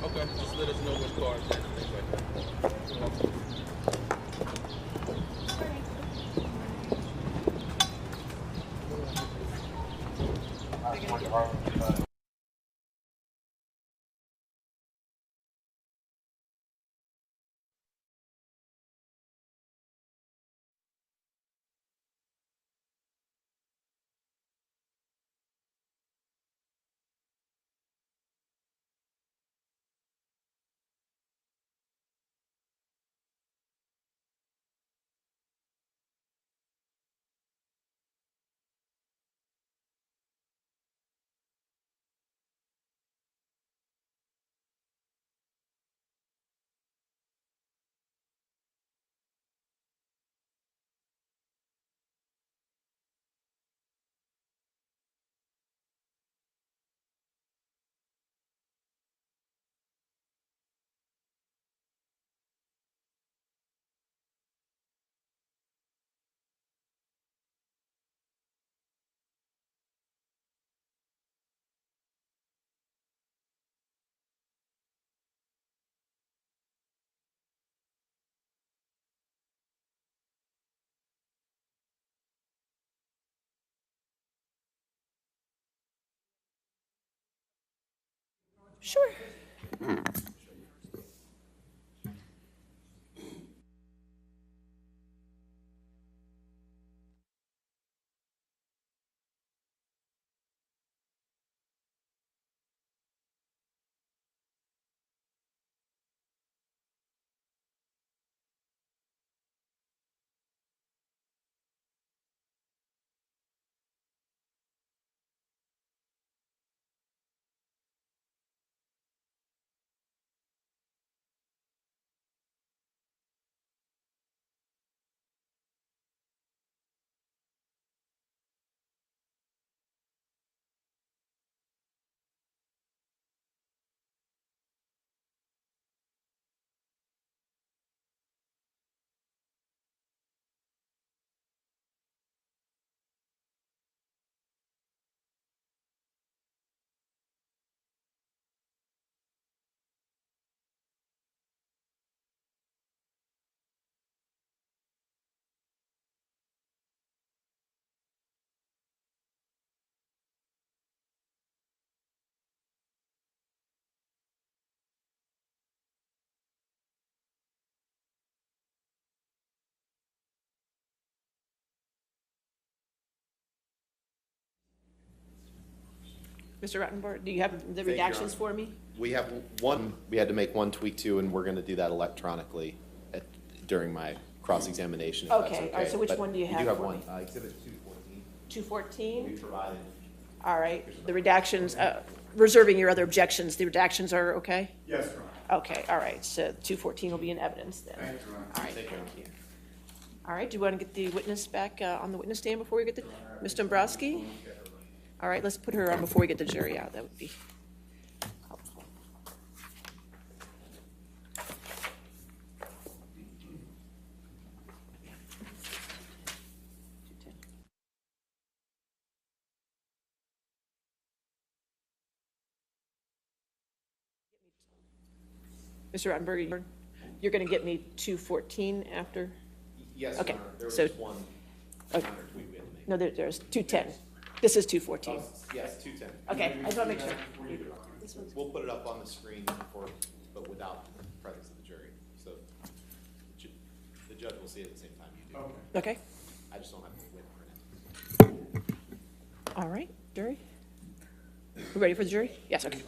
Okay, just let us know which cars and things like that. Sure. Mr. Rottenborg, do you have the redactions for me? We have one, we had to make one tweak too, and we're gonna do that electronically during my cross-examination, if that's Okay, okay. all right, so which But one do you we have do have for one, me? exhibit 214. 214? We provided, All right, the redactions, reserving your other objections, the redactions are okay? Yes, Your Honor. Okay, all right, so 214 will be in evidence then. Thank you, Your Honor. All right, thank you. All right, do you want to get the witness back on the witness stand before we get the, Ms. Dombrowski? All right, let's put her on before we get the jury out, that would be helpful. Mr. Rottenberg, you're going to get me 214 after? yes, Okay, Your Honor, there was so- just one Okay. minor tweak we had to make. No, there's 210. This is 214. Yes, 210. Okay, I just want to make sure. We'll put it up on the screen but without the presence of the jury, so the judge will see it at the same time you do. Okay. Okay, I just don't have to wait for it. all right, jury? We ready for the jury? Yes, okay.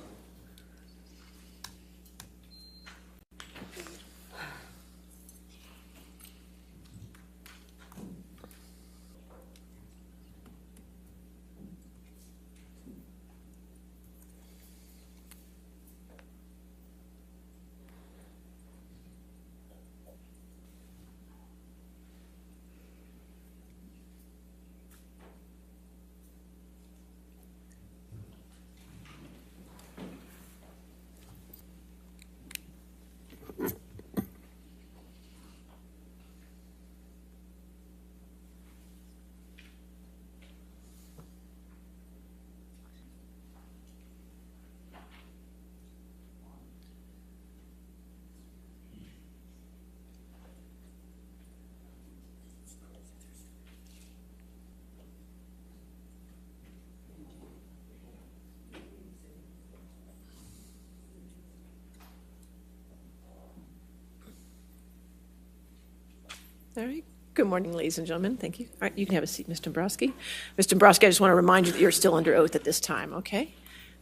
All right. Good morning, ladies and gentlemen. Thank you. All right, you can have a seat, Mr. Dombrowski. Mr. Dombrowski, I just want to remind you that you're still under oath at this time, okay?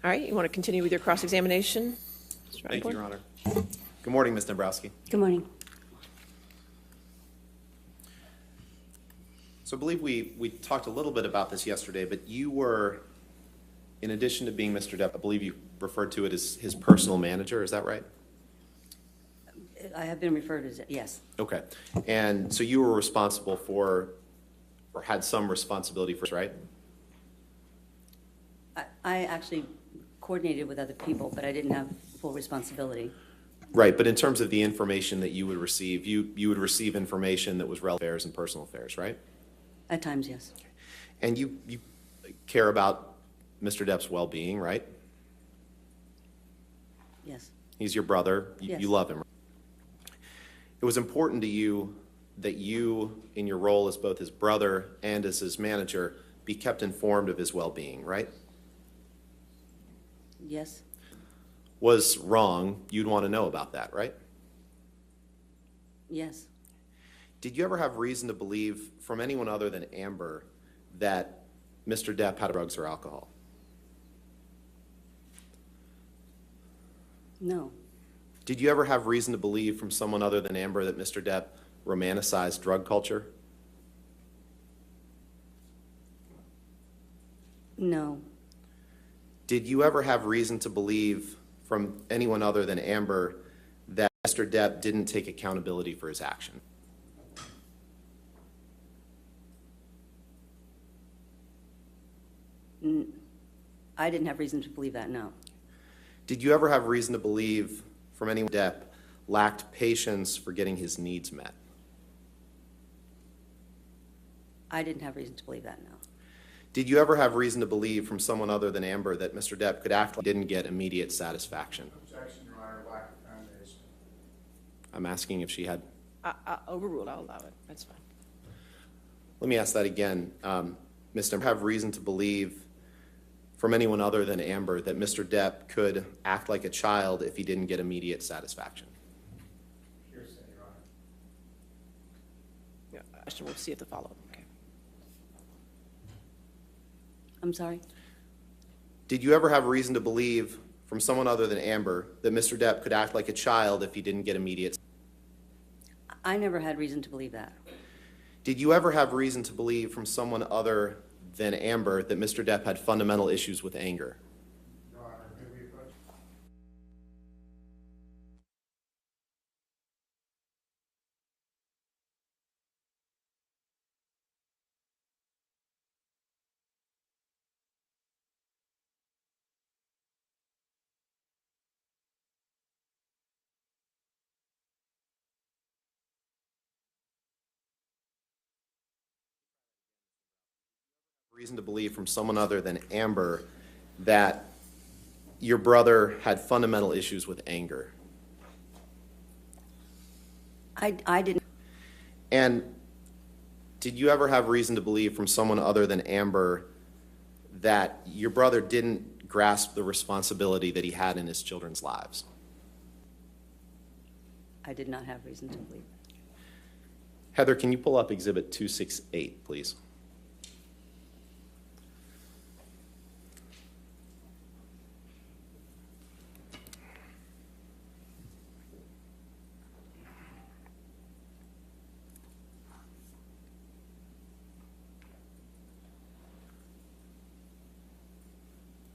All right, you want to continue with your cross-examination? Mr. Thank you, Rappaport? Your Honor. Good morning, Ms. Dombrowski. Good morning. So I believe we talked a little bit about this yesterday, but you were, in addition to being Mr. Depp, I believe you referred to it as his personal manager, is that right? I have been referred as, yes, Okay. And so you were responsible for, or had some responsibility for, right? I actually coordinated with other people, but I didn't have full responsibility. Right, but in terms of the information that you would receive, you would receive information that was relevant affairs and personal affairs, right? At times, yes. And you care about Mr. Depp's well-being, right? Yes. He's your brother. Yes. You love him. It was important to you that you, in your role as both his brother and as his manager, be kept informed of his well-being, right? Yes. Was wrong, you'd want to know about that, right? Yes. Did you ever have reason to believe from anyone other than Amber that Mr. Depp had drugs or alcohol? No. Did you ever have reason to believe from someone other than Amber that Mr. Depp romanticized drug culture? No. Did you ever have reason to believe from anyone other than Amber that Mr. Depp didn't take accountability for his action? I didn't have reason to believe that, no. Did you ever have reason to believe from anyone Depp lacked patience for getting his needs met? I didn't have reason to believe that, no. Did you ever have reason to believe from someone other than Amber that Mr. Depp could act like he didn't get immediate satisfaction? Objection, Your Honor, lack of foundation. I'm asking if she had. Overruled, I'll allow it. That's fine. Let me ask that again. Mr. Depp, have reason to believe from anyone other than Amber that Mr. Depp could act like a child if he didn't get immediate satisfaction? Hearsay, Your Honor. Yeah, Ashton, we'll see at the follow-up. Okay. I'm sorry? Did you ever have reason to believe from someone other than Amber that Mr. Depp could act like a child if he didn't get immediate? I never had reason to believe that. Did you ever have reason to believe from someone other than Amber that Mr. Depp had fundamental issues with anger? Your Honor, may we approach? Reason to believe from someone other than Amber that your brother had fundamental issues with anger? I didn't. And did you ever have reason to believe from someone other than Amber that your brother didn't grasp the responsibility that he had in his children's lives? I did not have reason to believe that. Heather, can you pull up Exhibit 268, please?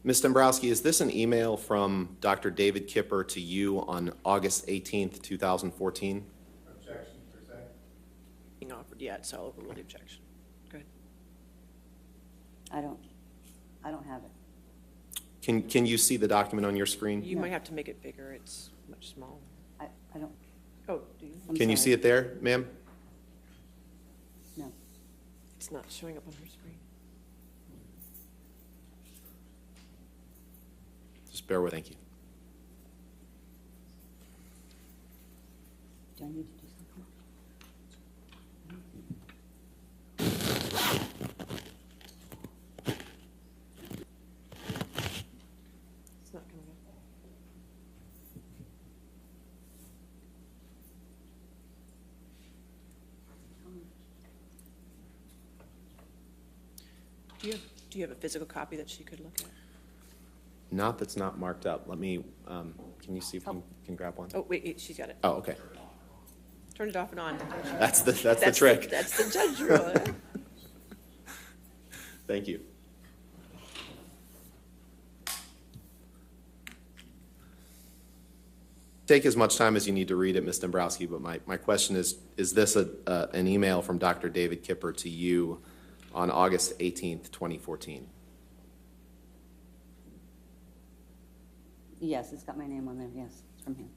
Ms. Dombrowski, is this an email from Dr. David Kipper to you on August 18th, 2014? Objection, per se. Being offered yet, so I'll overrule the objection. Go ahead. I don't have it. Can you see the document on your screen? You No. might have to make it bigger. It's much smaller. I don't, Oh, do you? I'm Can you sorry. see it there, ma'am? No. It's not showing up on her screen. Just bear with, thank you. Do I need to do something? It's not coming up. Do you have a physical copy that she could look at? Not that's not marked up. Let me, can you see if you can grab one? Oh, wait, she's got it. Oh, okay. Turn it off and on. That's the trick. That's the judge rule. Eh? Thank you. Take as much time as you need to read it, Ms. Dombrowski, but my question is this an email from Dr. David Kipper to you on August 18th, 2014? Yes, it's got my name on there, yes, it's from him.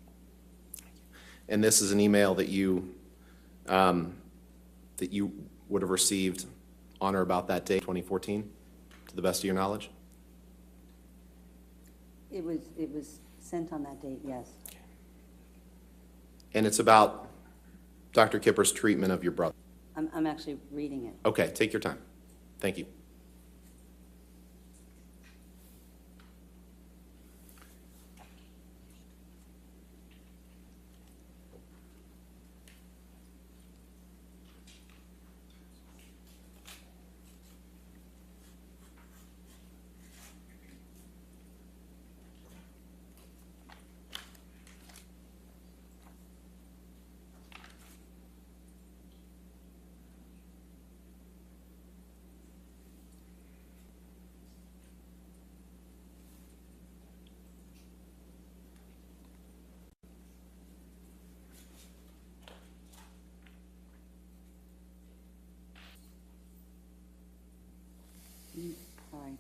And this is an email that you would have received on or about that day, 2014, to the best of your knowledge? It was sent on that date, yes. And it's about Dr. Kipper's treatment of your brother. I'm actually reading it. Okay, take your time. Thank you. Sorry.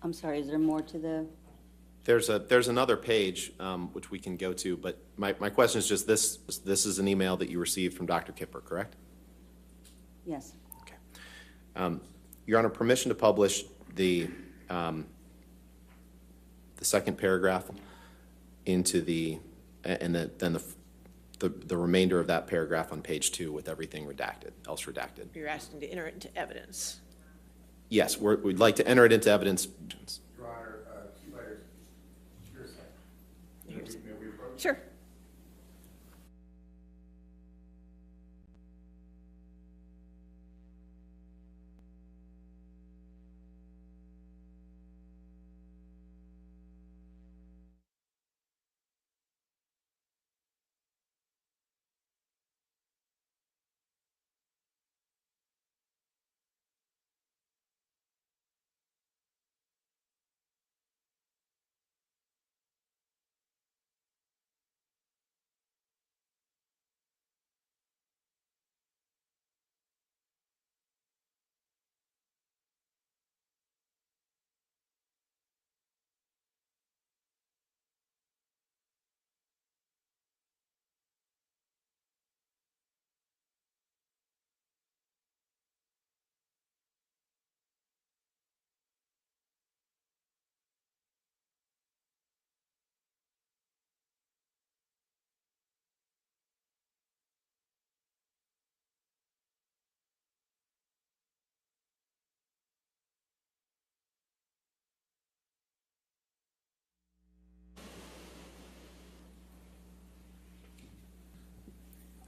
I'm sorry, is there more to the, There's another page which we can go to, but my question is just this. This is an email that you received from Dr. Kipper, correct? yes, Okay. Your Honor, permission to publish the second paragraph into then the remainder of that paragraph on page 2 with everything redacted, else redacted. You're asking to enter it into evidence. Yes, we'd like to enter it into evidence. Your Honor, 2 letters, hearsay. Here's- May we approach? Sure.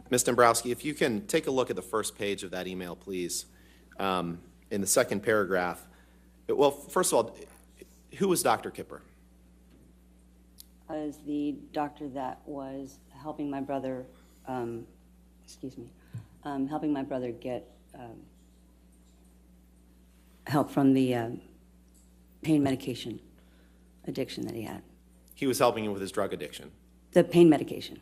Ms. Dombrowski, if you can take a look at the first page of that email, please. In the second paragraph, well, first of all, who was Dr. Kipper? as the doctor that was helping my brother, helping my brother get help from the pain medication addiction that he had. He was helping him with his drug addiction. The pain medication.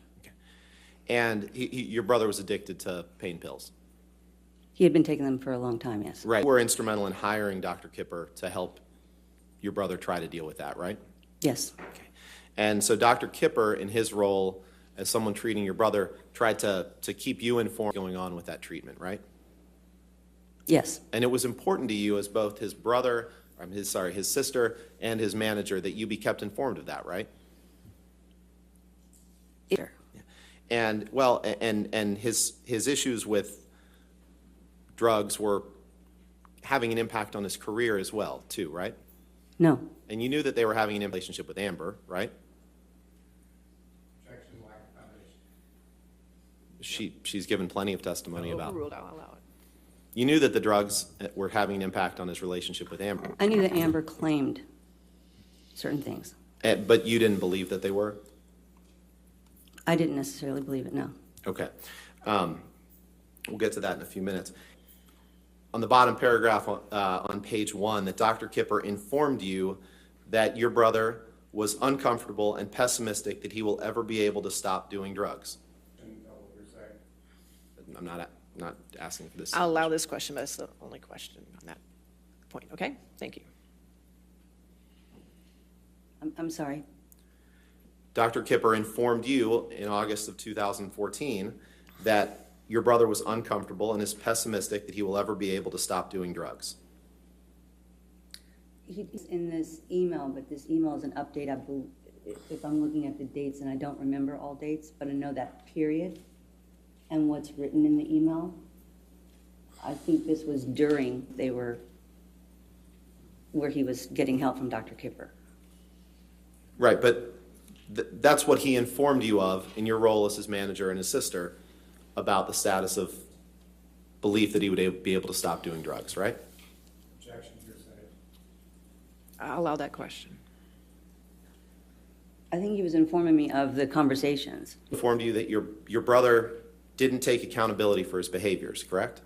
And your brother was addicted to pain pills. He had been taking them for a long time, yes. Right. You were instrumental in hiring Dr. Kipper to help your brother try to deal with that, right? Yes. Okay. And so Dr. Kipper, in his role as someone treating your brother, tried to keep you informed going on with that treatment, right? Yes. And it was important to you as both his brother, his sister, and his manager that you be kept informed of that, right? Sure. And well, and his issues with drugs were having an impact on his career as well, too, right? No. And you knew that they were having a relationship with Amber, right? Objection, lack of foundation. She's given plenty of testimony about. Overruled, I'll allow it. You knew that the drugs were having an impact on his relationship with Amber, I knew that Amber claimed certain things. but you didn't believe that they were? I didn't necessarily believe it, no. Okay. We'll get to that in a few minutes. On the bottom paragraph on page 1, that Dr. Kipper informed you that your brother was uncomfortable and pessimistic that he will ever be able to stop doing drugs. And what you're saying. I'm not asking for this. I'll allow this question, but that's the only question on that point, okay? Thank you. I'm sorry. Dr. Kipper informed you in August of 2014 that your brother was uncomfortable and is pessimistic that he will ever be able to stop doing drugs. He's in this email, but this email is an update. If I'm looking at the dates, and I don't remember all dates, but I know that period and what's written in the email. I think this was during where he was getting help from Dr. Kipper. Right, but that's what he informed you of in your role as his manager and his sister about the status of belief that he would be able to stop doing drugs, right? Objection, hearsay. I'll allow that question. I think he was informing me of the conversations. Informed you that your brother didn't take accountability for his behaviors, correct?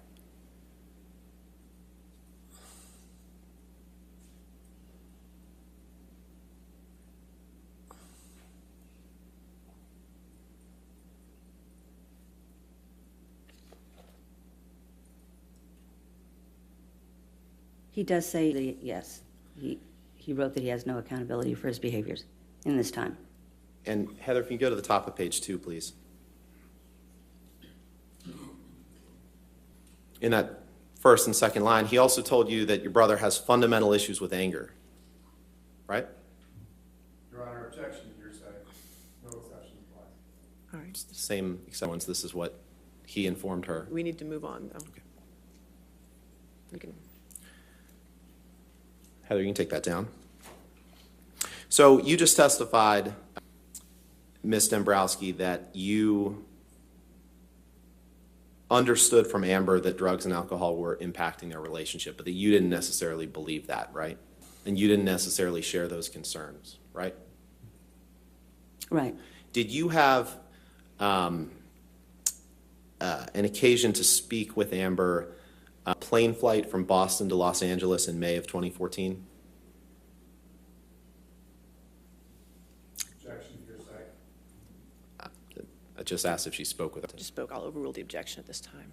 He does say that, yes, he wrote that he has no accountability for his behaviors in this time. And Heather, if you can go to the top of page 2, please. In that first and second line, he also told you that your brother has fundamental issues with anger, right? Your Honor, objection, hearsay. No exception applies. All right, Same exceptions. This is what he informed her. we need to move on, though. You can. Heather, you can take that down. So you just testified, Ms. Dombrowski, that you understood from Amber that drugs and alcohol were impacting their relationship, but that you didn't necessarily believe that, right? And you didn't necessarily share those concerns, right? Right. Did you have an occasion to speak with Amber, plane flight from Boston to Los Angeles in May of 2014? Objection, hearsay. I just asked if she spoke with her. Just spoke, I'll overrule the objection at this time.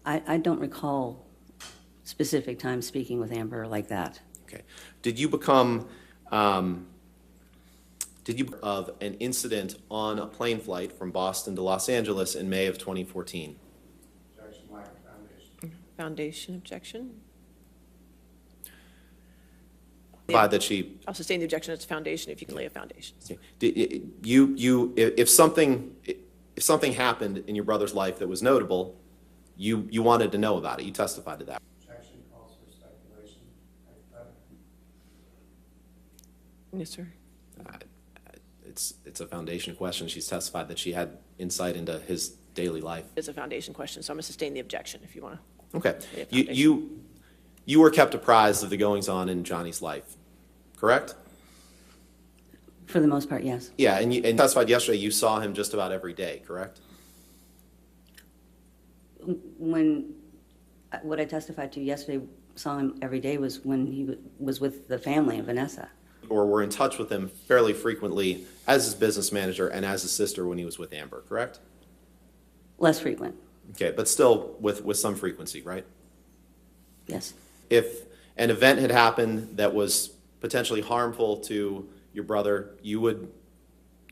I don't recall specific times speaking with Amber like that. Okay. Did you become, of an incident on a plane flight from Boston to Los Angeles in May of 2014? Objection, lack of foundation. Foundation objection? By that she, I'll sustain the objection, it's foundation, if you can lay a foundation. if something happened in your brother's life that was notable, you wanted to know about it. You testified to that. Objection calls for speculation. Hypothetical. Yes, sir. It's a foundation question. She's testified that she had insight into his daily life. It's a foundation question, so I'm going to sustain the objection if you want to. Okay. Yeah, foundation. You were kept apprised of the goings-on in Johnny's life, correct? For the most part, yes. Yeah, and you testified yesterday you saw him just about every day, correct? What I testified to yesterday, saw him every day, was when he was with the family of Vanessa. Or were in touch with him fairly frequently as his business manager and as his sister when he was with Amber, correct? Less frequent. Okay, but still with some frequency, right? Yes, If an event had happened that was potentially harmful to your brother, you would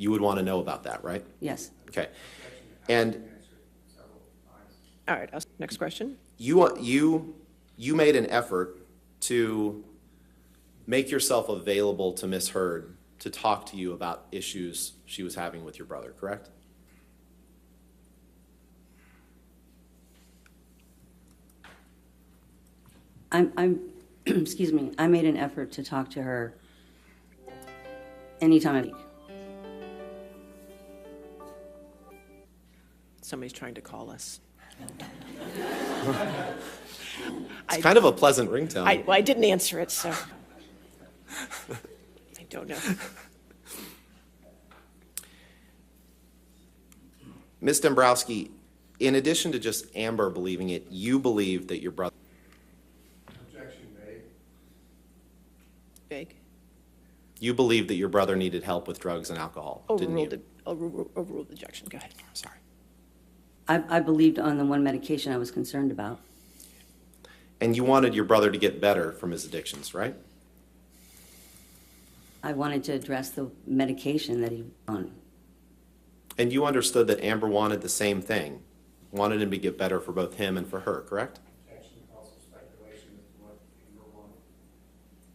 want to know about that, right? yes. Okay. And Several times. All right, next question. you made an effort to make yourself available to Miss Heard to talk to you about issues she was having with your brother, correct? I'm, excuse me, I made an effort to talk to her anytime I week. Somebody's trying to call us. It's kind of a pleasant ringtone. I didn't answer it, so I don't know. Ms. Dombrowski, in addition to just Amber believing it, you believe that your brother, Objection made. Vague. you believe that your brother needed help with drugs and alcohol, didn't you? Overruled objection. Go ahead. Sorry. I believed on the one medication I was concerned about. And you wanted your brother to get better from his addictions, right? I wanted to address the medication that he was on. And you understood that Amber wanted the same thing, wanted him to get better for both him and for her, correct? Objection calls for speculation as to what Amber wanted.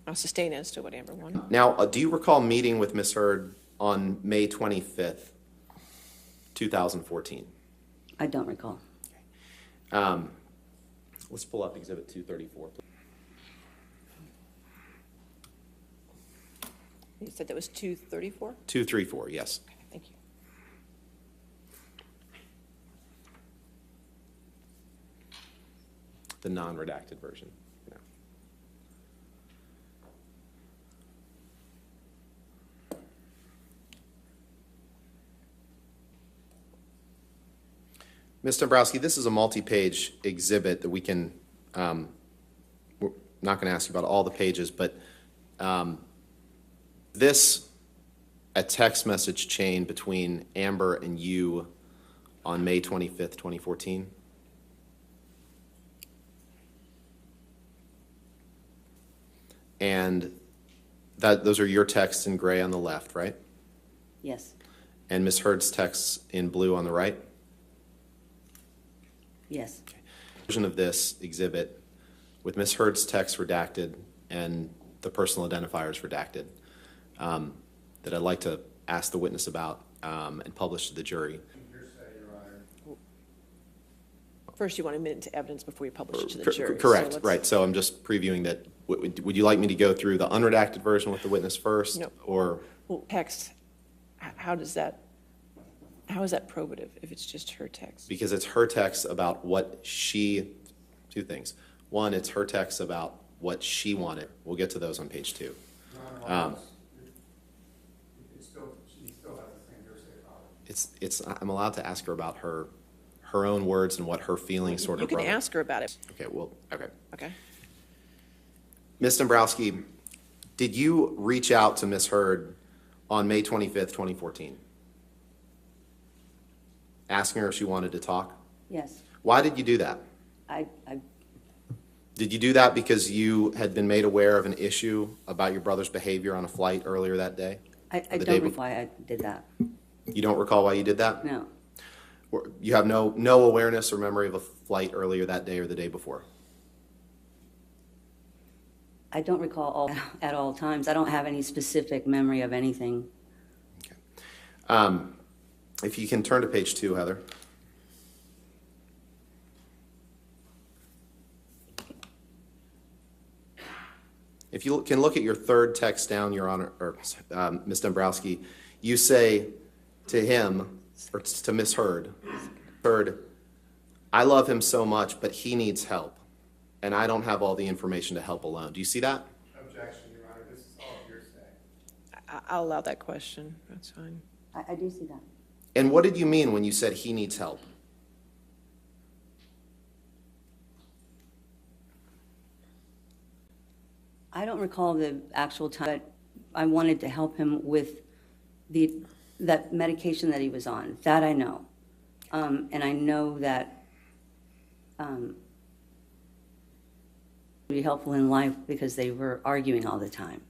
I'll sustain as to what Amber wanted. Now, do you recall meeting with Ms. Heard on May 25th, 2014? I don't recall. Let's pull up Exhibit 234. Please. You said that was 234? 234, yes. Okay, thank you. The non-redacted version. Yeah. Ms. Dombrowski, this is a multi-page exhibit that we can, we're not going to ask you about all the pages, but this, a text message chain between Amber and you on May 25th, 2014. And those are your texts in gray on the left, right? Yes, And Ms. Heard's texts in blue on the right? yes. Version of this exhibit with Ms. Heard's text redacted and the personal identifiers redacted that I'd like to ask the witness about and publish to the jury. Hearsay, Your Honor. First, you want to admit it into evidence before you publish it to the jury. Correct, So let's- right. So I'm just previewing that. Would you like me to go through the unredacted version with the witness first? No. Or, Well, text, how is that probative if it's just her text? because it's her text about what she, two things. One, it's her text about what she wanted. We'll get to those on page 2. Your Honor, she still has the same hearsay problem. I'm allowed to ask her about her own words and what her feelings sort of. You can brother- ask her about it. Okay, well, okay. Okay. Ms. Dombrowski, did you reach out to Ms. Heard on May 25th, 2014? Asking her if she wanted to talk? Yes, Why did you do that? I Did you do that because you had been made aware of an issue about your brother's behavior on a flight earlier that day? I The day don't before? recall why I did that. You don't recall why you did that? No, Or you have no awareness or memory of a flight earlier that day or the day before? I don't recall at all times. I don't have any specific memory of anything. If you can turn to page 2, Heather. If you can look at your third text down, Your Honor, or Ms. Dombrowski, you say to him, or to Ms. Heard, I love him so much, but he needs help, and I don't have all the information to help alone. Do you see that? Objection, Your Honor, this is all hearsay. I'll allow that question. That's fine. I do see that. And what did you mean when you said he needs help? I don't recall the actual time, but I wanted to help him with that medication that he was on. That I know. And I know that be helpful in life because they were arguing all the time.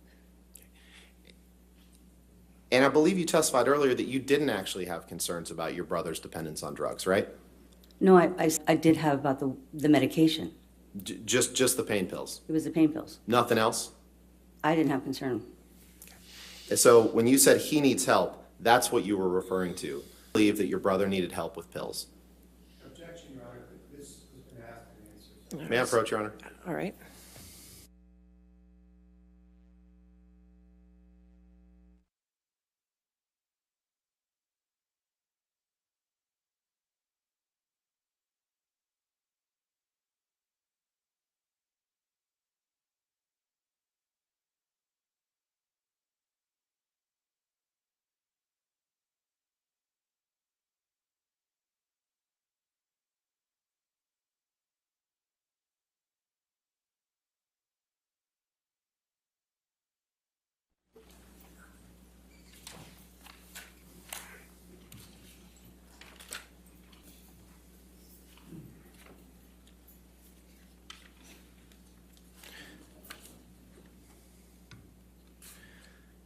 And I believe you testified earlier that you didn't actually have concerns about your brother's dependence on drugs, right? No, I did have about the medication. Just the pain pills? It was the pain pills. Nothing else? I didn't have concern. So when you said he needs help, that's what you were referring to. I believe that your brother needed help with pills. Objection, Your Honor, this has been asked and answered. May I approach, Your Honor? All right.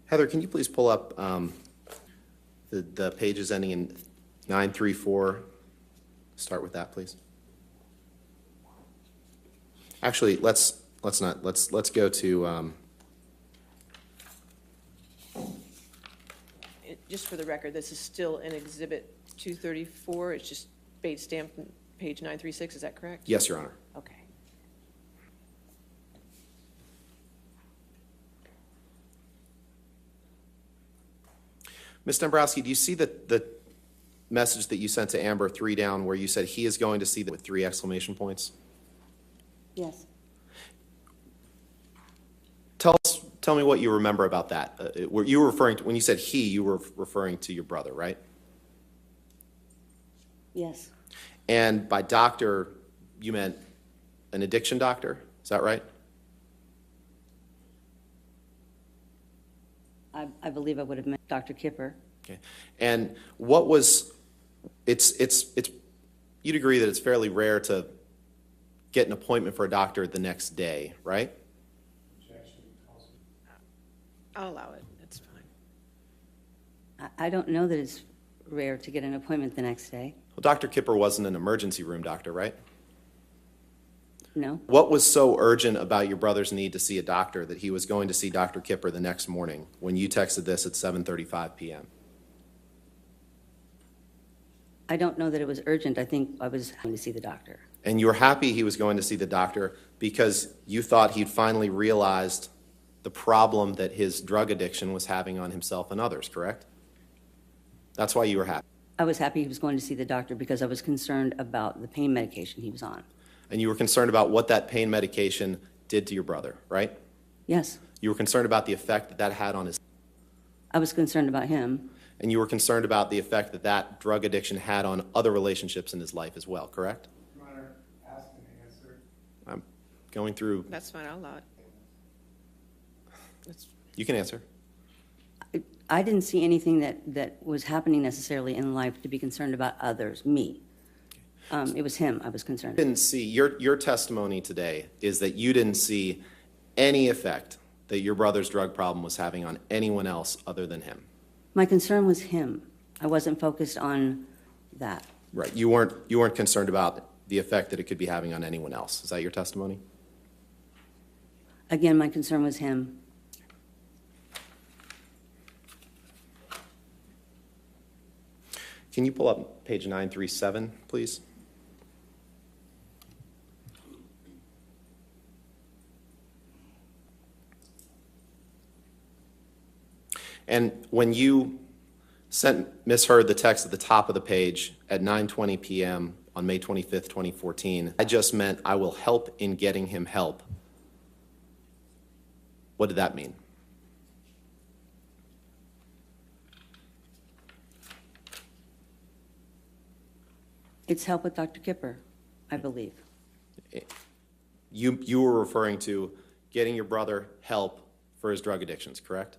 Heather, can you please pull up the pages ending in 934? Start with that, please. Actually, let's go to Just for the record, this is still in Exhibit 234. It's just stamped page 936. Is that correct? yes, Your Honor. Okay. Ms. Dombrowski, do you see the message that you sent to Amber 3 down where you said he is going to see that with 3 exclamation points? Yes. Tell me what you remember about that. Were you referring to, when you said he, you were referring to your brother, right? Yes. And by doctor, you meant an addiction doctor? Is that right? I believe I would have met Dr. Kipper. Okay. And what was, you'd agree that it's fairly rare to get an appointment for a doctor the next day, right? Objection, calls. I'll allow it. That's fine. I don't know that it's rare to get an appointment the next day. Well, Dr. Kipper wasn't an emergency room doctor, right? No. What was so urgent about your brother's need to see a doctor that he was going to see Dr. Kipper the next morning when you texted this at 7:35 p.m.? I don't know that it was urgent. I think I was going to see the doctor. And you were happy he was going to see the doctor because you thought he'd finally realized the problem that his drug addiction was having on himself and others, correct? That's why you were happy. I was happy he was going to see the doctor because I was concerned about the pain medication he was on. And you were concerned about what that pain medication did to your brother, right? Yes. You were concerned about the effect that that had on his, I was concerned about him. and you were concerned about the effect that that drug addiction had on other relationships in his life as well, correct? Your Honor, asked and answered. I'm going through, That's fine. I'll allow it. That's, you can answer. I didn't see anything that was happening necessarily in life to be concerned about others, me. It was him I was concerned about. Didn't see, your testimony today is that you didn't see any effect that your brother's drug problem was having on anyone else other than him. My concern was him. I wasn't focused on that. Right. You weren't concerned about the effect that it could be having on anyone else. Is that your testimony? Again, my concern was him. Can you pull up page 937, please? And when you misheard the text at the top of the page at 9:20 p.m. on May 25th, 2014, I just meant I will help in getting him help. What did that mean? It's help with Dr. Kipper, I believe. You were referring to getting your brother help for his drug addictions, correct?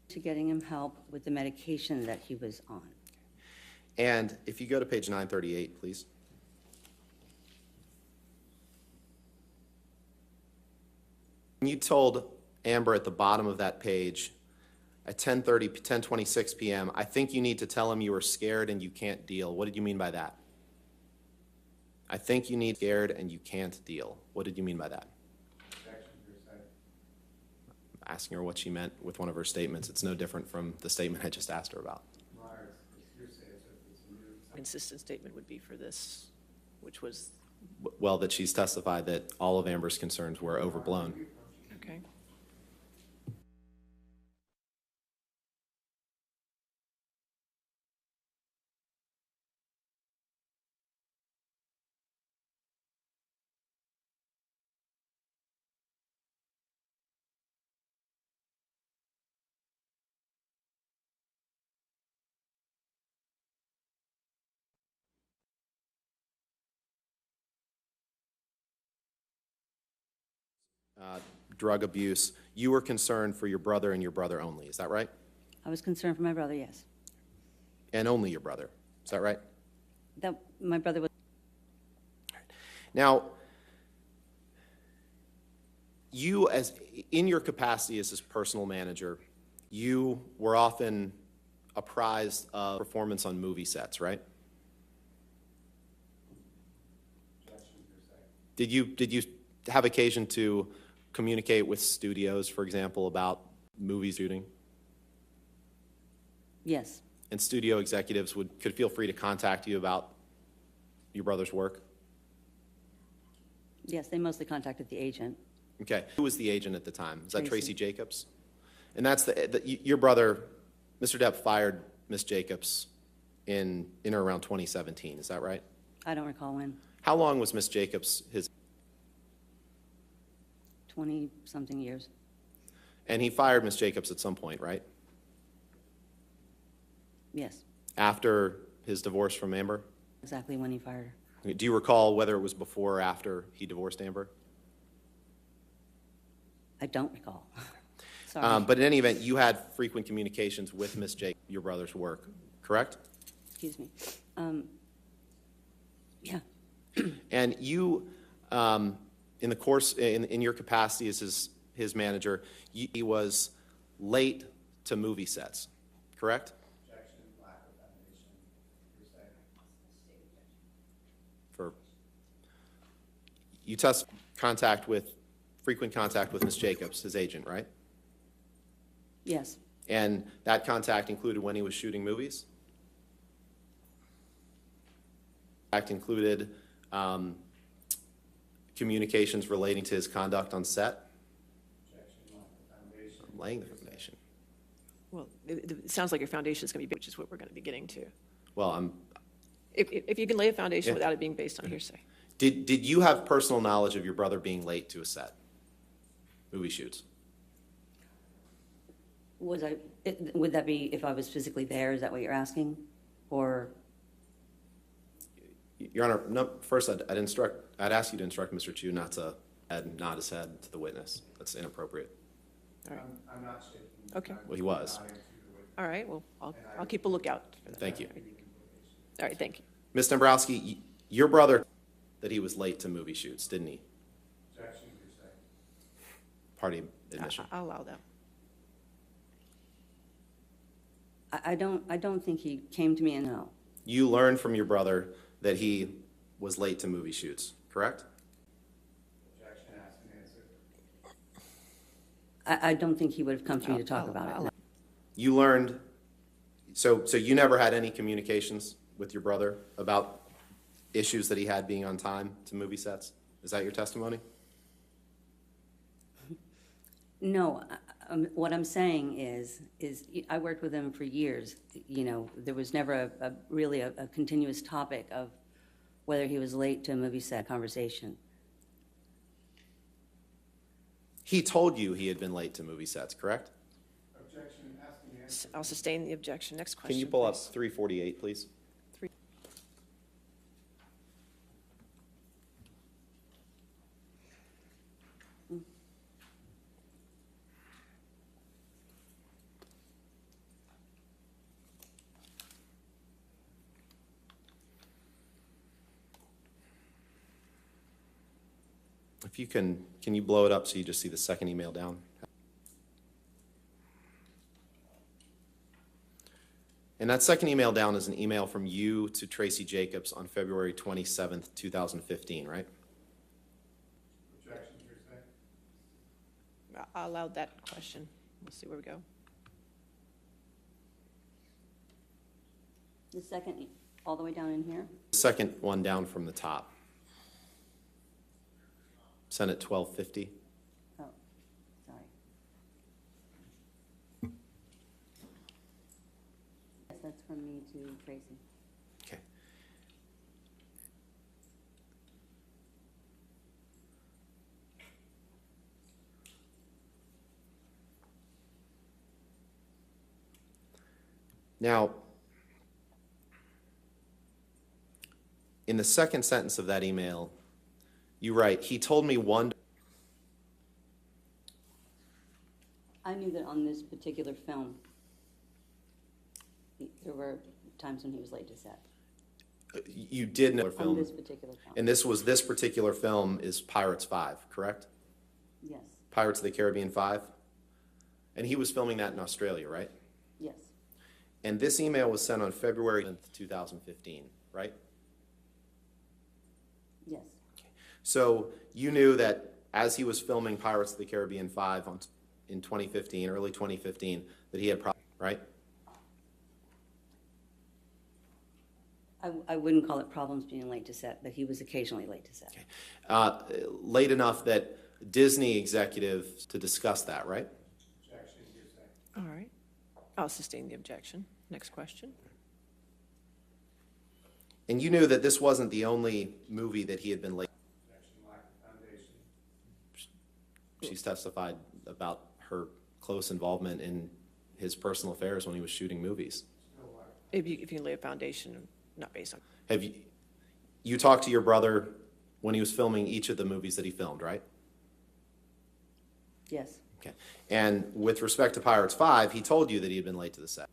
To getting him help with the medication that he was on. And if you go to page 938, please. You told Amber at the bottom of that page at 10:30, 10:26 p.m., I think you need to tell him you were scared and you can't deal. What did you mean by that? I think you need scared and you can't deal. What did you mean by that? Asking her what she meant with one of her statements. It's no different from the statement I just asked her about. Consistent statement would be for this, which was, Well, that she's testified that all of Amber's concerns were overblown. okay. Drug abuse. You were concerned for your brother and your brother only. Is that right? I was concerned for my brother, yes. And only your brother. Is that right? That, my brother was, Now, you, as in your capacity as his personal manager, you were often apprised of performance on movie sets, right? Did you have occasion to communicate with studios, for example, about movie shooting? yes, And studio executives could feel free to contact you about your brother's work? yes, they mostly contacted the agent. Okay. Who was the agent at the time? Is that Tracy Tracy. Jacobs? And that's your brother, Mr. Depp, fired Miss Jacobs in or around 2017. Is that right? I don't recall when, How long was Miss Jacobs his? 20-something years. And he fired Miss Jacobs at some point, right? Yes, After his divorce from Amber? exactly when he fired her. Do you recall whether it was before or after he divorced Amber? I don't recall. Sorry. But in any event, you had frequent communications with Miss Jacobs, your brother's work, correct? Excuse me. Yeah, And you, in the course, in your capacity as his manager, he was late to movie sets, correct? Objection, lack of foundation, hearsay. You frequent contact with Ms. Jacobs, his agent, right? yes, And that contact included when he was shooting movies? Contact included communications relating to his conduct on set? Objection, lack of foundation. I'm laying the foundation. Well, it sounds like your foundation is going to be, which is what we're going to be getting to. Well, If you can lay a foundation Yeah. without it being based on hearsay. did you have personal knowledge of your brother being late to a set? Movie shoots? would that be if I was physically there, is that what you're asking? Or, Your Honor, no, first I'd ask you to instruct Mr. Chu not to nod his head to the witness. That's inappropriate. All right. I'm not shaking. Okay. Well, he was. I'm nodding to the witness. All right, well, I'll keep a lookout for that. Thank you. All right, thank you. Ms. Dombrowski, your brother that he was late to movie shoots, didn't he? Objection, hearsay. Party admission. I'll allow that. I don't think he came to me and no. You learned from your brother that he was late to movie shoots, correct? Objection, asked and answered. I don't think he would have come to me to talk about it. You learned, so you never had any communications with your brother about issues that he had being on time to movie sets? Is that your testimony? No, what I'm saying is I worked with him for years. You know, there was never really a continuous topic of whether he was late to a movie set conversation. He told you he had been late to movie sets, correct? Objection, asked and answered. I'll sustain the objection. Next question, Can you pull up please. 348, please? If you can you blow it up so you just see the second email down? And that second email down is an email from you to Tracy Jacobs on February 27th, 2015, right? Objections, you're saying? I allowed that question. We'll see where we go. The second, all the way down in here? Second one down from the top. Sent at 12:50. Oh, sorry. Yes, that's from me to Tracy. Okay. Now, in the second sentence of that email, you write, he told me one. I knew that on this particular film, there were times when he was late to set. You did know a On film. this particular film. And this particular film is Pirates 5, correct? Yes, Pirates of the Caribbean 5? And he was filming that in Australia, right? yes, And this email was sent on February 10th, 2015, right? yes, So you knew that as he was filming Pirates of the Caribbean 5 in 2015, early 2015, that he had problems, right? I wouldn't call it problems being late to set, but he was occasionally late to set. Late enough that Disney executives to discuss that, right? Objection, you're saying? All right. I'll sustain the objection. Next question. And you knew that this wasn't the only movie that he had been late. Objection, lack of foundation. She's testified about her close involvement in his personal affairs when he was shooting movies. No lack. If you can lay a foundation, not based on. Have you talked to your brother when he was filming each of the movies that he filmed, right? Yes, Okay. And with respect to Pirates 5, he told you that he had been late to the set.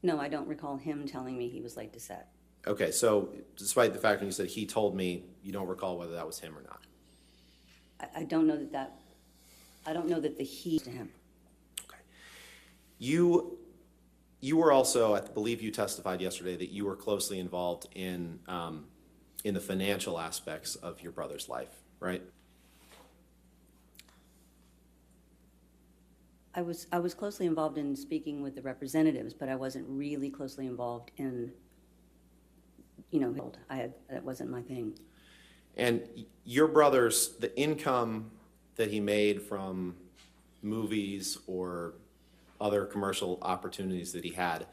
no, I don't recall him telling me he was late to set. Okay, so despite the fact that you said he told me, you don't recall whether that was him or not. I don't know I don't know that the he to him. Okay. You were also, I believe you testified yesterday that you were closely involved in the financial aspects of your brother's life, right? I was closely involved in speaking with the representatives, but I wasn't really closely involved in, that wasn't my thing. And your brother's, the income that he made from movies or other commercial opportunities that he had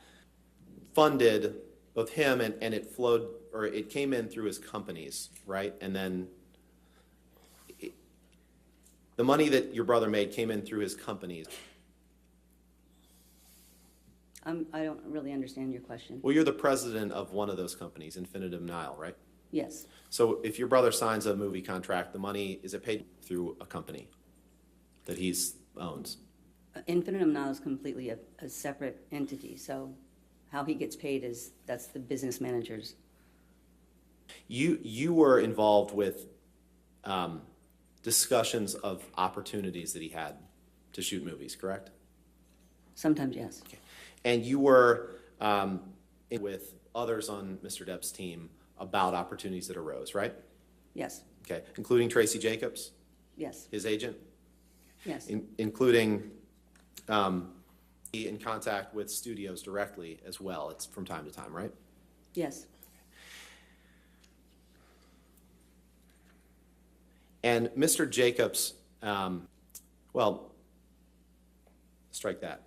funded both him and it flowed, or it came in through his companies, right? And then the money that your brother made came in through his companies. I don't really understand your question. Well, you're the president of one of those companies, Infinitum Nile, right? Yes, So if your brother signs a movie contract, the money, is it paid through a company that he owns? Infinitum now is completely a separate entity, so how he gets paid that's the business managers. You were involved with discussions of opportunities that he had to shoot movies, correct? Sometimes, yes. Okay. And you were with others on Mr. Depp's team about opportunities that arose, right? Yes, Okay, including Tracy Jacobs, yes, his agent, yes, including in contact with studios directly as well. It's from time to time, right? yes. And Mr. Jacobs, well, strike that.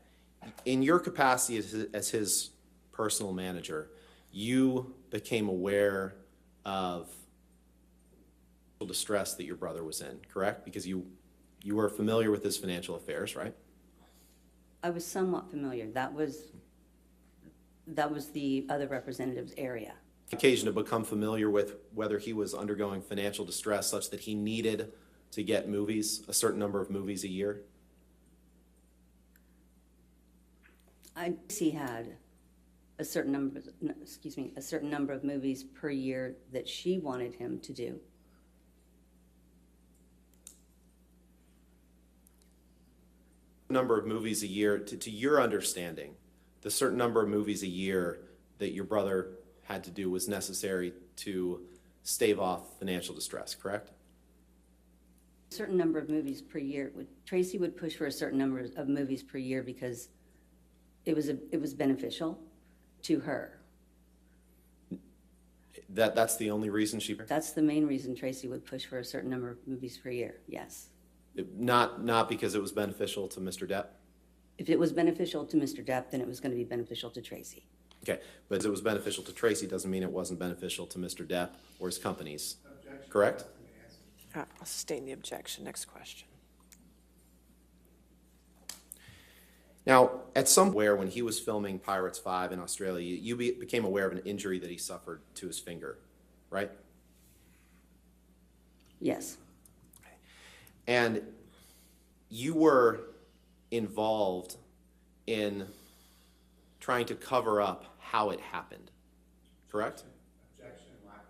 In your capacity as his personal manager, you became aware of distress that your brother was in, correct? Because you were familiar with his financial affairs, right? I was somewhat familiar. That was the other representative's area. Occasion to become familiar with whether he was undergoing financial distress such that he needed to get movies, a certain number of movies a year? He had a certain number of movies per year that she wanted him to do. number of movies a year, to your understanding, the certain number of movies a year that your brother had to do was necessary to stave off financial distress, correct? A certain number of movies per year. Tracy would push for a certain number of movies per year because it was beneficial to her. That's the only reason she, That's the main reason Tracy would push for a certain number of movies per year, yes. not because it was beneficial to Mr. Depp? If it was beneficial to Mr. Depp, then it was going to be beneficial to Tracy. Okay, but as it was beneficial to Tracy doesn't mean it wasn't beneficial to Mr. Depp or his companies, correct? I'll sustain the objection. Next question. Now, at somewhere when he was filming Pirates 5 in Australia, you became aware of an injury that he suffered to his finger, right? Yes. And you were involved in trying to cover up how it happened, correct? Objection, lack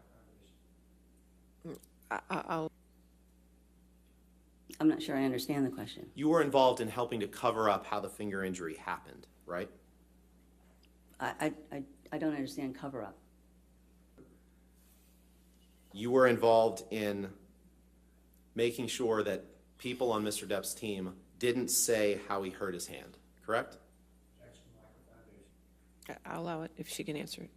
of foundation. I'm not sure I understand the question. You were involved in helping to cover up how the finger injury happened, right? I don't understand cover-up. You were involved in making sure that people on Mr. Depp's team didn't say how he hurt his hand, correct? Objection, lack of foundation. I'll allow it if she can answer it.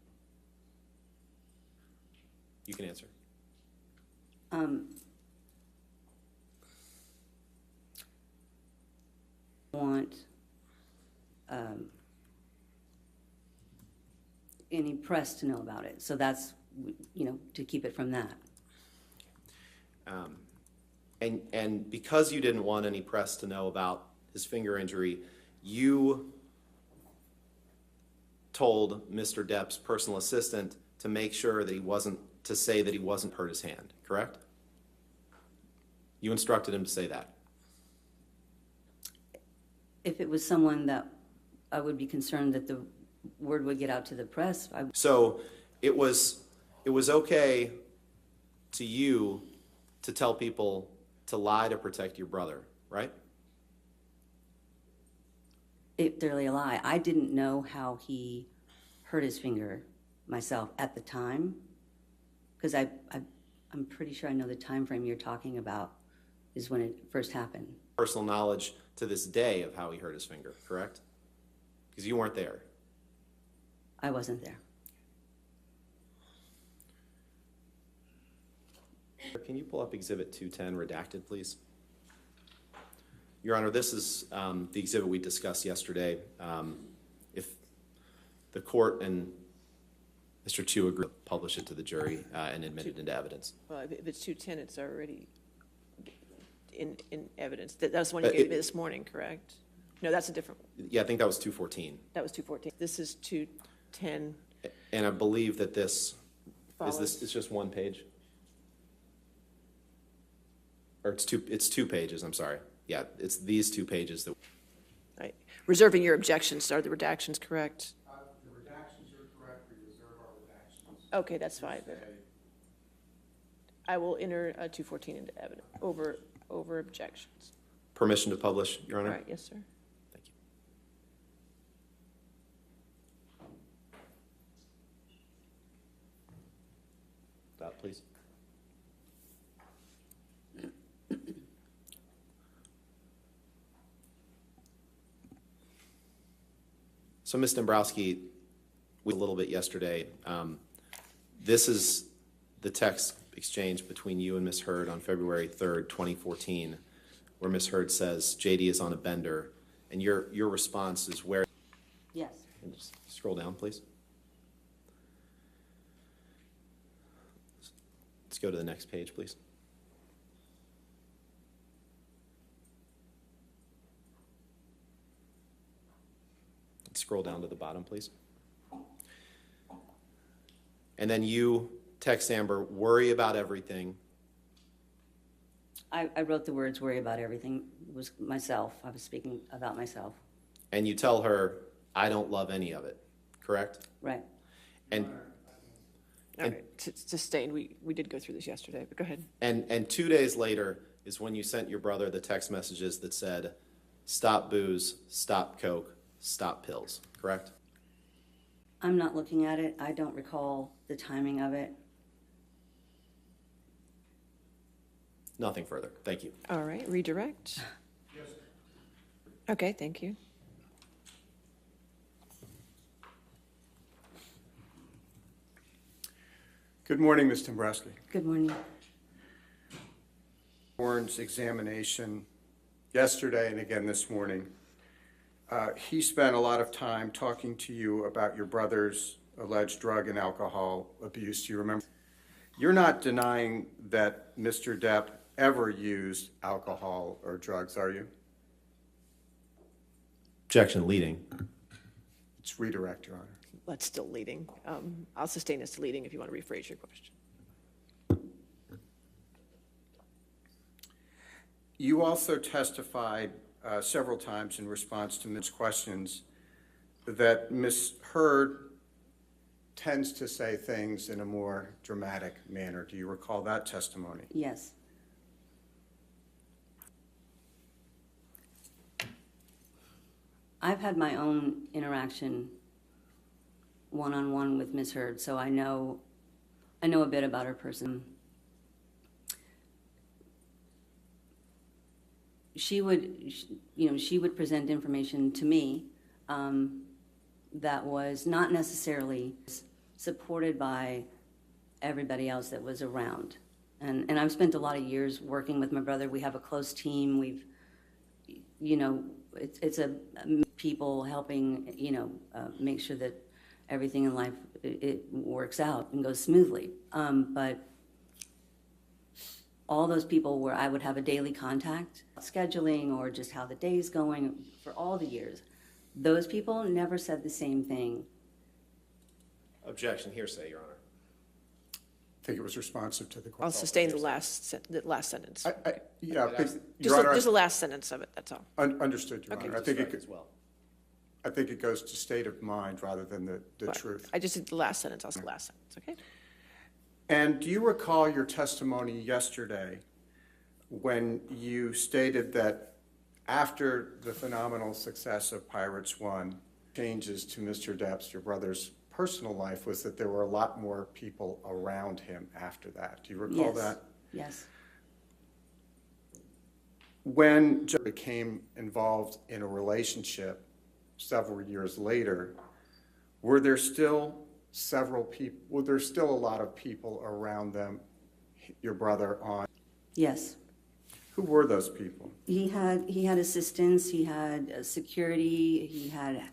You can answer. Want any press to know about it. So that's, to keep it from that. And because you didn't want any press to know about his finger injury, you told Mr. Depp's personal assistant to make sure that to say that he wasn't hurt his hand, correct? You instructed him to say that. If it was someone that I would be concerned that the word would get out to the press, So it was okay to you to tell people to lie to protect your brother, right? it's really a lie. I didn't know how he hurt his finger myself at the time, because I'm pretty sure I know the time frame you're talking about is when it first happened. Personal knowledge to this day of how he hurt his finger, correct? Because you weren't there. I wasn't there. Can you pull up Exhibit 210 redacted, please? Your Honor, this is the exhibit we discussed yesterday. If the court and Mr. Chu agree, publish it to the jury and admit it into evidence. Well, if it's 210, it's already in evidence. That's the one you gave me this morning, correct? No, that's a different, Yeah, I think that was 214. that was 214. This is 210. And I believe that this, Follows. it's just one page? Or it's two pages, I'm sorry. Yeah, it's these 2 pages that. Right. Reserving your objections, are the redactions correct? The redactions are correct, we reserve our redactions. Okay, that's fine. I will enter 214 into evidence over objections. Permission to publish, Your All Honor? right, yes, sir. Thank you. Stop, please. So, Ms. Dombrowski, we a little bit yesterday. This is the text exchange between you and Ms. Hurd on February 3rd, 2014, where Ms. Hurd says JD is on a bender, and your response is where. Yes. And just scroll down, please. Let's go to the next page, please. Scroll down to the bottom, please. And then you text Amber, worry about everything. I wrote the words, worry about everything. It was myself. I was speaking about myself. And you tell her, I don't love any of it, correct? Right. And, All right, sustained. We did go through this yesterday, but go ahead. and 2 days later is when you sent your brother the text messages that said, stop booze, stop coke, stop pills, correct? I'm not looking at it. I don't recall the timing of it. Nothing further. Thank you. All right, redirect. Yes. Okay, thank you. Good morning, Ms. Dombrowski. Good morning. Warren's examination yesterday and again this morning, he spent a lot of time talking to you about your brother's alleged drug and alcohol abuse. Do you remember? You're not denying that Mr. Depp ever used alcohol or drugs, are you? Objection leading. It's redirect, Your Honor. That's still leading. I'll sustain as to leading if you want to rephrase your question. You also testified several times in response to Ms. questions that Ms. Heard tends to say things in a more dramatic manner. Do you recall that testimony? Yes. I've had my own interaction one-on-one with Ms. Heard, so I know a bit about her person. She would present information to me that was not necessarily supported by everybody else that was around. And I've spent a lot of years working with my brother. We have a close team. It's a people helping, make sure that everything in life, it works out and goes smoothly. But all those people where I would have a daily contact, scheduling or just how the day's going for all the years, those people never said the same thing. Objection hearsay, Your Honor. I think it was responsive to the I'll question. sustain the last sentence. Yeah, but, Just Your Honor, the last sentence of it, that's all. understood, Your Okay. Honor. I think it goes to state of mind rather than the Right. truth. I just did the last sentence, I'll say the last sentence, okay? And do you recall your testimony yesterday when you stated that after the phenomenal success of Pirates 1, changes to Mr. Depp's, your brother's personal life, was that there were a lot more people around him after that? Do you recall Yes. that? Yes. When Joe became involved in a relationship several years later, were there still a lot of people around them, your brother, on? Yes. Who were those people? He had assistants, he had security, he had,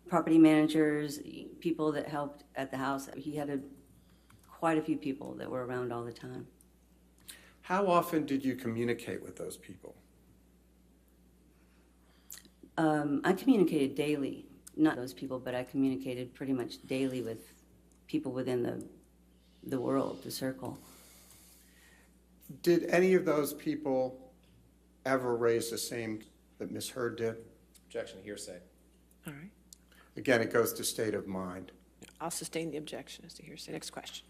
property managers, people that helped at the house. He had quite a few people that were around all the time. How often did you communicate with those people? I communicated daily, not those people, but I communicated pretty much daily with people within the world, the circle. Did any of those people ever raise the same that Ms. Heard did? Objection hearsay. All right. Again, it goes to state of mind. I'll sustain the objection as to hearsay. Next question.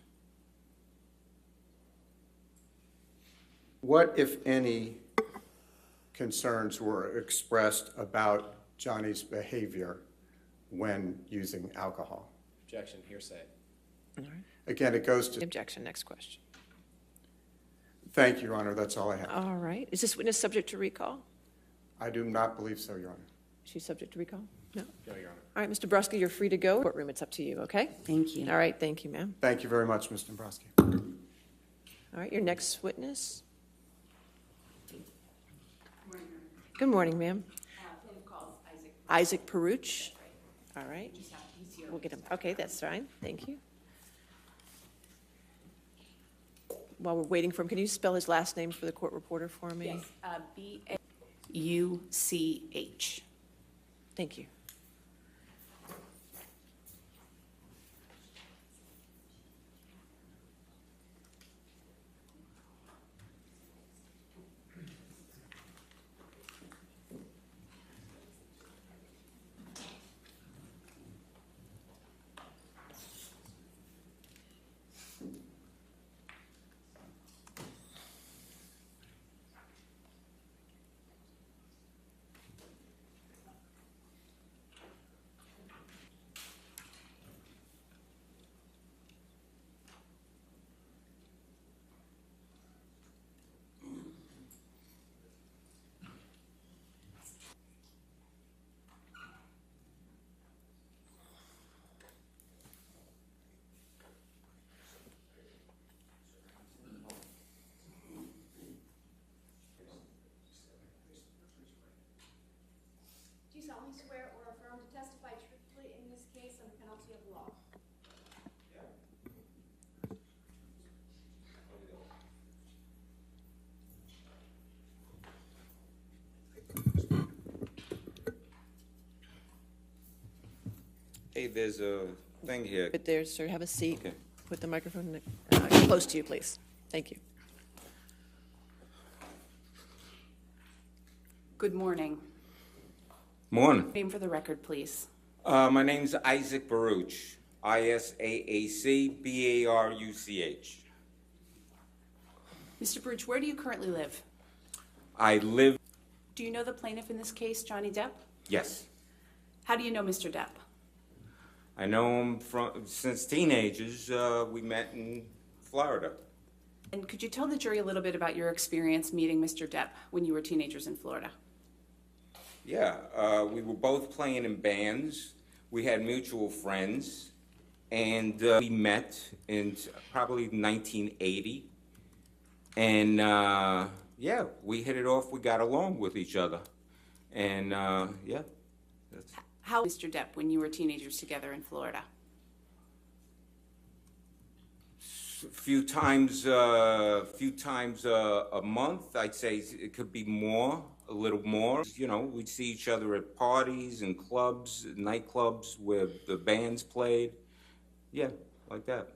What, if any, concerns were expressed about Johnny's behavior when using alcohol? Objection hearsay. All right. Again, it goes to, Objection, next question. thank you, Your Honor, that's all I have. All right. Is this witness subject to recall? I do not believe so, Your Honor. She's subject to recall? No? No, Your Honor. All right, Mr. Brusky, you're free to go. Courtroom, it's up to you, okay? Thank you. All right, thank you, ma'am. Thank you very much, Ms. Dombrowski. All right, your next witness. Good morning, ma'am. Isaac Peruch. All right. We'll get him. Okay, that's fine. Thank you. While we're waiting for him, can you spell his last name for the court reporter for me? Yes, B-A-U-C-H. Thank you. Hey, there's a thing here. But there, sir, have a seat. Okay. Put the microphone close to you, please. Thank you. Good morning. Morning. Name for the record, please. My name's Isaac Baruch. ISAAC BARUCH. Mr. Baruch, where do you currently live? I live. Do you know the plaintiff in this case, Johnny Depp? Yes. How do you know Mr. Depp? I know him since teenagers. We met in Florida. And could you tell the jury a little bit about your experience meeting Mr. Depp when you were teenagers in Florida? Yeah, we were both playing in bands. We had mutual friends, and we met in probably 1980. And yeah, we hit it off. We got along with each other, and yeah. How Mr. Depp when you were teenagers together in Florida? A few times a month. I'd say it could be more, a little more. You know, we'd see each other at parties and clubs, nightclubs where the bands played. Yeah, like that.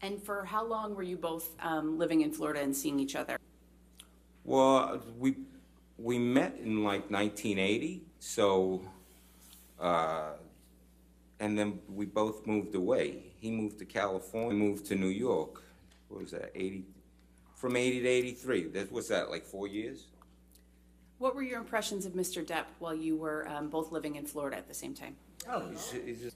And for how long were you both living in Florida and seeing each other? Well, we met in like 1980, so, and then we both moved away. He moved to California, moved to New York. What was that, from 80 to 83? What's that, like 4 years? What were your impressions of Mr. Depp while you were both living in Florida at the same time? Oh, he's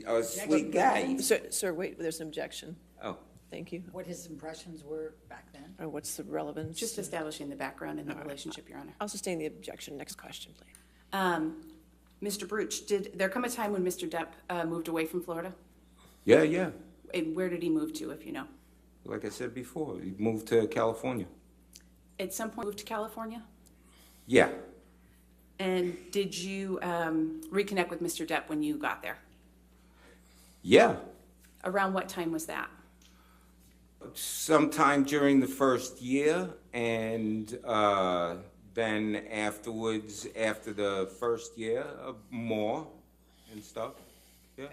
a sweet guy. Sir, wait, there's an objection. Oh. Thank you. What his impressions were back then? Or what's the relevance? Just establishing the background and the relationship, Your Honor. I'll sustain the objection. Next question, please. Mr. Baruch, did there come a time when Mr. Depp moved away from Florida? Yeah, yeah. And where did he move to, if you know? Like I said before, he moved to California. At some point moved to California? Yeah. And did you reconnect with Mr. Depp when you got there? Yeah. Around what time was that? Sometime during the first year, and then afterwards, after the first year, more and stuff. Yeah.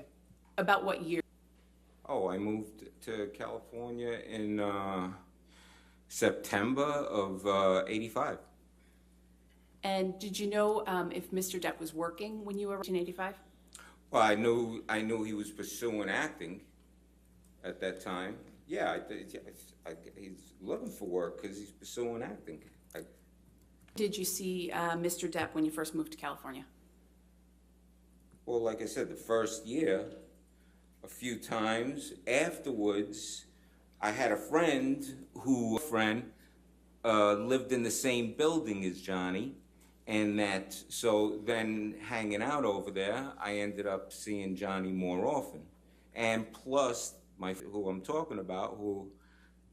About what year? Oh, I moved to California in September of '85. And did you know if Mr. Depp was working when you were in 1985? Well, I knew he was pursuing acting at that time. Yeah, he's looking for work because he's pursuing acting. Did you see Mr. Depp when you first moved to California? Well, like I said, the first year, a few times. Afterwards, I had a friend who lived in the same building as Johnny, and so then hanging out over there, I ended up seeing Johnny more often. And plus, who I'm talking about,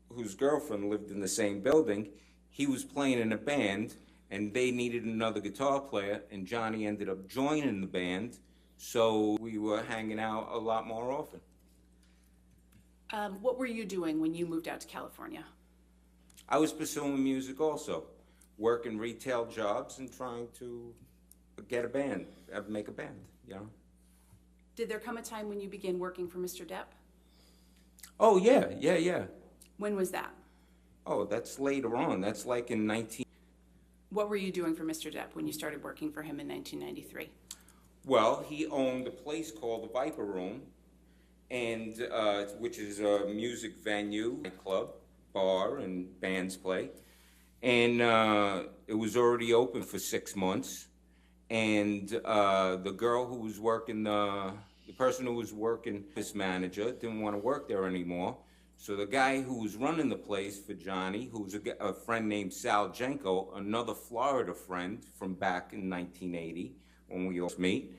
whose girlfriend lived in the same building, he was playing in a band, and they needed another guitar player, and Johnny ended up joining the band, so we were hanging out a lot more often. What were you doing when you moved out to California? I was pursuing music also, working retail jobs and trying to get a band, make a band, you know? Did there come a time when you began working for Mr. Depp? Oh, yeah. When was that? Oh, that's later on. That's like in 19... What were you doing for Mr. Depp when you started working for him in 1993? Well, he owned a place called the Viper Room, and which is a music venue, a club, bar, and bands play. And it was already open for 6 months. And the girl who was working, the person who was working, this manager, didn't want to work there anymore. So the guy who was running the place for Johnny, who was a friend named Sal Jenko, another Florida friend from back in 1980 when we all meet,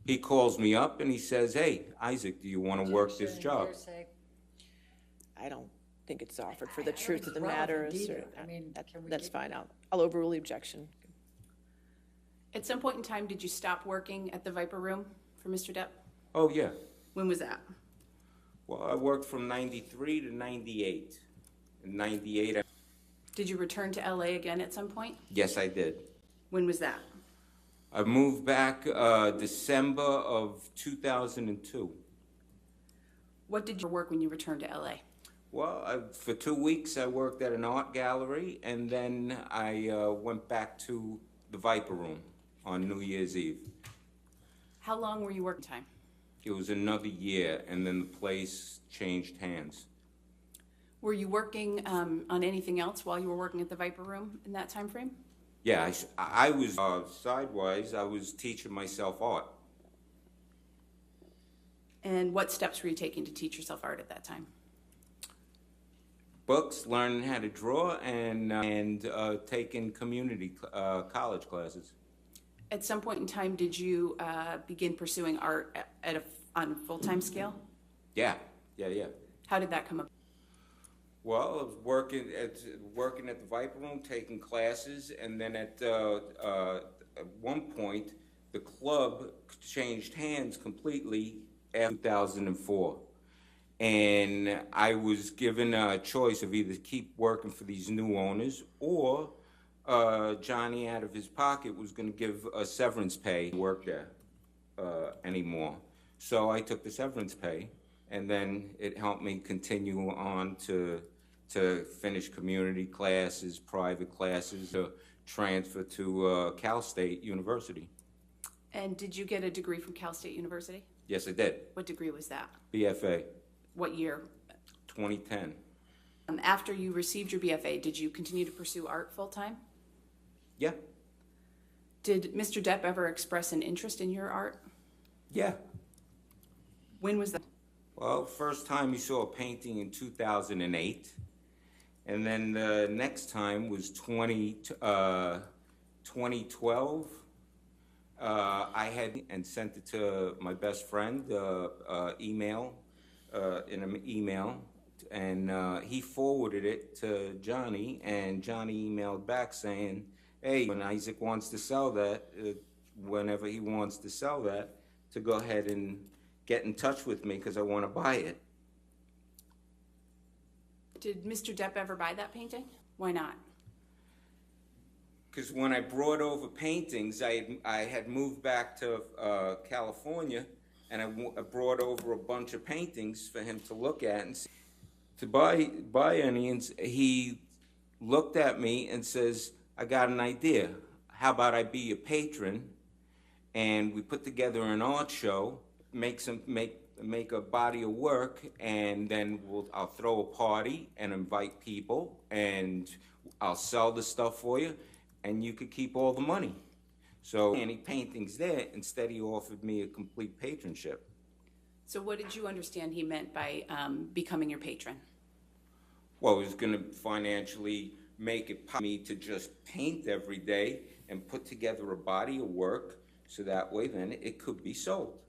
he calls me up and he says, "Hey, Isaac, do you want to work this job?" I don't think it's offered for the I don't truth think of the it's matter. relevant Sir. either. I mean, can we That's get- fine. I'll overrule the objection. At some point in time, did you stop working at the Viper Room for Mr. Depp? Oh, yeah. When was that? Well, I worked from 93 to 98. In 98, Did you return to LA again at some point? yes, I did. When was that? I moved back December of 2002. What did you work when you returned to LA? Well, for 2 weeks I worked at an art gallery, and then I went back to the Viper Room on New Year's Eve. How long were you working time? It was another year, and then the place changed hands. Were you working on anything else while you were working at the Viper Room in that time frame? Yeah, I was sidewise. I was teaching myself art. And what steps were you taking to teach yourself art at that time? Books, learning how to draw, and taking community college classes. At some point in time, did you begin pursuing art on a full-time scale? Yeah. How did that come about? Well, I was working at the Viper Room, taking classes, and then at one point, the club changed hands completely after 2004. And I was given a choice of either keep working for these new owners, or Johnny, out of his pocket, was going to give a severance pay to work there anymore. So I took the severance pay, and then it helped me continue on to finish community classes, private classes, transfer to Cal State University. And did you get a degree from Cal State University? Yes, I did. What degree was that? BFA, What year? 2010. After you received your BFA, did you continue to pursue art full-time? Yeah. Did Mr. Depp ever express an interest in your art? Yeah. When was that? Well, first time he saw a painting in 2008. And then the next time was 2012. I had and sent it to my best friend, email, in an email, and he forwarded it to Johnny, and Johnny emailed back saying, hey, when Isaac wants to sell that, whenever he wants to sell that, to go ahead and get in touch with me because I want to buy it. Did Mr. Depp ever buy that painting? Why not? Because when I brought over paintings, I had moved back to California, and I brought over a bunch of paintings for him to look at and see, to buy any. And he looked at me and says, I got an idea. How about I be a patron, and we put together an art show, make a body of work, and then I'll throw a party and invite people, and I'll sell the stuff for you, and you could keep all the money. So any paintings there, instead he offered me a complete patronship. So what did you understand he meant by becoming your patron? Well, it was going to financially make it possible for me to just paint every day and put together a body of work, so that way then it could be sold.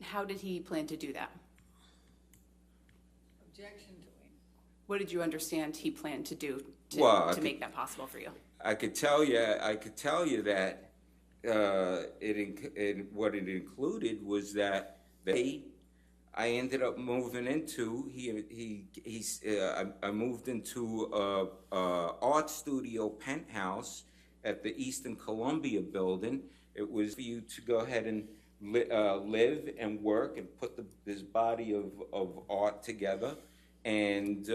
How did he plan to do that? Objection to him. What did you understand he planned to do to make that possible for you? I could tell you that what it included was that I ended up moving into I moved into a art studio penthouse at the Eastern Columbia building. It was for you to go ahead and live and work and put this body of art together, and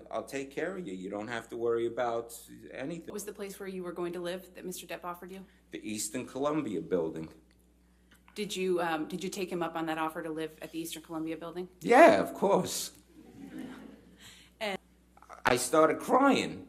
I'll take care of you. You don't have to worry about anything. What was the place where you were going to live that Mr. Depp offered you? The Eastern Columbia building. Did you take him up on that offer to live at the Eastern Columbia building? Yeah, of course. And I started crying.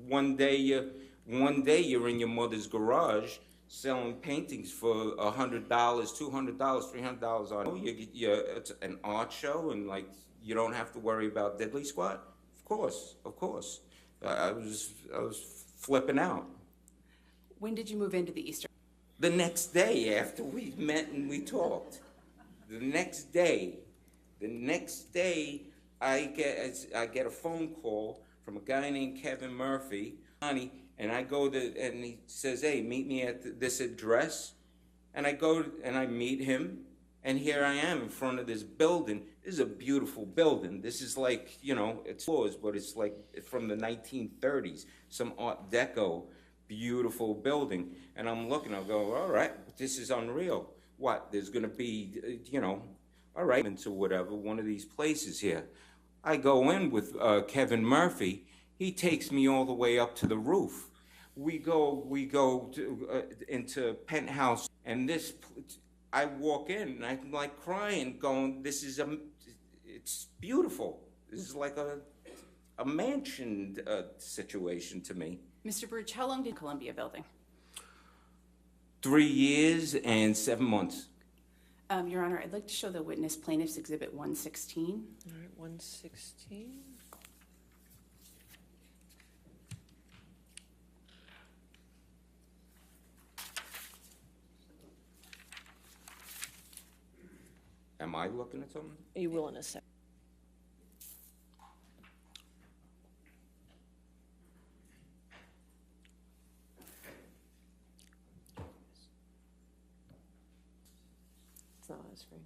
One day you're in your mother's garage selling paintings for $100, $200, $300 on. It's an art show, and like you don't have to worry about diddly squat. Of course. I was flipping out. when did you move into the Eastern? The next day after we met and we talked. The next day I get a phone call from a guy named Kevin Murphy, and I go to, and he says, hey, meet me at this address. And I go and I meet him, and here I am in front of this building. This is a beautiful building. This is like, it's floors, but it's like from the 1930s, some Art Deco beautiful building. And I'm looking, I'll go, all right, this is unreal. What, there's gonna be, all right, into whatever, one of these places here. I go in with Kevin Murphy. He takes me all the way up to the roof. We go into penthouse, and I walk in, and I'm like crying, going, it's beautiful. This is like a mansion situation to me. Mr. Burch, how long did Columbia building? 3 years and 7 months. Your Honor, I'd like to show the witness plaintiff's exhibit 116. All right, 116. Am I looking at something? You will in a sec. It's not on the screen.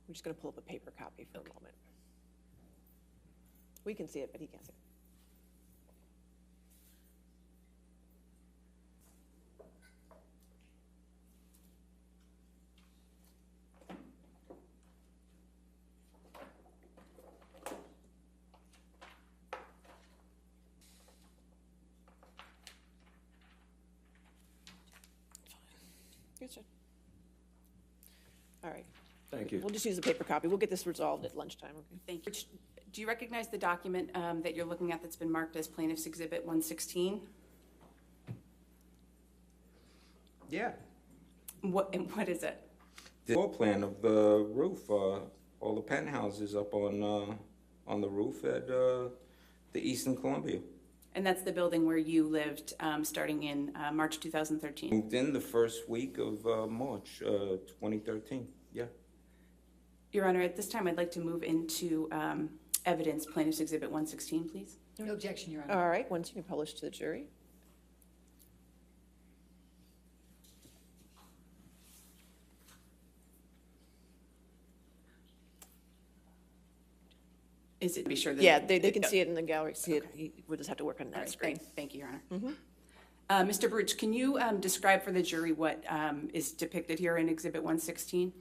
We're just going to pull up a paper copy for a moment. We can see it, but he can't see it. Yes, sir. All right. Thank you. We'll just use the paper copy. We'll get this resolved at lunchtime, okay? Thank you. Do you recognize the document that you're looking at that's been marked as plaintiff's exhibit 116? Yeah. And what is it? The floor plan of the roof, all the penthouses up on the roof at the Eastern Columbia. And that's the building where you lived starting in March 2013? Moved in the first week of March 2013, yeah. Your Honor, at this time, I'd like to move into evidence, plaintiff's exhibit 116, please. No objection, Your Honor. All right, once you can publish to the jury. Is it, be sure that? Yeah, they can see it in the gallery, see it. We'll just have to work on All that right, screen. great. Thank you, Your Honor. Mr. Burch, can you describe for the jury what is depicted here in exhibit 116?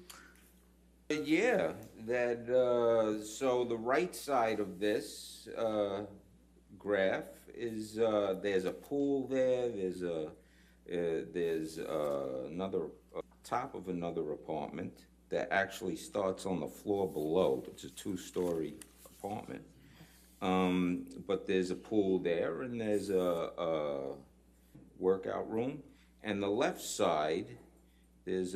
Yeah, so the right side of this graph is there's a pool there. There's another top of another apartment that actually starts on the floor below. It's a 2-story apartment, but there's a pool there, and there's a workout room. And the left side, there's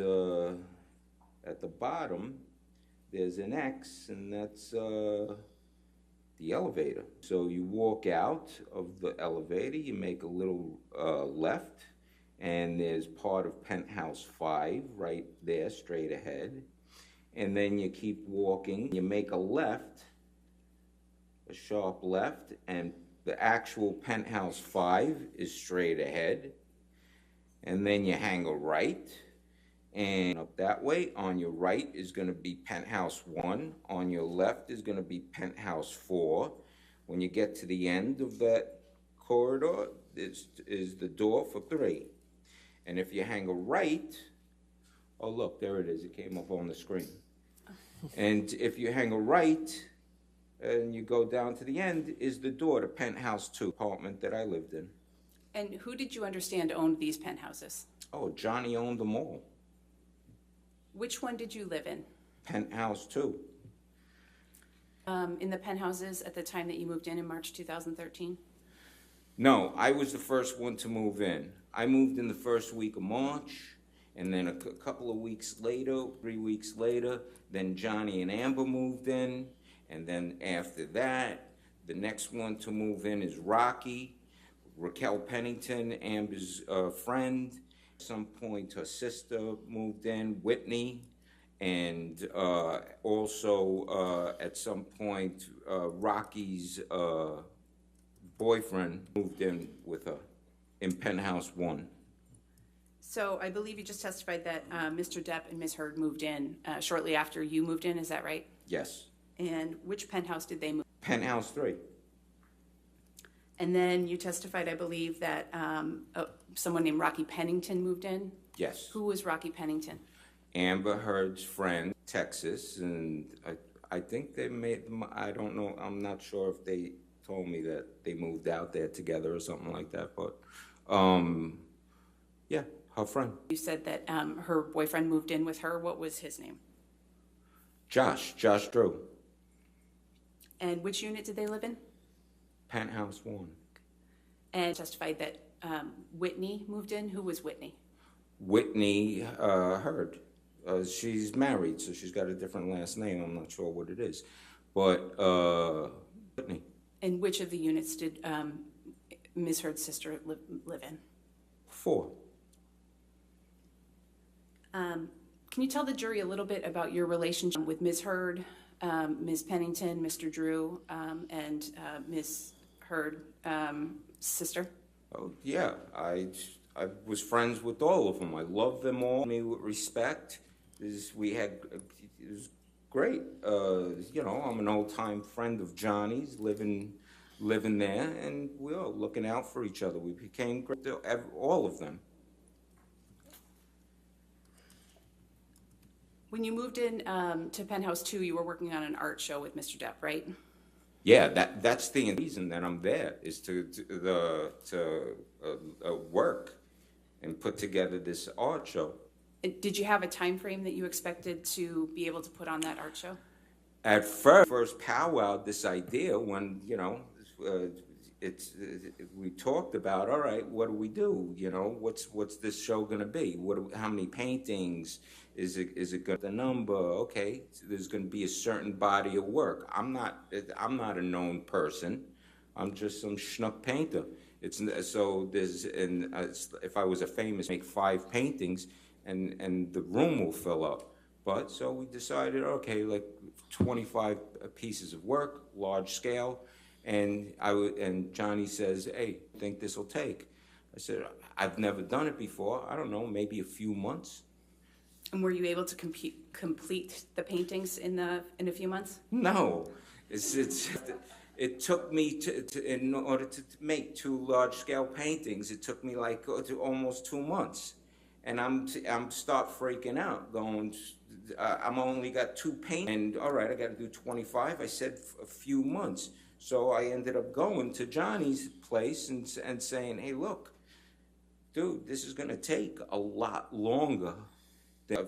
at the bottom, there's an X, and that's the elevator. So you walk out of the elevator, you make a little left, and there's part of penthouse 5 right there, straight ahead. And then you keep walking, you make a left, a sharp left, and the actual penthouse 5 is straight ahead. And then you hang a right, and up that way, on your right is gonna be penthouse 1, on your left is gonna be penthouse 4. When you get to the end of that corridor, is the door for 3. And if you hang a right, oh look, there it is, it came up on the screen. And if you hang a right, and you go down to the end, is the door to penthouse 2, apartment that I lived in. And who did you understand owned these penthouses? Oh, Johnny owned them all. Which one did you live in? Penthouse too. In the penthouses at the time that you moved in March 2013? No, I was the first one to move in. I moved in the first week of March, and then a couple of weeks later, 3 weeks later, then Johnny and Amber moved in, and then after that, the next one to move in is Rocky, Raquel Pennington, Amber's friend. At some point, her sister moved in, Whitney, and also at some point, Rocky's boyfriend moved in with her in Penthouse 1. So I believe you just testified that Mr. Depp and Ms. Heard moved in shortly after you moved in, is that right? Yes. And which penthouse did they move? Penthouse 3. And then you testified, I believe, that someone named Rocky Pennington moved in? Yes. Who was Rocky Pennington? Amber Heard's friend, Texas, and I think they made, I don't know, I'm not sure if they told me that they moved out there together or something like that, but yeah, her friend. You said that her boyfriend moved in with her. What was his name? Josh Drew. And which unit did they live in? Penthouse 1. And testified that Whitney moved in. Who was Whitney? Whitney Heard. She's married, so she's got a different last name. I'm not sure what it is. But Whitney. And which of the units did Ms. Heard's sister live in? 4. Can you tell the jury a little bit about your relationship with Ms. Heard, Ms. Pennington, Mr. Drew, and Ms. Heard, sister? Oh, yeah, I was friends with all of them. I love them all. Me with respect. It was great. You know, I'm an old-time friend of Johnny's, living there, and we were looking out for each other. We became great, all of them. When you moved in to Penthouse 2, you were working on an art show with Mr. Depp, right? Yeah, that's the reason that I'm there, is to work and put together this art show. Did you have a time frame that you expected to be able to put on that art show? At first powwowed this idea when, you know, we talked about, all right, what do we do? You know, what's this show gonna be? How many paintings? Is it good? The number? Okay, so there's gonna be a certain body of work. I'm not a known person. I'm just some schnook painter. If I was a famous, make 5 paintings, and the room will fill up. But so we decided, okay, like 25 pieces of work, large scale. And Johnny says, hey, I think this will take. I said, I've never done it before. I don't know, maybe a few months. And were you able to complete the paintings in a few months? No, it took me in order to make 2 large-scale paintings. It took me like almost 2 months, and I'm start freaking out, going. I'm only got 2 paintings, and all right, I got to do 25. I said a few months. So I ended up going to Johnny's place and saying, hey, look, dude, this is going to take a lot longer than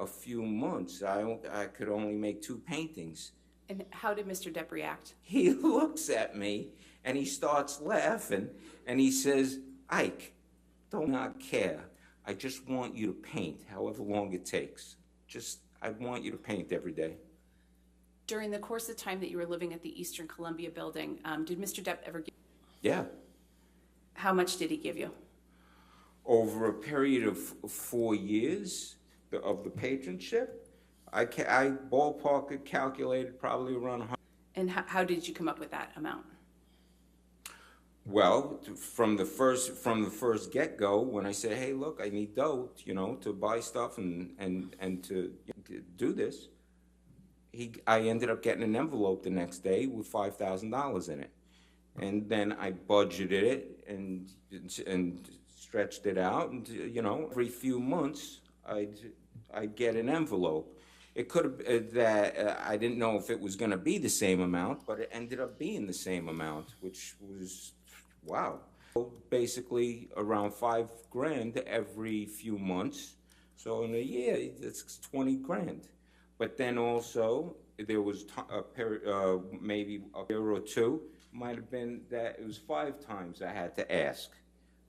a few months. I could only make 2 paintings. And how did Mr. Depp react? He looks at me and he starts laughing and he says, Ike, don't not care. I just want you to paint however long it takes. I want you to paint every day. During the course of time that you were living at the Eastern Columbia building, did Mr. Depp ever give you? Yeah. How much did he give you? Over a period of 4 years of the patronship, I ballpark calculated probably around 100. And how did you come up with that amount? Well, from the first get-go, when I said, hey, look, I need dough, you know, to buy stuff and to do this, I ended up getting an envelope the next day with $5,000 in it. And then I budgeted it and stretched it out, and, you know, every few months I'd get an envelope. It could have, I didn't know if it was gonna be the same amount, but it ended up being the same amount, which was, wow. basically around $5,000 every few months. So in a year, it's 20 grand. But then also, there was maybe a year or two, might have been that it was 5 times I had to ask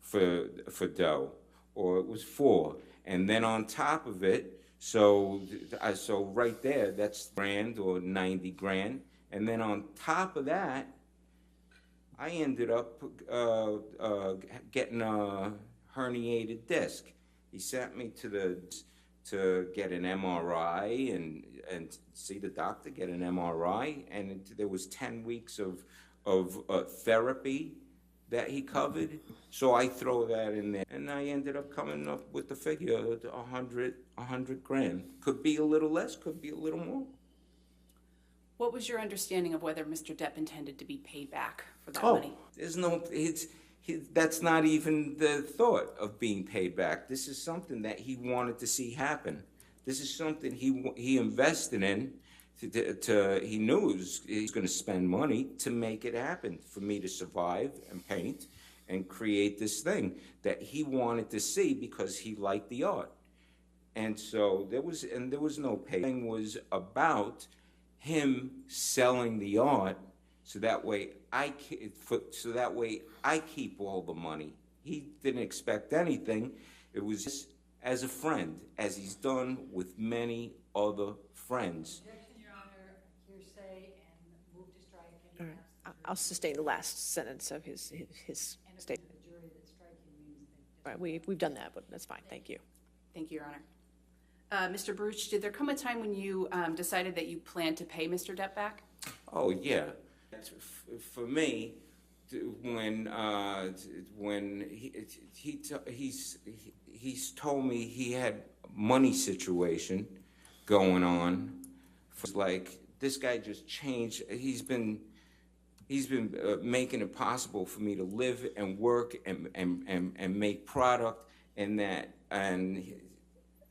for dough, or it was 4. And then on top of it, so right there, that's grand or 90 grand. And then on top of that, I ended up getting a herniated disc. He sent me to get an MRI and see the doctor, get an MRI, and there was 10 weeks of therapy that he covered. So I throw that in there, and I ended up coming up with the figure of 100 grand. Could be a little less, could be a little more. What was your understanding of whether Mr. Depp intended to be paid back for that money? There's no, that's not even the thought of being paid back. This is something that he wanted to see happen. This is something he invested in. He knew he was going to spend money to make it happen, for me to survive and paint and create this thing that he wanted to see because he liked the art. And so there was no pay. The thing was about him selling the art, so that way I keep all the money. He didn't expect anything. It was just as a friend, as he's done with many other friends. Objection, Your Honor, hearsay, and move to strike All any right. absent. I'll sustain the last sentence of his And if statement. the jury that striking means they All right, we've done that, but that's fine, thank you. Thank you, Your Honor. Mr. Baruch, did there come a time when you decided that you planned to pay Mr. Depp back? Oh yeah, for me, when he's told me he had money situation going on, it's like this guy just changed. He's been making it possible for me to live and work and make product, and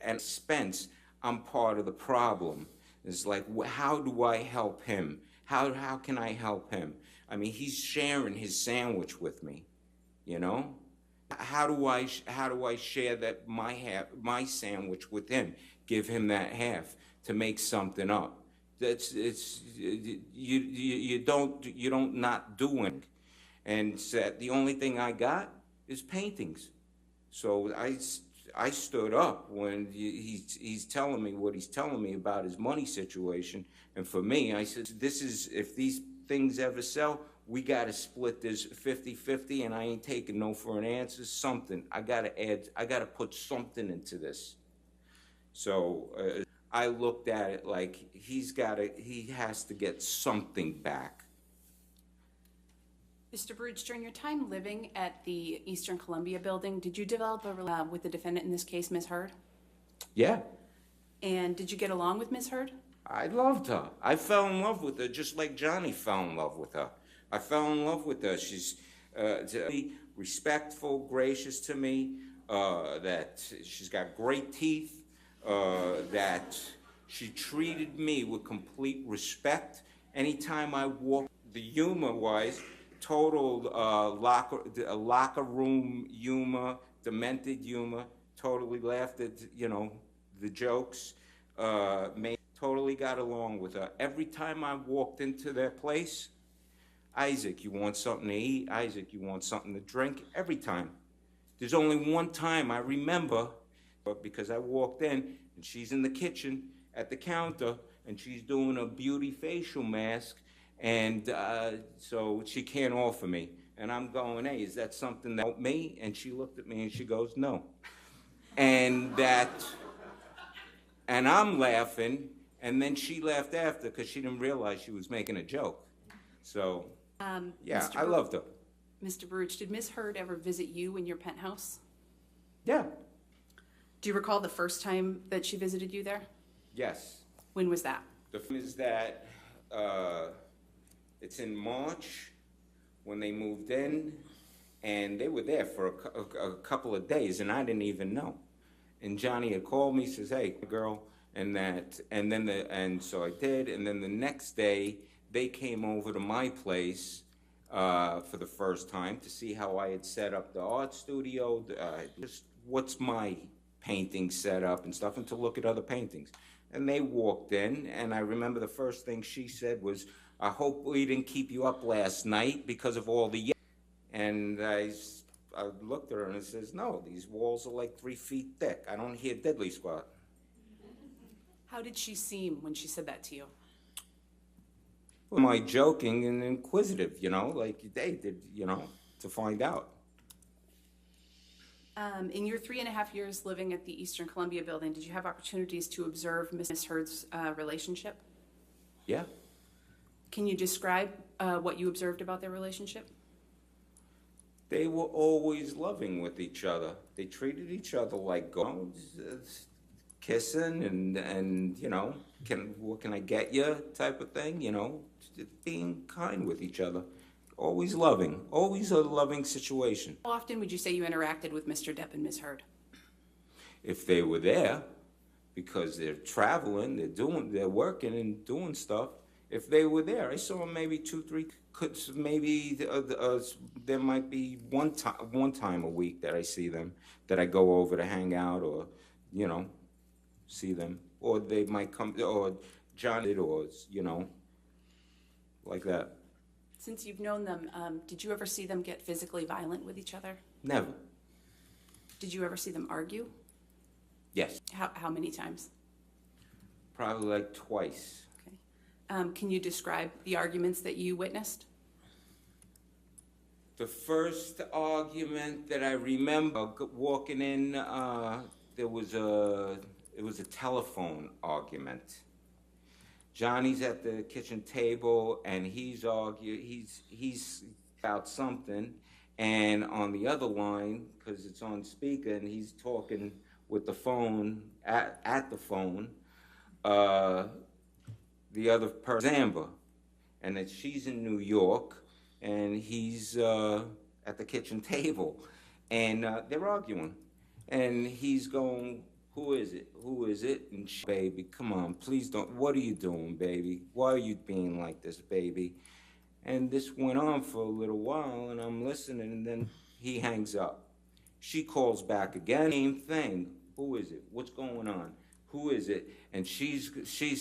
expense. I'm part of the problem. It's like, how do I help him? How can I help him? I mean, he's sharing his sandwich with me, you know? How do I share that my sandwich with him? Give him that half to make something up. You don't not doing, and said the only thing I got is paintings. So I stood up when he's telling me what he's telling me about his money situation. And for me, I said, if these things ever sell, we got to split this 50-50, and I ain't taking no for an answer. Something. I got to put something into this. So I looked at it like he has to get something back. Mr. Baruch, during your time living at the Eastern Columbia building, did you develop a relationship with the defendant in this case, Ms. Heard? Yeah. And did you get along with Ms. Heard? I loved her. I fell in love with her just like Johnny fell in love with her. I fell in love with her. She's respectful, gracious to me, that she's got great teeth, that she treated me with complete respect. Anytime I walked, the humor-wise, total locker room humor, demented humor, totally laughed at, the jokes, totally got along with her. Every time I walked into their place, Isaac, you want something to eat? Isaac, you want something to drink? Every time. There's only one time I remember, because I walked in and she's in the kitchen at the counter and she's doing a beauty facial mask, and so she can't offer me. And I'm going, hey, is that something that helped me? And she looked at me and she goes, no. And I'm laughing, and then she laughed after because she didn't realize she was making a joke. So, yeah, I loved her. Mr. Baruch, did Ms. Heard ever visit you in your penthouse? Yeah. Do you recall the first time that she visited you there? Yes. When was that? The thing is that it's in March when they moved in, and they were there for a couple of days, and I didn't even know. And Johnny had called me, says, hey, girl, and so I did, and then the next day, they came over to my place for the first time to see how I had set up the art studio, just what's my painting set up and stuff, and to look at other paintings. And they walked in, and I remember the first thing she said was, "I hope we didn't keep you up last night because of all the..." And I looked at her and I says, "No, these walls are like 3 feet thick. I don't hear diddly squat." How did she seem when she said that to you? Am I joking and inquisitive, you know, like they did, you know, to find out. In your 3.5 years living at the Eastern Columbia building, did you have opportunities to observe Ms. Heard's relationship? Yeah. Can you describe what you observed about their relationship? They were always loving with each other. They treated each other like kissing and you know, what can I get you type of thing, you know, being kind with each other. Always loving, always a loving situation. How often would you say you interacted with Mr. Depp and Ms. Heard? If they were there, because they're traveling, they're working and doing stuff. If they were there, I saw them maybe 2, 3, maybe there might be one time a week that I see them, that I go over to hang out or, you know, see them. Or they might come, or Johnny, or, you know, like that. Since you've known them, did you ever see them get physically violent with each other? Never. Did you ever see them argue? Yes. How many times? Probably like twice. Okay. Can you describe the arguments that you witnessed? The first argument that I remember walking in, it was a telephone argument. Johnny's at the kitchen table and he's about something, and on the other line, because it's on speaker, and he's talking with the phone at the phone. The other person, Amber, and that she's in New York, and he's at the kitchen table, and they're arguing, and he's going, "Who is it? Who is it?" And she, "Baby, come on, please don't. What are you doing, baby? Why are you being like this, baby?" And this went on for a little while, and I'm listening, and then he hangs up. She calls back again, same thing. "Who is it? What's going on? Who is it?" And she's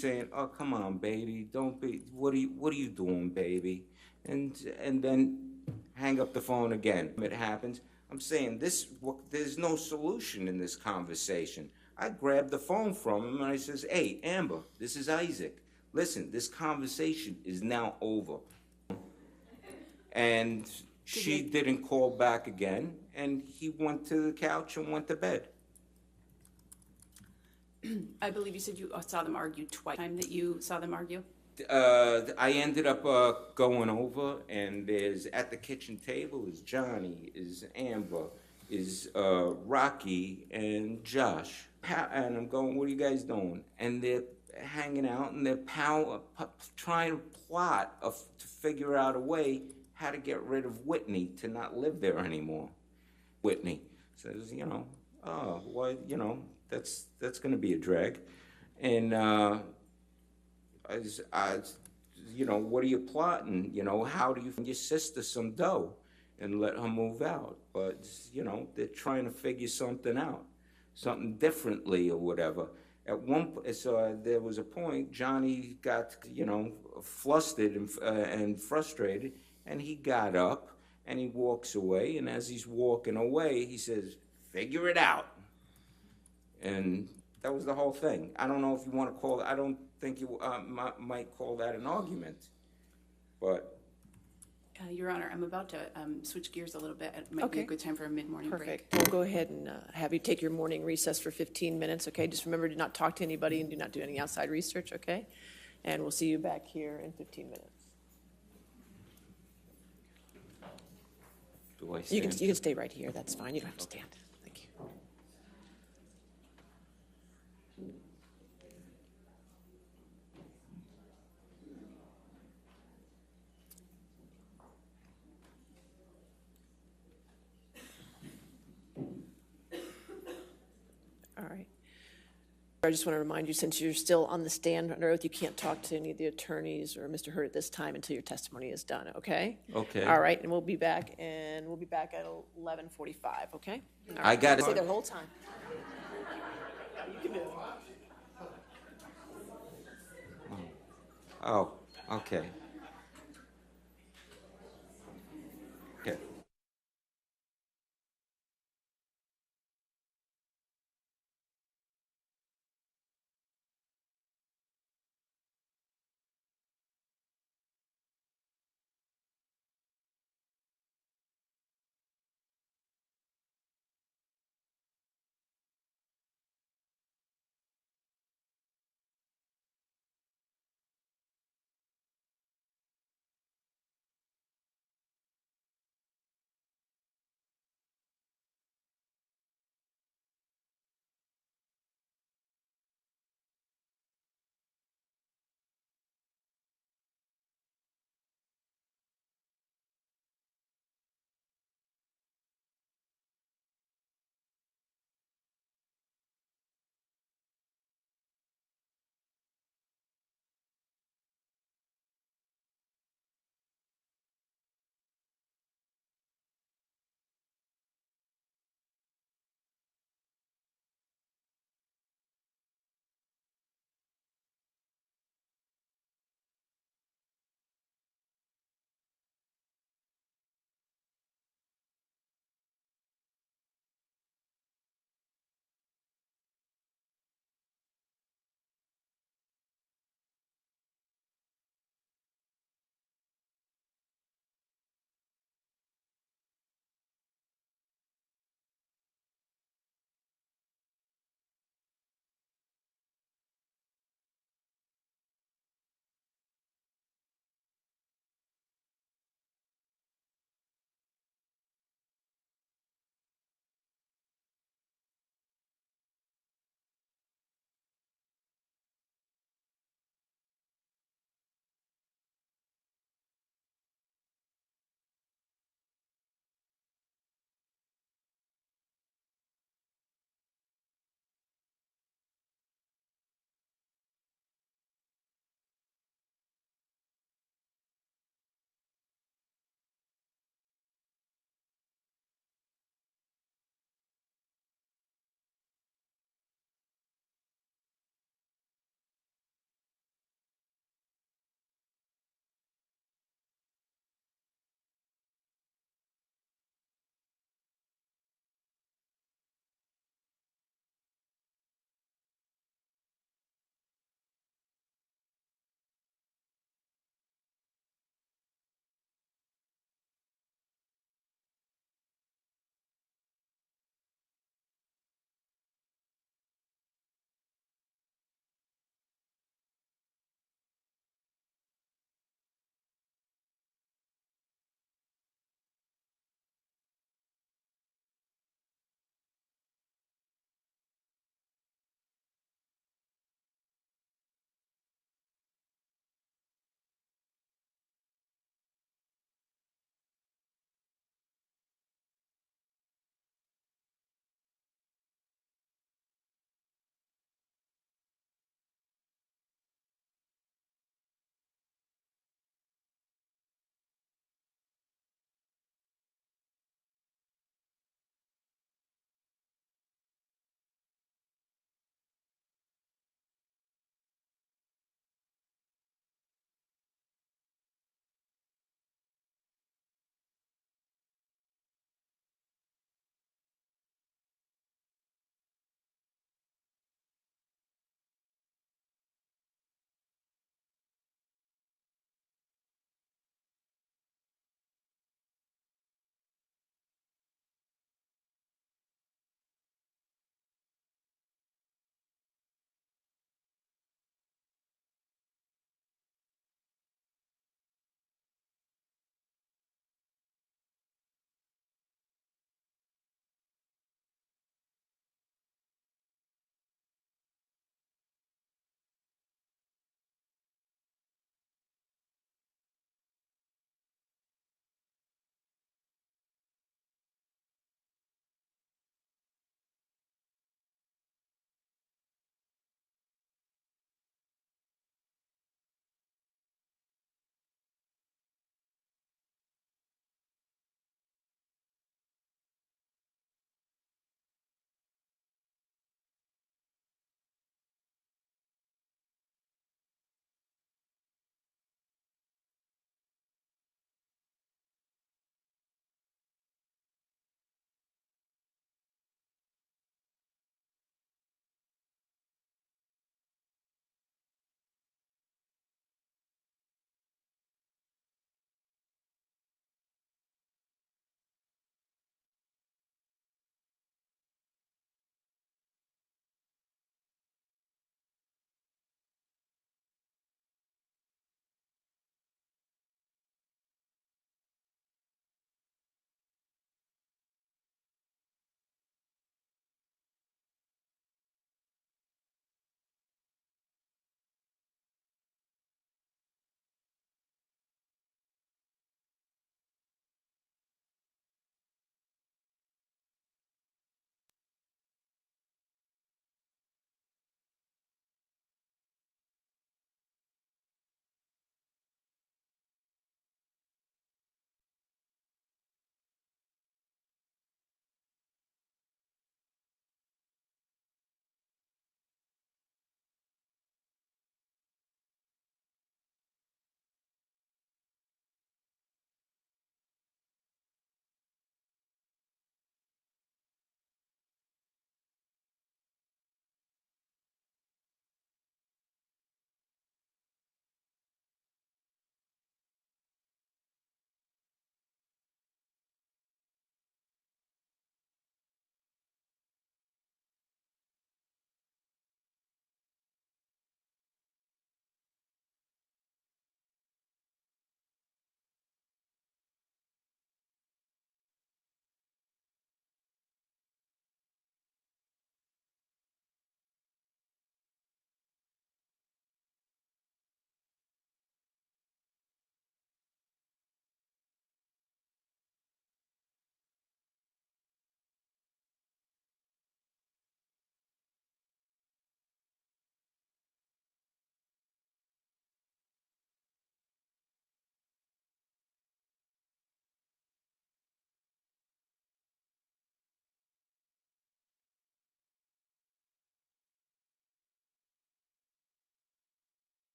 saying, "Oh, come on, baby, don't be. What are you doing, baby?" And then hang up the phone again. It happens. I'm saying there's no solution in this conversation. I grabbed the phone from him and I says, "Hey, Amber, this is Isaac. Listen, this conversation is now over." And she didn't call back again, and he went to the couch and went to bed. I believe you said you saw them argue twice. Time that you saw them argue? I ended up going over, and there's at the kitchen table is Johnny, is Amber, is Rocky, and Josh. And I'm going, "What are you guys doing?" And they're hanging out, and they're trying to plot to figure out a way how to get rid of Whitney to not live there anymore. Whitney says, you know, "Oh, well, you know, that's going to be a drag." And you know, "What are you plotting? You know, how do you find your sister some dough and let her move out?" But, you know, they're trying to figure something out, something differently or whatever. At one point, so there was a point, Johnny got, you know, flustered and frustrated, and he got up and he walks away. And as he's walking away, he says, "Figure it out." And that was the whole thing. I don't know if you want to call it, I don't think you might call that an argument, but. Your Honor, I'm about to switch gears a little bit. It might be a Okay. good time for a mid-morning break. Perfect. We'll go ahead and have you take your morning recess for 15 minutes, okay? Just remember to not talk to anybody and do not do any outside research, okay? And we'll see you back here in 15 minutes. Do I You can stand? stay right here, that's fine, you don't have to stand. Thank you. All right. I just want to remind you, since you're still on the stand under oath, you can't talk to any of the attorneys or Mr. Hurd at this time until your testimony is done, okay? Okay. All right, and we'll be back at 11:45, okay? All I right, got stay it. there the whole time. You can move. Oh, okay. Okay.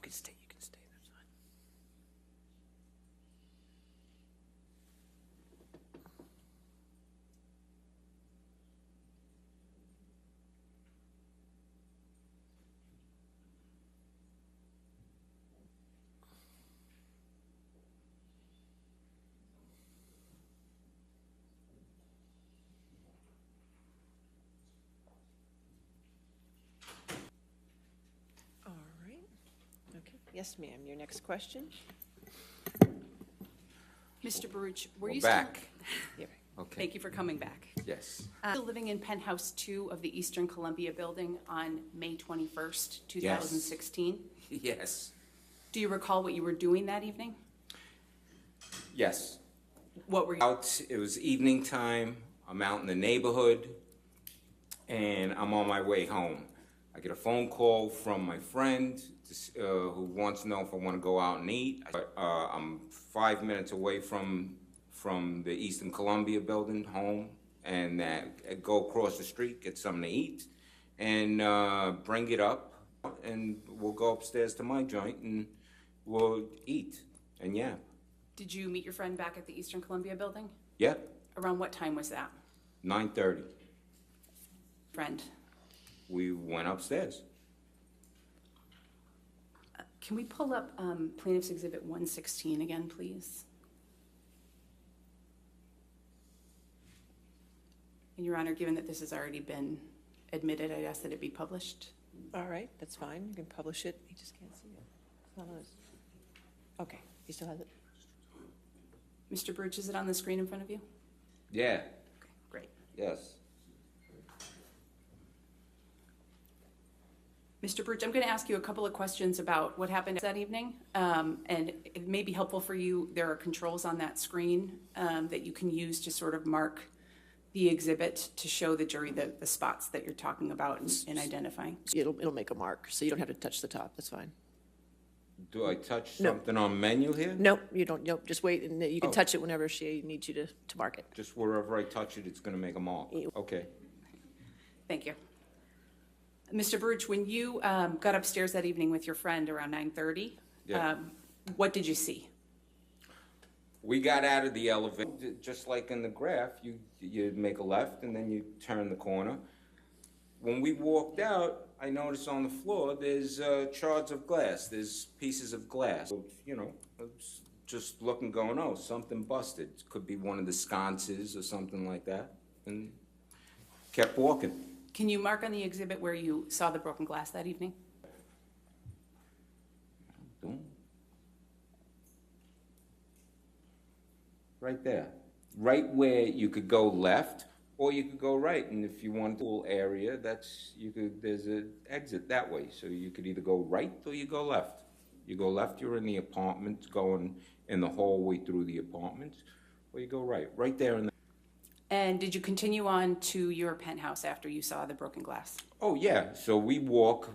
you can stay, that's fine. All right. Okay. Yes, ma'am. Your next question? Mr. Baruch, were We're you back. Yeah. Okay. Thank you for coming back. Yes. Still living in penthouse 2 of the Eastern Columbia building on May 21st, 2016? Yes. Do you recall what you were doing that evening? Yes. What were you? Out, it was evening time. I'm out in the neighborhood, and I'm on my way home. I get a phone call from my friend who wants to know if I want to go out and eat. I'm 5 minutes away from the Eastern Columbia building home, and go across the street, get something to eat, and bring it up, and we'll go upstairs to my joint, and we'll eat and yap. Did you meet your friend back at the Eastern Columbia building? Yep, Around what time was that? 9:30. Friend? We went upstairs. Can we pull up Plaintiff's Exhibit 116 again, please? And Your Honor, given that this has already been admitted, I'd ask that it be published. All right, that's fine. You can publish it. You just can't see it. It's not on this. Okay, he still has it? Mr. Baruch, is it on the screen in front of you? Yeah, Okay, great. yes. Mr. Baruch, I'm going to ask you a couple of questions about what happened that evening, and it may be helpful for you. There are controls on that screen that you can use to sort of mark the exhibit to show the jury the spots that you're talking about and identifying. It'll make a mark, so you don't have to touch the top. That's fine. Do I touch No. something on menu here? Nope, you don't. Nope, just wait, and you can Oh. touch it whenever she needs you to mark it. Just wherever I touch it, it's gonna make a mark. Okay. Thank you. Mr. Baruch, when you got upstairs that evening with your friend around 9:30, Yeah. what did you see? We got out of the elevator, just like in the graph, you make a left and then you turn the corner. When we walked out, I noticed on the floor, there's shards of glass, there's pieces of glass. So, you know, I was just looking, going, oh, something busted. Could be one of the sconces or something like that, and kept walking. Can you mark on the exhibit where you saw the broken glass that evening? Boom. Right there. Right where you could go left or you could go right. And if you want a little area, there's an exit that way. So you could either go right or you go left. You go left, you're in the apartment, going in the hallway through the apartment, or you go right. Right there in the... And did you continue on to your penthouse after you saw the broken glass? Oh, yeah. So we walk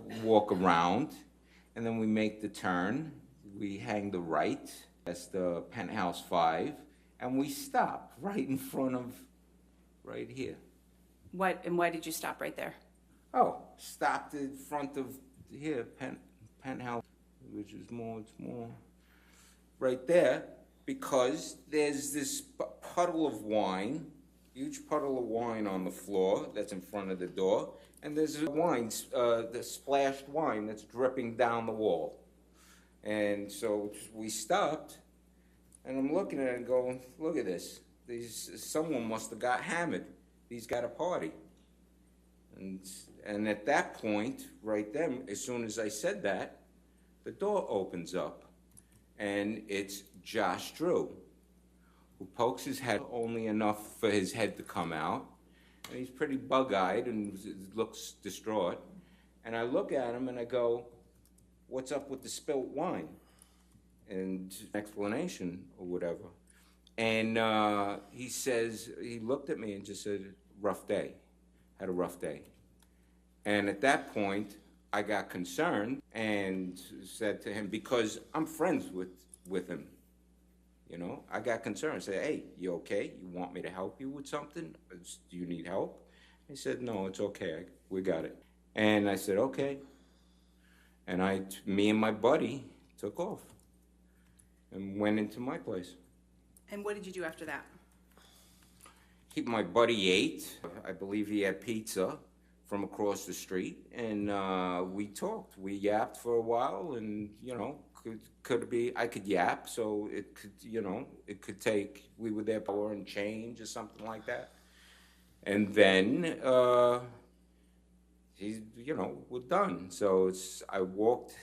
around, and then we make the turn. We hang the right. That's the penthouse 5. And we stop right in front of, right here. Why did you stop right there? Oh, stopped in front of here, penthouse, which is it's more right there, because there's this puddle of wine, huge puddle of wine on the floor that's in front of the door, and there's wine, the splashed wine that's dripping down the wall. And so we stopped. And I'm looking at it and going, look at this. Someone must have got hammered. These got a party. And at that point, right then, as soon as I said that, the door opens up. And it's Josh Drew, who pokes his head only enough for his head to come out. And he's pretty bug-eyed and looks distraught. And I look at him and I go, what's up with the spilt wine? And explanation or whatever. And he says, he looked at me and just said, rough day, had a rough day. And at that point, I got concerned and said to him, because I'm friends with him, you know, I got concerned. I said, hey, you okay? You want me to help you with something? Do you need help? He said, no, it's okay, we got it. And I said, okay. And me and my buddy took off and went into my place. And what did you do after that? My buddy ate. I believe he had pizza from across the street, and we talked. We yapped for a while, and could be I could yap, so it could it could take. We were there for and change or something like that, and then we're done. So I walked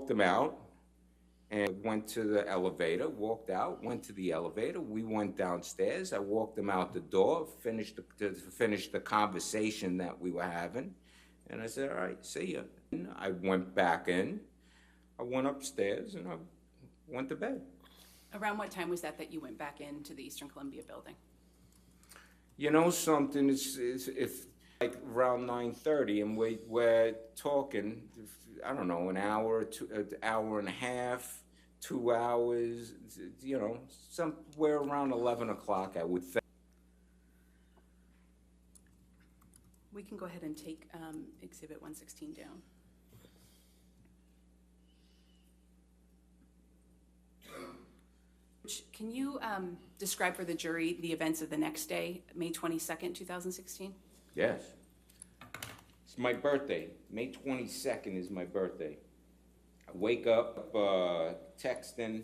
him out. And went to the elevator, walked out, went to the elevator. We went downstairs. I walked him out the door, finished the conversation that we were having. And I said, all right, see ya. And I went back in. I went upstairs and I went to bed. Around what time was that you went back into the Eastern Columbia building? You know something, if like around 9:30 and we're talking, I don't know, an hour, an hour and a half, 2 hours, somewhere around 11 o'clock, I would think. We can go ahead and take Exhibit 116 down. Can you describe for the jury the events of the next day, May 22nd, 2016? Yes. It's my birthday. May 22nd is my birthday. I wake up texting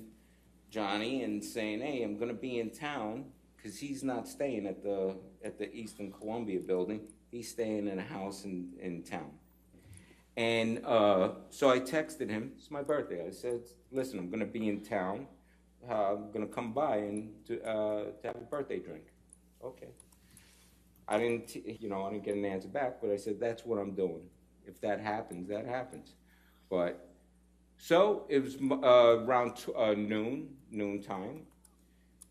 Johnny and saying, hey, I'm going to be in town, because he's not staying at the Eastern Columbia building. He's staying in a house in town. And so I texted him. It's my birthday. I said, listen, I'm going to be in town. I'm going to come by and to have a birthday drink. Okay. I didn't get an answer back, but I said, that's what I'm doing. If that happens, that happens. But, so it was around noon time,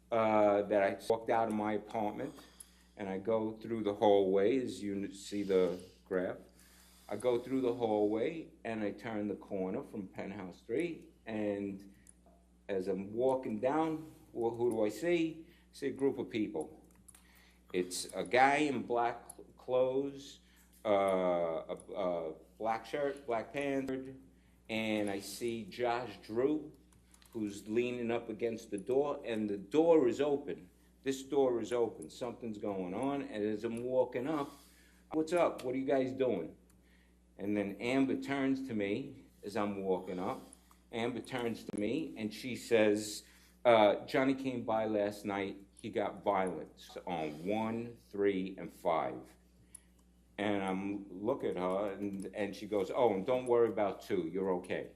that I walked out of my apartment, and I go through the hallway, as you see the graph. I go through the hallway, and I turn the corner from Penthouse Street, and as I'm walking down, who do I see? I see a group of people. It's a guy in black clothes, a black shirt, black pants, and I see Josh Drew, who's leaning up against the door, and the door is open. This door is open. Something's going on, and as I'm walking up, what's up? What are you guys doing? And then Amber turns to me as I'm walking up. Amber turns to me, and she says, Johnny came by last night. He got violent on 1, 3, and 5. And I'm looking at her, and she goes, oh, and don't worry about 2. You're okay.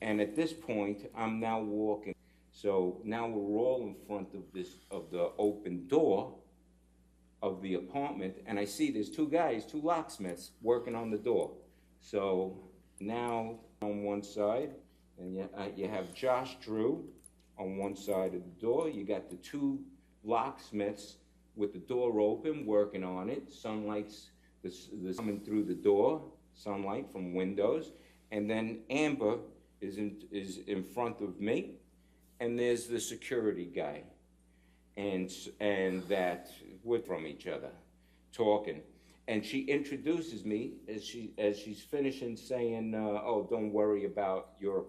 And at this point, I'm now walking. So now we're all in front of the open door of the apartment, and I see there's 2 guys, 2 locksmiths, working on the door. So now on one side, and you have Josh Drew on one side of the door. You got the 2 locksmiths with the door open, working on it. Sunlight's coming through the door, sunlight from windows. And then Amber is in front of me, and there's the security guy. And that we're from each other, talking. And she introduces me as she's finishing saying, oh, don't worry about your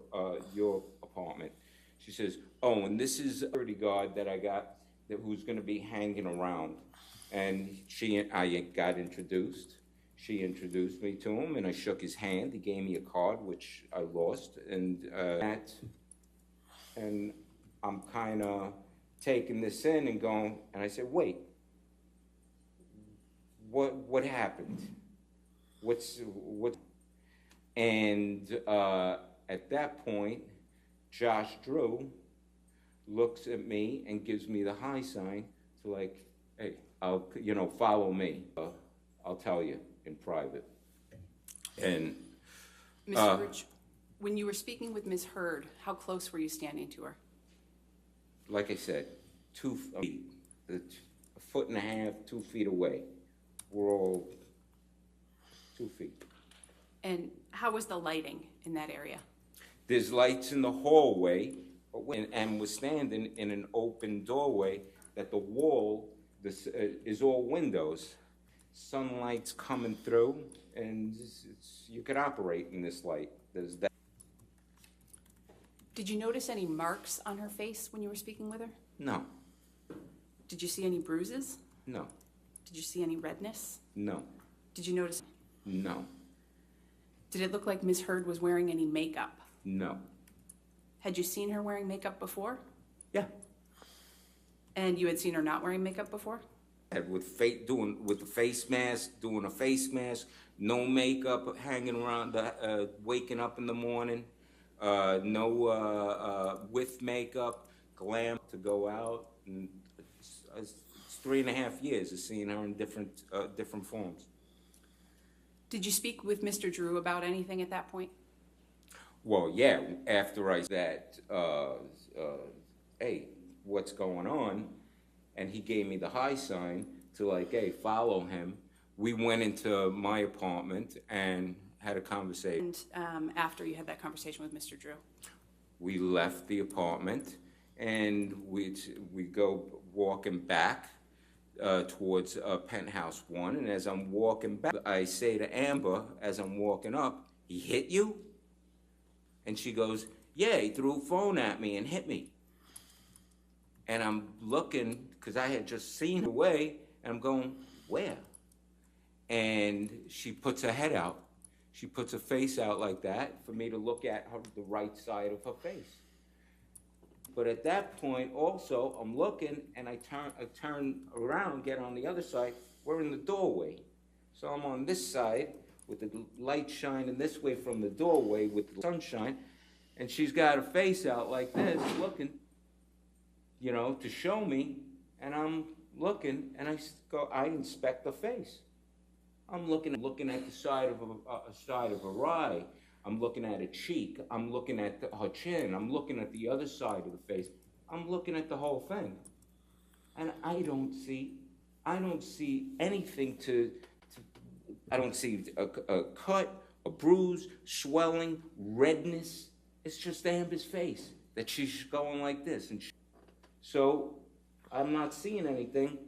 apartment. She says, oh, and this is a security guard that I got who's going to be hanging around. And I got introduced. She introduced me to him, and I shook his hand. He gave me a card, which I lost. And I'm kind of taking this in and going, and I said, wait. What happened? And at that point, Josh Drew looks at me and gives me the high sign to like, hey, follow me. I'll tell you in private. And Ms. Hurd, when you were speaking with Ms. Hurd, how close were you standing to her? Like I said, 2 feet, a foot and a half, 2 feet away. We're all 2 feet. And how was the lighting in that area? There's lights in the hallway, and we're standing in an open doorway that the wall is all windows. sunlight's coming through, and you could operate in this light. There's that. Did you notice any marks on her face when you were speaking with her? No, Did you see any bruises? no, Did you see any redness? no, Did you notice? no, Did it look like Ms. Heard was wearing any makeup? no. Had you seen her wearing makeup before? Yeah. And you had seen her not wearing makeup before? With the face mask, doing a face mask, no makeup, hanging around, waking up in the morning, no with makeup, glam to go out. And it's 3.5 years of seeing her in different forms. Did you speak with Mr. Drew about anything at that point? Well, yeah, after I said, hey, what's going on? And he gave me the high sign to like, hey, follow him. We went into my apartment and had a conversation. And after you had that conversation with Mr. Drew? We left the apartment and we go walking back towards penthouse 1. And as I'm walking back, I say to Amber, as I'm walking up, he hit you? And she goes, yeah, he threw a phone at me and hit me. And I'm looking, because I had just seen her away, and I'm going, where? And she puts her head out. She puts her face out like that for me to look at her, the right side of her face. But at that point, also, I'm looking, and I turn around, get on the other side. We're in the doorway. So I'm on this side, with the light shining this way from the doorway with the sunshine, and she's got her face out like this, looking, you know, to show me, and I'm looking, and I inspect the face. I'm looking at the side of her eye. I'm looking at her cheek. I'm looking at her chin. I'm looking at the other side of the face. I'm looking at the whole thing, and I don't see anything I don't see a cut, a bruise, swelling, redness. It's just Amber's face that she's going like this. So I'm not seeing anything.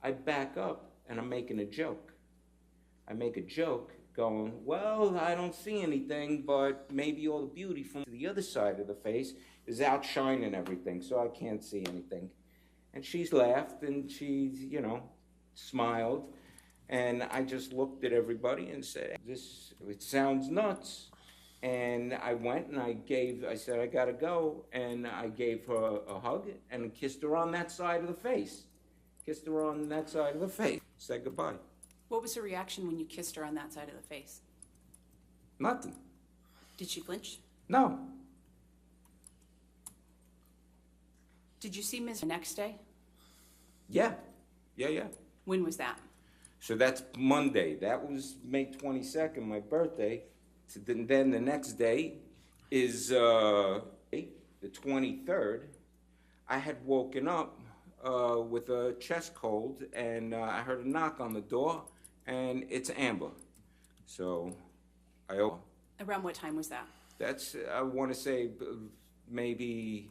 I back up and I'm making a joke. I make a joke going, well, I don't see anything, but maybe all the beauty from the other side of the face is outshining everything, so I can't see anything. And she's laughed and she's, you know, smiled. And I just looked at everybody and said, it sounds nuts. And I went and I said, I gotta go. And I gave her a hug and kissed her on that side of the face. Kissed her on that side of the face. Said goodbye. What was her reaction when you kissed her on that side of the face? Nothing. Did she flinch? No. Did you see Ms. the next day? Yeah. When was that? So that's Monday. That was May 22nd, my birthday. So then the next day is the 23rd. I had woken up with a chest cold, and I heard a knock on the door, and it's Amber. So Around what time was that? That's, I want to say, maybe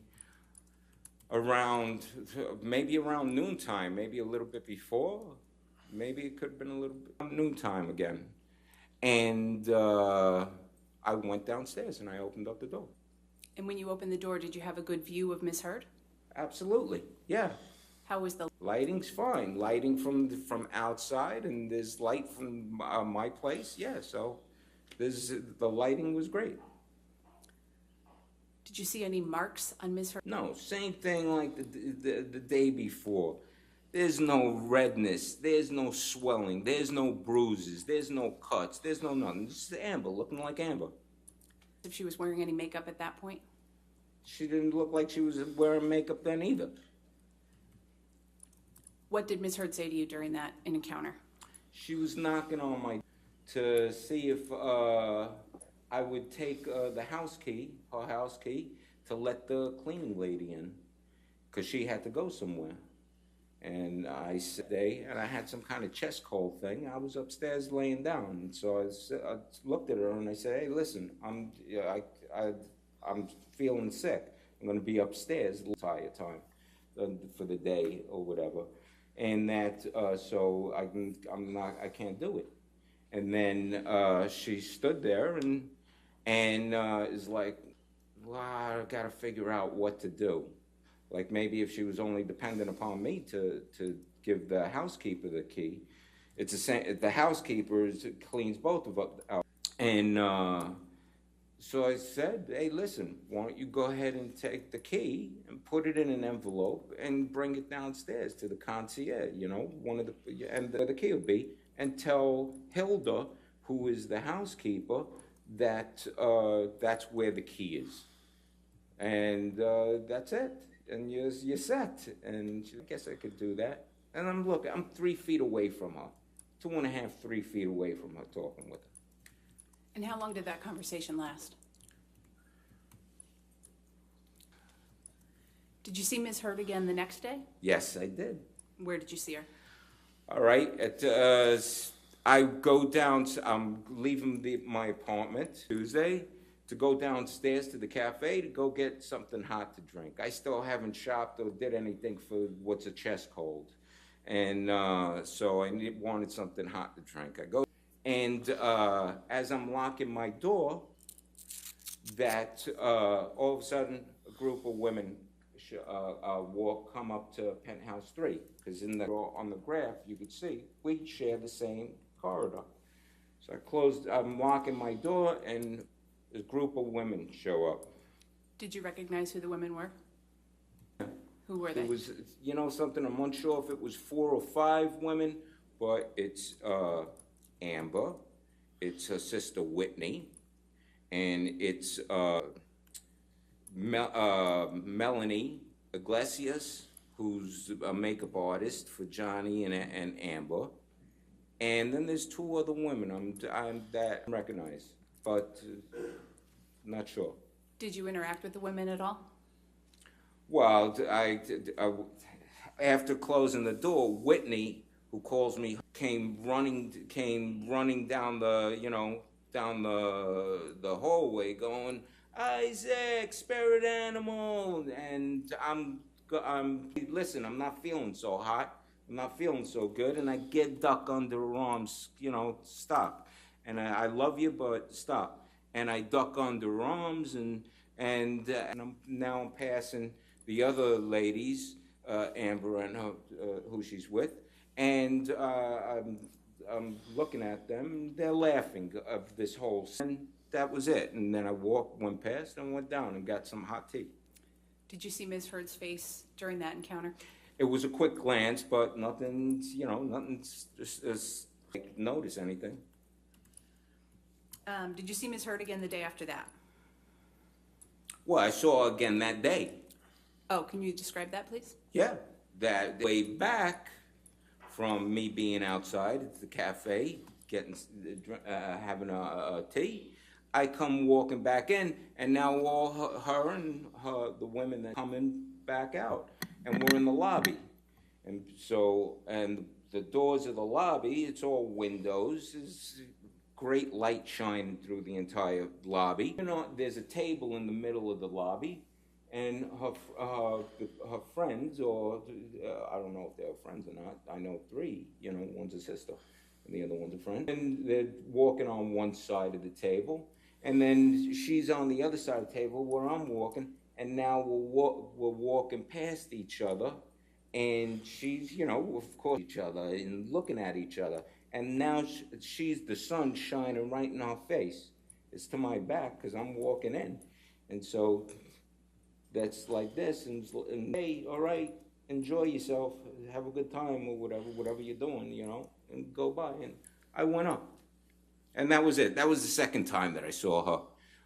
around noontime, maybe a little bit before. Maybe it could have been a little bit noontime again. And I went downstairs and I opened up the door. And when you opened the door, did you have a good view of Ms. Heard? Absolutely, yeah. How was the Lighting's fine. Lighting from outside, and there's light from my place, yeah. So the lighting was great. Did you see any marks on Ms. Heard? No, same thing like the day before. There's no redness, there's no swelling, there's no bruises, there's no cuts, there's no nothing. Just Amber, looking like Amber. If she was wearing any makeup at that point? She didn't look like she was wearing makeup then either. What did Ms. Heard say to you during that encounter? She was knocking on my to see if I would take her house key, to let the cleaning lady in, because she had to go somewhere. And I said, and I had some kind of chest cold thing. I was upstairs laying down, and so I looked at her and I said, "Hey, listen, I'm feeling sick. I'm going to be upstairs the entire time for the day or whatever." and that, so I can't do it. And then she stood there and is like, well, I gotta figure out what to do. Like maybe if she was only dependent upon me to give the housekeeper the key. It's the same, the housekeeper cleans both of us out. And so I said, hey, listen, why don't you go ahead and take the key and put it in an envelope and bring it downstairs to the concierge, you know, and the key will be, and tell Hilda, who is the housekeeper, that that's where the key is. And that's it. And you're set. And she, I guess I could do that. And I'm 3 feet away from her. 2.5, 3 feet away from her, talking with her. And how long did that conversation last? Did you see Ms. Hurd again the next day? Yes, I did. Where did you see her? All right. I go down, I'm leaving my apartment Tuesday to go downstairs to the cafe to go get something hot to drink. I still haven't shopped or did anything for what's a chest cold. And so I wanted something hot to drink. I go, and as I'm locking my door, that all of a sudden a group of women come up to Penthouse 3, because on the graph you could see we share the same corridor. So I'm locking my door, and a group of women show up. Did you recognize who the women were? Who were they? It was, you know something, I'm unsure if it was 4 or 5 women, but it's Amber, it's her sister Whitney, and it's Melanie Iglesias, who's a makeup artist for Johnny and Amber. And then there's 2 other women that I recognize, but not sure. Did you interact with the women at all? Well, after closing the door, Whitney, who calls me, came running down the hallway, going, Isaac, spirit animal, and listen, I'm not feeling so hot. I'm not feeling so good, and I get duck under her arms, you know, stop. And I love you, but stop. And I duck under her arms, and I'm passing the other ladies, Amber and her, who she's with, and I'm looking at them. They're laughing of this whole, and that was it. And then I went past, and went down and got some hot tea. Did you see Ms. Hurd's face during that encounter? It was a quick glance, but nothing, you know, nothing like notice anything. Did you see Ms. Hurd again the day after that? Well, I saw her again that day. Oh, can you describe that, please? Yeah, that way back from me being outside at the cafe, having a tea, I come walking back in, and now all her and the women that coming back out, and we're in the lobby, and the doors of the lobby, it's all windows, there's great light shining through the entire lobby. You know, there's a table in the middle of the lobby, and her friends, or I don't know if they're friends or not. I know 3. You know, one's a sister, and the other one's a friend. And they're walking on one side of the table, and then she's on the other side of the table where I'm walking, and now we're walking past each other, and she's, you know, of course, each other and looking at each other, and now she's the sun shining right in her face. It's to my back because I'm walking in, and so. That's like this, and hey, all right, enjoy yourself, have a good time, or whatever you're doing, you know, and go by. And I went up, and that was it. That was the second time that I saw her,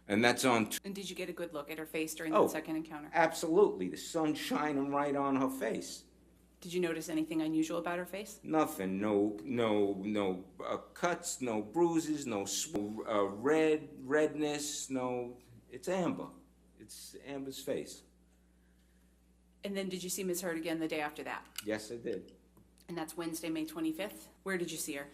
and that's on. And did you get a good look at her face during that second encounter? Absolutely, the sun shining right on her face. Did you notice anything unusual about her face? Nothing. No cuts, no bruises, no redness. No, it's Amber. It's Amber's face. And then did you see Ms. Hurd again the day after that? Yes, I did. And that's Wednesday, May 25th. Where did you see her?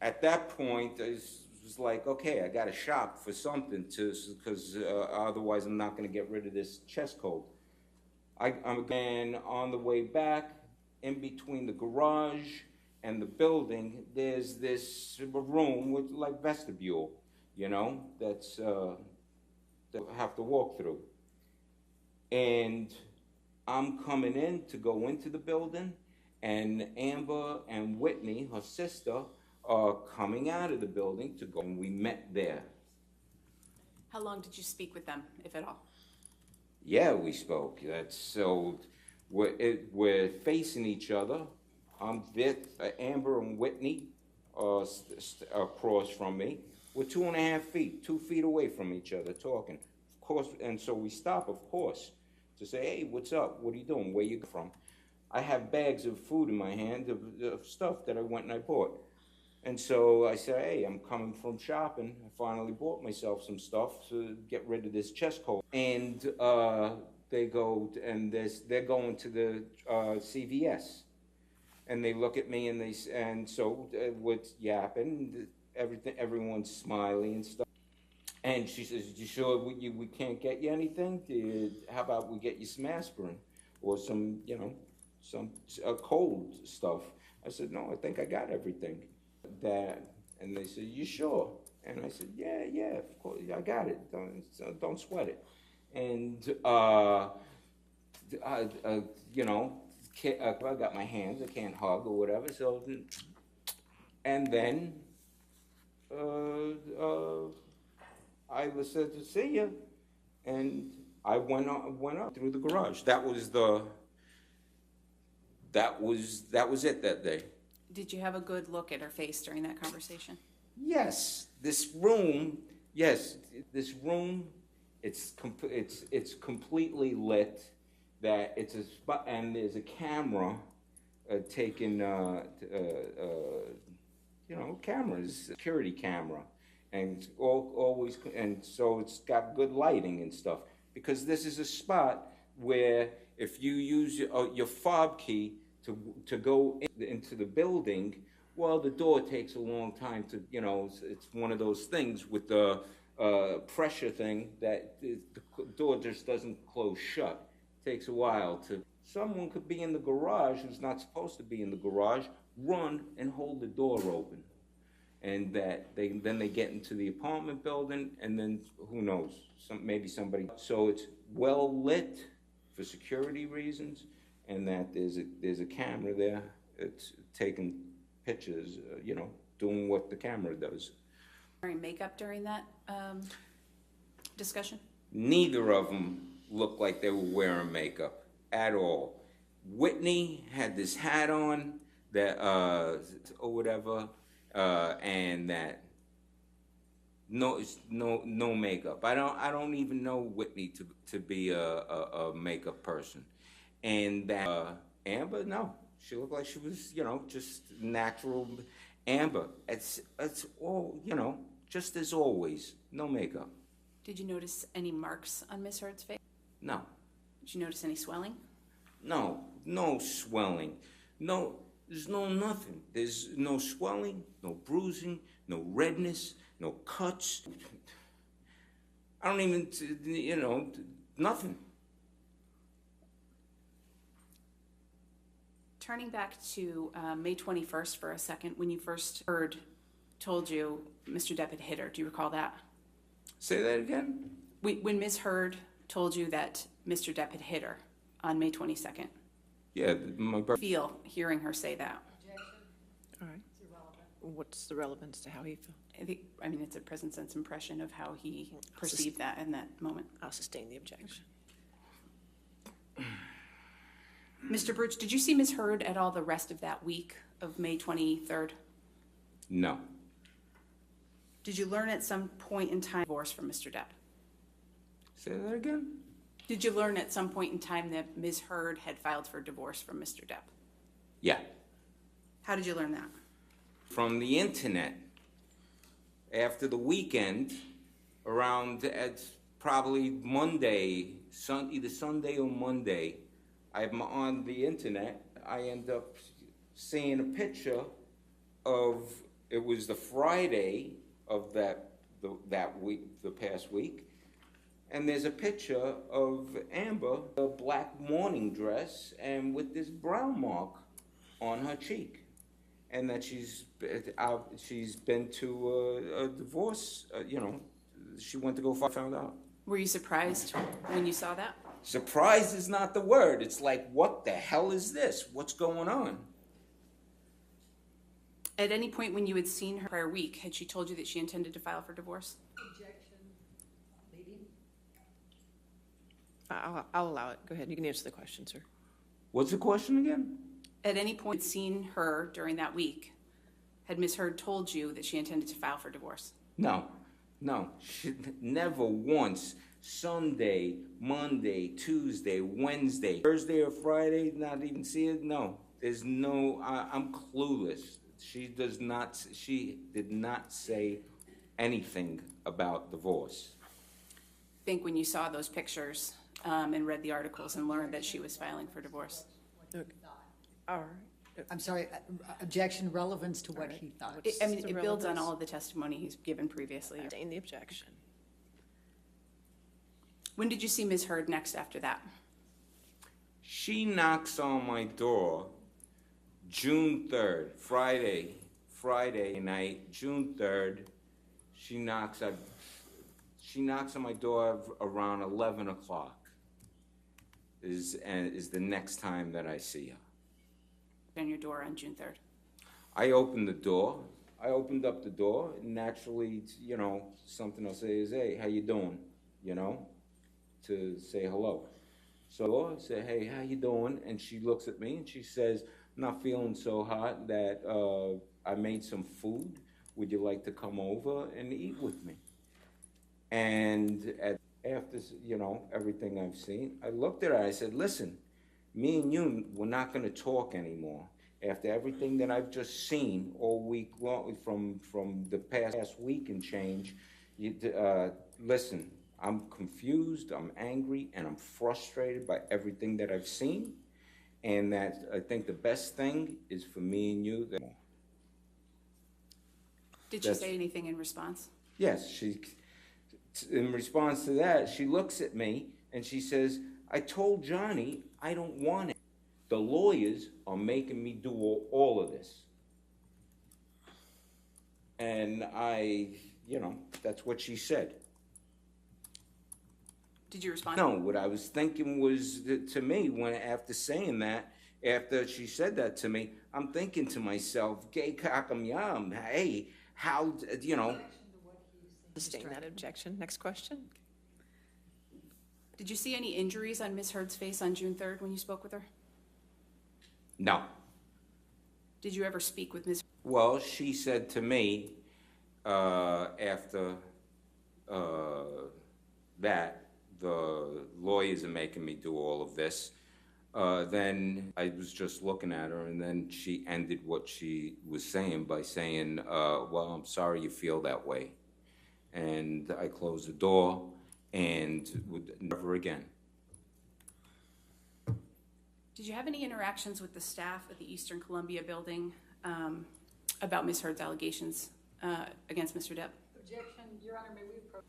At that point, I was like, okay, I got to shop for something because otherwise I'm not going to get rid of this chest cold. I'm again on the way back. in between the garage and the building, there's this room with like vestibule, you know, that's that I have to walk through. And I'm coming in to go into the building, and Amber and Whitney, her sister, are coming out of the building to go, and we met there. How long did you speak with them, if at all? Yeah, we spoke. That's so we're facing each other. I'm there, Amber and Whitney are across from me. We're 2.5 feet, 2 feet away from each other, talking. Of course, and so we stop, of course, to say, "Hey, what's up? What are you doing? Where you from?" I have bags of food in my hand of stuff that I went and I bought. And so I said, "Hey, I'm coming from shopping. I finally bought myself some stuff to get rid of this chest cold." And they go, and they're going to the CVS. And they look at me, and so what's yapping, everyone's smiling and stuff. And she says, "You sure we can't get you anything? How about we get you some aspirin or some, you know, some cold stuff?" I said, "No, I think I got everything." And they said, "You sure?" And I said, yeah, of course, I got it. Don't sweat it. And you know, I got my hands, I can't hug or whatever. So, and then I said to see you, and I went up through the garage. That was it that day. Did you have a good look at her face during that conversation? Yes, this room. It's completely lit. That it's a spot, and there's a camera taking, cameras, security camera, and always, and so it's got good lighting and stuff. Because this is a spot where if you use your fob key to go into the building, well, the door takes a long time to, you know, it's one of those things with the pressure thing that the door just doesn't close shut. It takes a while to, someone could be in the garage who's not supposed to be in the garage, run and hold the door open. And that then they get into the apartment building, and then who knows, maybe somebody. So it's well lit for security reasons, and that there's a camera there. It's taking pictures, doing what the camera does. Wearing makeup during that discussion? Neither of them looked like they were wearing makeup at all. Whitney had this hat on that or whatever, and that no makeup. I don't even know Whitney to be a makeup person. And that Amber, no, she looked like she was, just natural Amber. It's all, just as always, no makeup. Did you notice any marks on Miss Heard's face? No. Did you notice any swelling? No swelling. No, there's no nothing. There's no swelling, no bruising, no redness, no cuts. I don't even, nothing. Turning back to May 21st for a second, when you first told you Mr. Depp had hit her, do you recall that? Say that again? When Ms. Heard told you that Mr. Depp had hit her on May 22nd. Yeah, my brother. Feel hearing her say that? All right. What's the relevance to how he felt? I mean, it's a present sense impression of how he perceived that in that moment. I'll sustain the objection. Mr. Birch, did you see Ms. Heard at all the rest of that week of May 23rd? No. Did you learn at some point in time divorce from Mr. Depp? Say that again? Did you learn at some point in time that Ms. Heard had filed for divorce from Mr. Depp? Yeah. How did you learn that? From the internet. After the weekend, around probably Monday, either Sunday or Monday, I'm on the internet. I end up seeing a picture of, it was the Friday of that week, the past week, and there's a picture of Amber, a black morning dress, and with this brown mark on her cheek, and that she's been to a divorce. She went to go found out. Were you surprised when you saw that? Surprised is not the word. It's like, what the hell is this? What's going on? At any point when you had seen her prior week, had she told you that she intended to file for divorce? Objection, leading. I'll allow it. Go ahead. You can answer the question, sir. What's the question again? At any point seen her during that week, had Ms. Heard told you that she intended to file for divorce? No. She never once. Sunday, Monday, Tuesday, Wednesday, Thursday or Friday, not even see it? No. There's no, I'm clueless. She did not say anything about divorce. I think when you saw those pictures and read the articles and learned that she was filing for divorce. Okay. All right. I'm sorry, objection, relevance to what he thought. It builds on all of the testimony he's given previously. Sustain the objection. When did you see Ms. Heard next after that? She knocks on my door June 3rd, Friday night, June 3rd. She knocks on my door around 11 o'clock is the next time that I see her. On your door on June 3rd? I opened the door. I opened up the door, and naturally, something I'll say is, hey, how you doing? To say hello. So I say, hey, how you doing? And she looks at me and she says, I'm not feeling so hot that I made some food. Would you like to come over and eat with me? And after, everything I've seen, I looked at her, I said, listen, me and you, we're not gonna talk anymore. After everything that I've just seen all week long, from the past week and change, listen, I'm confused, I'm angry, and I'm frustrated by everything that I've seen. And that I think the best thing is for me and you. Did she say anything in response? Yes, in response to that, she looks at me and she says, I told Johnny I don't want it. The lawyers are making me do all of this. And that's what she said. Did you respond? No, what I was thinking was to me, after saying that, after she said that to me, I'm thinking to myself, gay cock'em yum, hey, how, Sustain that objection. Next question. Did you see any injuries on Ms. Heard's face on June 3rd when you spoke with her? No. Did you ever speak with Ms. Well, she said to me, after that, the lawyers are making me do all of this. Then I was just looking at her, and then she ended what she was saying by saying, well, I'm sorry you feel that way. And I closed the door and would never again. Did you have any interactions with the staff at the Eastern Columbia building about Ms. Heard's allegations against Mr. Depp? Objection, Your Honor, may we approach?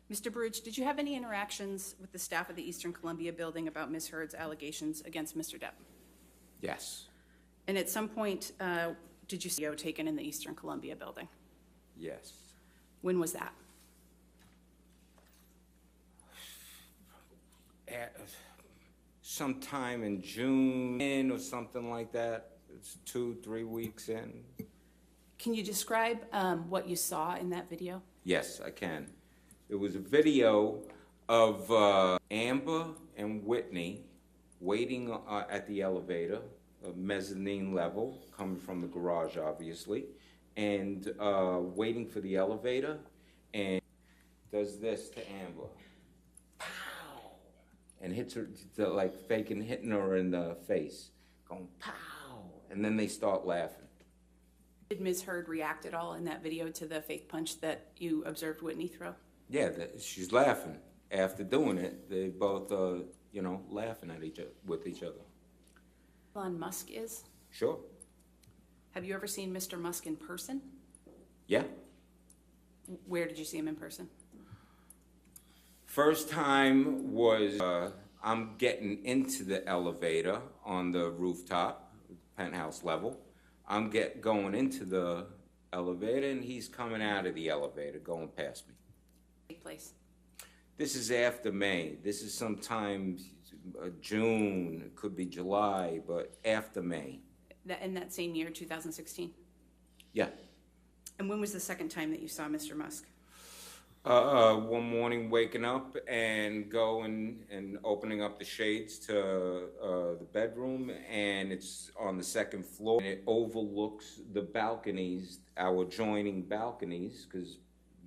Mr. Baruch, did you have any interactions with the staff of the Eastern Columbia building about Ms. Heard's allegations against Mr. Depp? Yes. And at some point, did you see a video taken in the Eastern Columbia building? Yes. When was that? sometime in June or something like that. It's 2-3 weeks in. Can you describe what you saw in that video? Yes, I can. It was a video of Amber and Whitney waiting at the elevator, a mezzanine level, coming from the garage, obviously, and waiting for the elevator, and does this to Amber. Pow! And hits her, like faking hitting her in the face, going pow! And then they start laughing. Did Ms. Heard react at all in that video to the fake punch that you observed Whitney throw? Yeah, she's laughing. After doing it, they both, laughing at with each other. Elon Musk is? Sure. Have you ever seen Mr. Musk in person? Yeah. Where did you see him in person? First time was I'm getting into the elevator on the rooftop, penthouse level. I'm going into the elevator, and he's coming out of the elevator, going past me. Take place. This is after May. This is sometime June, it could be July, but after May. In that same year, 2016? Yeah. And when was the second time that you saw Mr. Musk? One morning waking up and going and opening up the shades to the bedroom, and it's on the second floor, and it overlooks the balconies, our adjoining balconies, because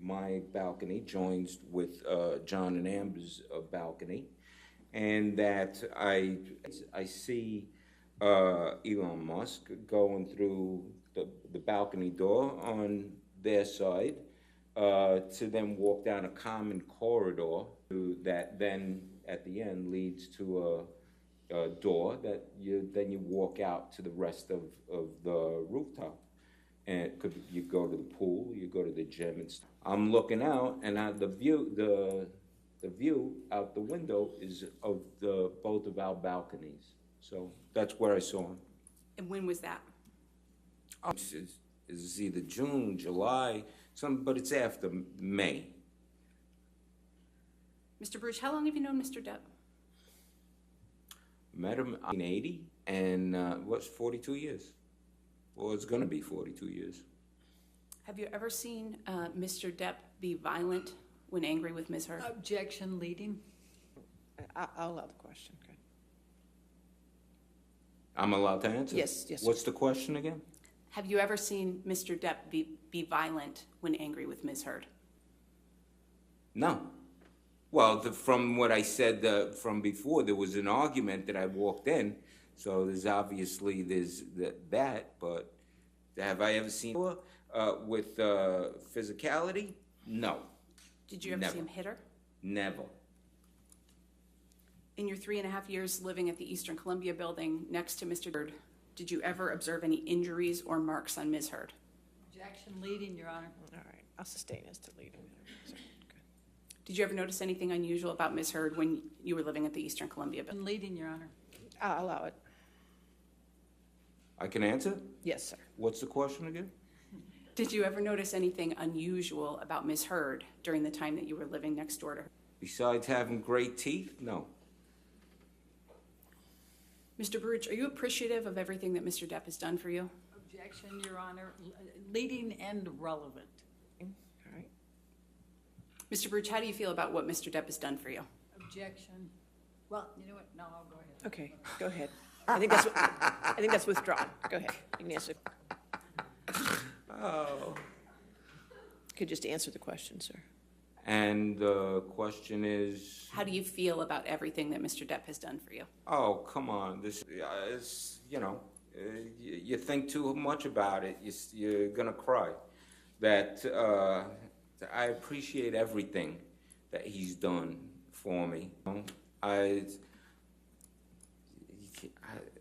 my balcony joins with John and Amber's balcony, and that I see Elon Musk going through the balcony door on their side, to then walk down a common corridor that then at the end leads to a door that you walk out to the rest of the rooftop. And you go to the pool, you go to the gym and stuff. I'm looking out, and the view out the window is of both of our balconies. So that's where I saw him. And when was that? It's either June, July, but it's after May. Mr. Bruce, how long have you known Mr. Depp? Met him in 1980, and what's 42 years? Well, it's going to be 42 years. Have you ever seen Mr. Depp be violent when angry with Ms. Heard? Objection leading. I'll allow the question. Okay. I'm allowed to answer? Yes, yes. What's the question again? Have you ever seen Mr. Depp be violent when angry with Ms. Heard? No. Well, from what I said from before, there was an argument that I walked in, so there's obviously that, but have I ever seen with physicality? No. Did you ever see him hit her? Never. In your 3.5 years living at the Eastern Columbia building next to Mr. Heard, did you ever observe any injuries or marks on Ms. Heard? Objection leading, Your Honor. All right, I'll sustain as to leading. Sorry. Okay. Did you ever notice anything unusual about Ms. Heard when you were living at the Eastern Columbia building? Leading, Your Honor. I'll allow it. I can answer? Yes, sir. What's the question again? Did you ever notice anything unusual about Ms. Heard during the time that you were living next door to her? Besides having great teeth? No. Mr. Baruch, are you appreciative of everything that Mr. Depp has done for you? Objection, Your Honor. Leading and relevant. All right. Mr. Baruch, how do you feel about what Mr. Depp has done for you? Objection. Well, you know what? No, I'll go ahead. Okay, go ahead. I think that's withdrawn. Go ahead. You can answer. Oh. Could just answer the question, sir. And the question is? How do you feel about everything that Mr. Depp has done for you? Oh, come on. This is, you think too much about it, you're going to cry. That I appreciate everything that he's done for me.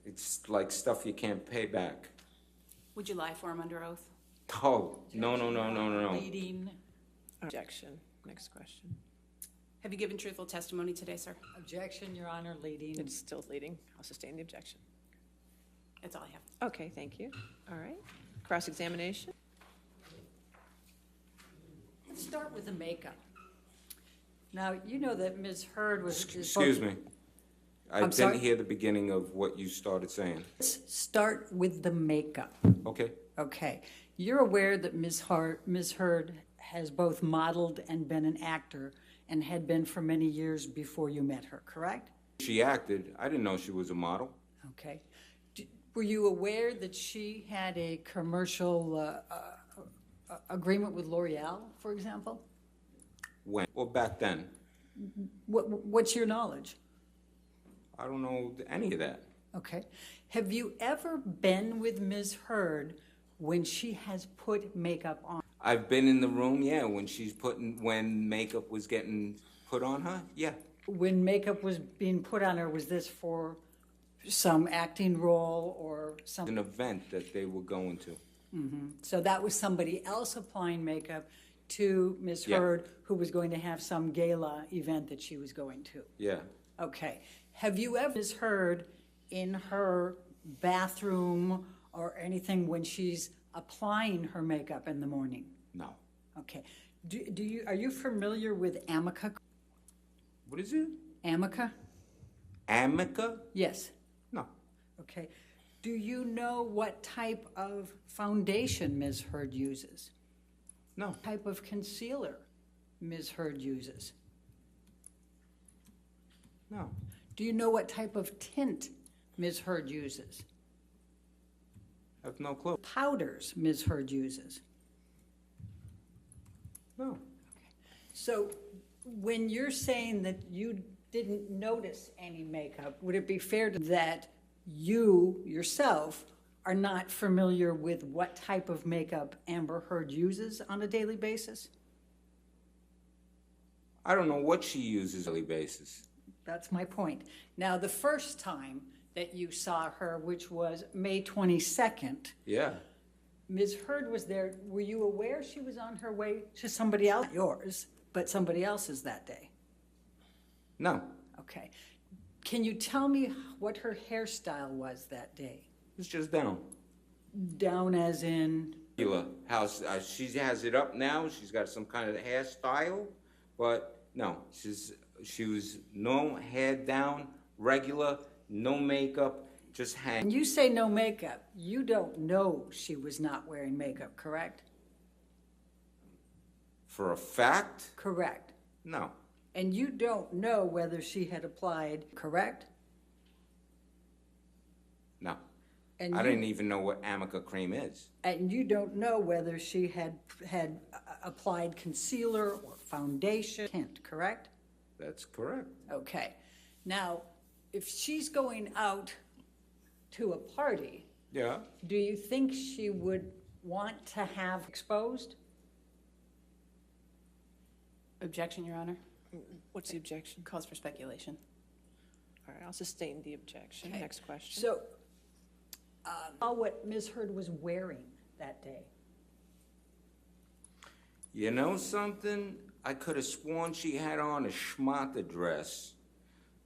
It's like stuff you can't pay back. Would you lie for him under oath? Oh, no. Leading. Objection. Next question. Have you given truthful testimony today, sir? Objection, Your Honor. Leading. It's still leading. I'll sustain the objection. That's all I have. Okay, thank you. All right. Cross-examination. Let's start with the makeup. Now, you know that Ms. Heard was... Excuse me. I I'm sorry? didn't hear the beginning of what you started saying. Let's start with the makeup. Okay. Okay. You're aware that Ms. Heard has both modeled and been an actor and had been for many years before you met her, correct? She acted. I didn't know she was a model. Okay. Were you aware that she had a commercial agreement with L'Oreal, for example? When? Or back then? What's your knowledge? I don't know any of that. Okay. Have you ever been with Ms. Heard when she has put makeup on? I've been in the room, yeah, when makeup was getting put on her, yeah. When makeup was being put on her, was this for some acting role or An something? event that they were going to. So that was somebody else applying makeup to Ms. Yeah. Heard, who was going to have some gala event that she was going to? Yeah. Okay. Have you ever Ms. Heard in her bathroom or anything when she's applying her makeup in the morning? No. Okay. Are you familiar with Amica? What is it? Amica? Amica? Yes. No. Okay. Do you know what type of foundation Ms. Heard uses? No. Type of concealer Ms. Heard uses? No. Do you know what type of tint Ms. Heard uses? I have no clue. Powders Ms. Heard uses? No. So when you're saying that you didn't notice any makeup, would it be fair that you yourself are not familiar with what type of makeup Amber Heard uses on a daily basis? I don't know what she uses on a daily basis. That's my point. Now, the first time that you saw her, which was May 22nd, Yeah. Ms. Heard was there. Were you aware she was on her way to somebody else? Yours, but somebody else's that day? No. Okay. Can you tell me what her hairstyle was that day? It's just down. Down as in? She has it up now. She's got some kind of hairstyle, but no, she was no hair down, regular, no makeup, just hang. When you say no makeup, you don't know she was not wearing makeup, correct? For a fact? Correct. No. And you don't know whether she had applied, correct? No. And I you- didn't even know what Amica cream is. And you don't know whether she had applied concealer or foundation tint, correct? That's correct. Okay. Now, if she's going out to a party, Yeah. do you think she would want to have exposed? Objection, Your Honor. What's the objection? Calls for speculation. All right, I'll sustain the objection. Okay. Next question. So, what Ms. Heard was wearing that day? You know something? I could have sworn she had on a schmata dress,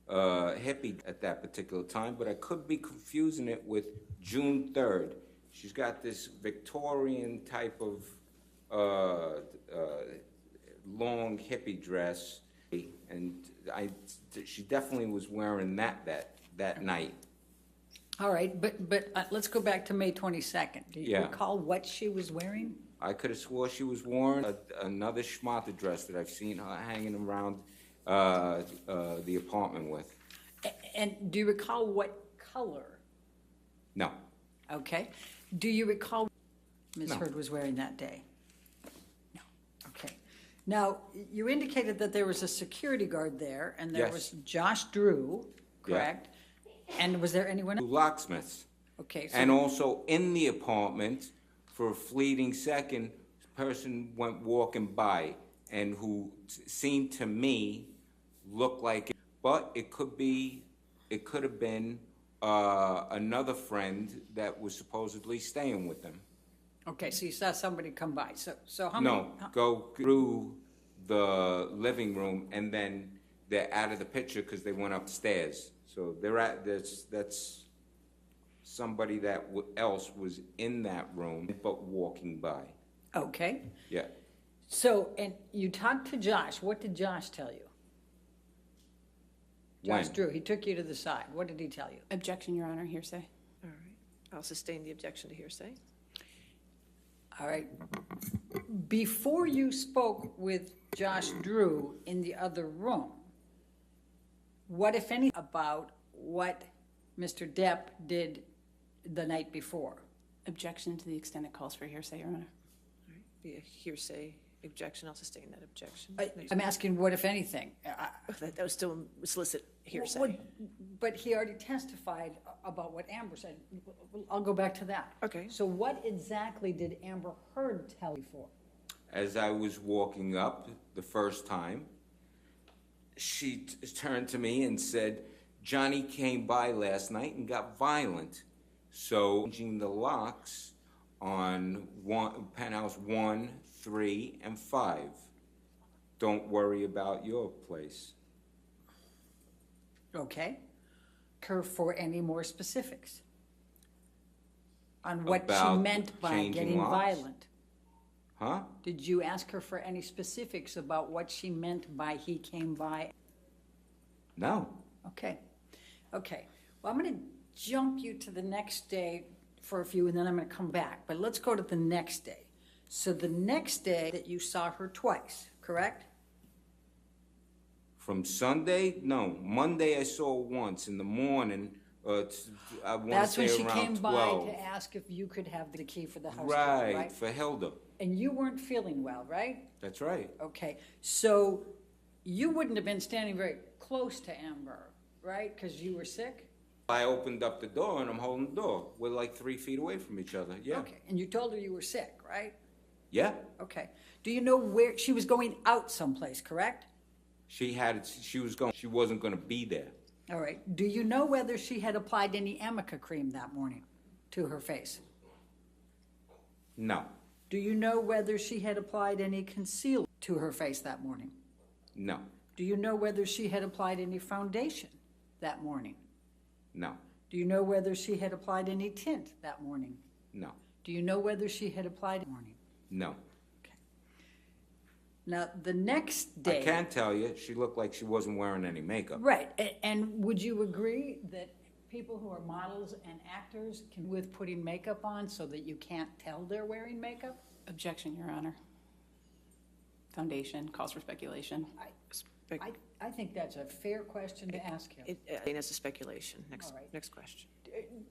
hippie at that particular time, but I could be confusing it with June 3rd. She's got this Victorian type of long hippie dress, and she definitely was wearing that night. All right, but let's go back to May 22nd. Do you Yeah. recall what she was wearing? I could have swore she was wearing another schmata dress that I've seen her hanging around the apartment with. And do you recall what color? No. Okay. Do you recall Ms. No. Heard was wearing that day? No. Okay. Now, you indicated that there was a security guard there, and there Yes. was Josh Drew, correct? And was there anyone Two else? locksmiths. Okay. And also in the apartment, for a fleeting second, a person went walking by and who seemed to me looked like it, but it could have been another friend that was supposedly staying with them. Okay, so you saw somebody come by. So how many? No, go through the living room and then they're out of the picture because they went upstairs. So that's somebody that else was in that room but walking by. Okay. Yeah. So, and you talked to Josh. What did Josh tell you? Josh When? Drew, he took you to the side. What did he tell you? Objection, Your Honor, hearsay. All right. I'll sustain the objection to hearsay. All right. Before you spoke with Josh Drew in the other room, what, if any, about what Mr. Depp did the night before? Objection to the extent it calls for hearsay, Your Honor. All right. Be a hearsay objection. I'll sustain that objection. I'm asking what, if anything? That was still solicit hearsay. But he already testified about what Amber said. I'll go back to that. Okay. So what exactly did Amber Heard tell you for? As I was walking up the first time, she turned to me and said, Johnny came by last night and got violent. So, changing the locks on penthouse 1, 3, and 5. Don't worry about your place. Okay. Her for any more specifics on what she About meant by changing getting locks? violent? Huh? Did you ask her for any specifics about what she meant by he came by? No. Okay. Okay. Well, I'm going to jump you to the next day for a few, and then I'm going to come back. But let's go to the next day. So the next day that you saw her twice, correct? From Sunday? No. Monday I saw her once in the morning. I want to That's say when she around came 12. by to ask if you could have the key for the house. Right, Right? for Hilda. And you weren't feeling well, right? That's right. Okay. So you wouldn't have been standing very close to Amber, right? Because you were sick? I opened up the door and I'm holding the door. We're like 3 feet away from each other. Yeah. Okay. And you told her you were sick, right? Yeah. Okay. Do you know where she was going out someplace, correct? She wasn't going to be there. All right. Do you know whether she had applied any Amica cream that morning to her face? No. Do you know whether she had applied any concealer to her face that morning? No. Do you know whether she had applied any foundation that morning? No. Do you know whether she had applied any tint that morning? No. Do you know whether she had applied morning? No. Now, the next day. I can tell you, she looked like she wasn't wearing any makeup. Right. And would you agree that people who are models and actors can with putting makeup on so that you can't tell they're wearing makeup? Objection, Your Honor. Foundation calls for speculation. I think that's a fair question to ask him. I think that's a speculation. All right. Next question.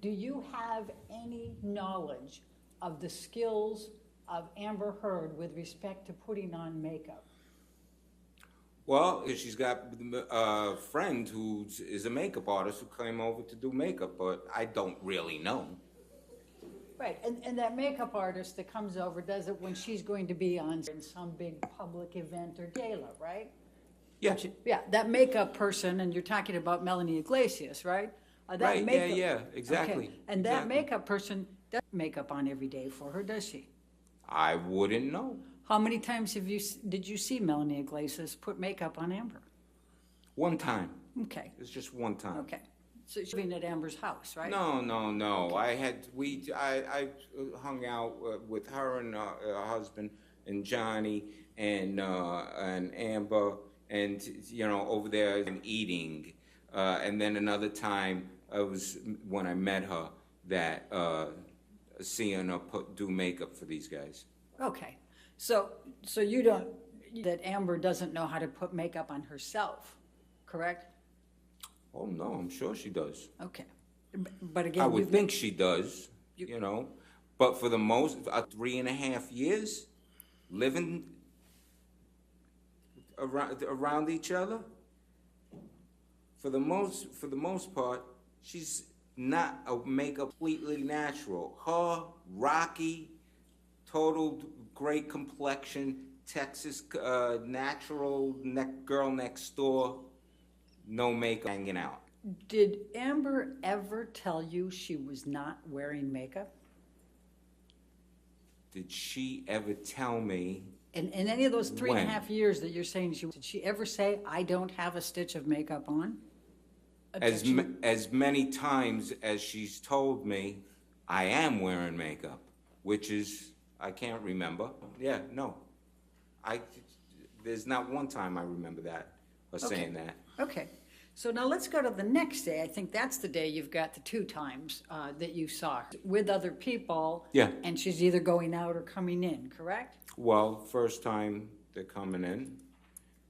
Do you have any knowledge of the skills of Amber Heard with respect to putting on makeup? Well, she's got a friend who is a makeup artist who came over to do makeup, but I don't really know. Right, and that makeup artist that comes over does it when she's going to be on in some big public event or gala, right? Yeah. Yeah, that makeup person, and you're talking about Melanie Iglesias, right? That Right, makeup- yeah, exactly. Okay. And that exactly. makeup person doesn't makeup on every day for her, does she? I wouldn't know. How many times did you see Melanie Iglesias put makeup on Amber? One time. Okay, It's just one time. okay. So she's living at Amber's house, right? No. I hung out with her and her husband and Johnny and Amber and over there and eating. And then another time was when I met her that seeing her do makeup for these guys. Okay, so you don't, that Amber doesn't know how to put makeup on herself, correct? Oh no, I'm sure she does. Okay, but again, I would you've- think she does, but for the most 3.5 years, living around each other, for the most part, she's not a makeup completely natural. Her rocky, total great complexion, Texas natural girl next door, no makeup, hanging out. Did Amber ever tell you she was not wearing makeup? Did she ever tell me? In any of those 3.5 When? years that you're saying did she ever say, I don't have a stitch of makeup on? As many times as she's told me, I am wearing makeup, which is, I can't remember. Yeah, no. There's not one time I remember that or saying that. Okay, So now let's go to the next day. I think that's the day you've got the 2 times that you saw her with other people. Yeah. And she's either going out or coming in, correct? Well, first time they're coming in,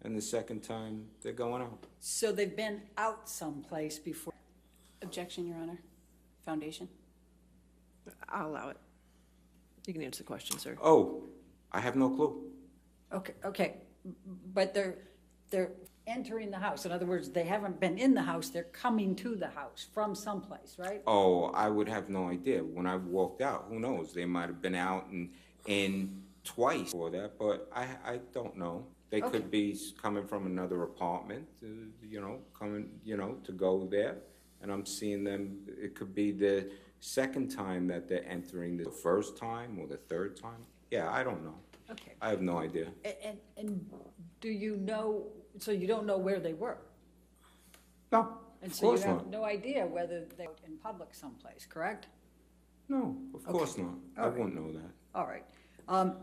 and the second time they're going out. So they've been out someplace before. Objection, Your Honor. Foundation. I'll allow it. You can answer the question, sir. Oh, I have no clue. Okay, but they're entering the house. In other words, they haven't been in the house, they're coming to the house from someplace, right? Oh, I would have no idea. When I walked out, who knows? They might have been out and in twice for that, but I don't know. They could be coming from another apartment, coming, to go there. And I'm seeing them, it could be the second time that they're entering, the first time or the third time. Yeah, I don't know. Okay. I have no idea. And do you know, so you don't know where they were? No, And of so you course have not. no idea whether they were in public someplace, correct? No, of course not. I All right. wouldn't know that. All right.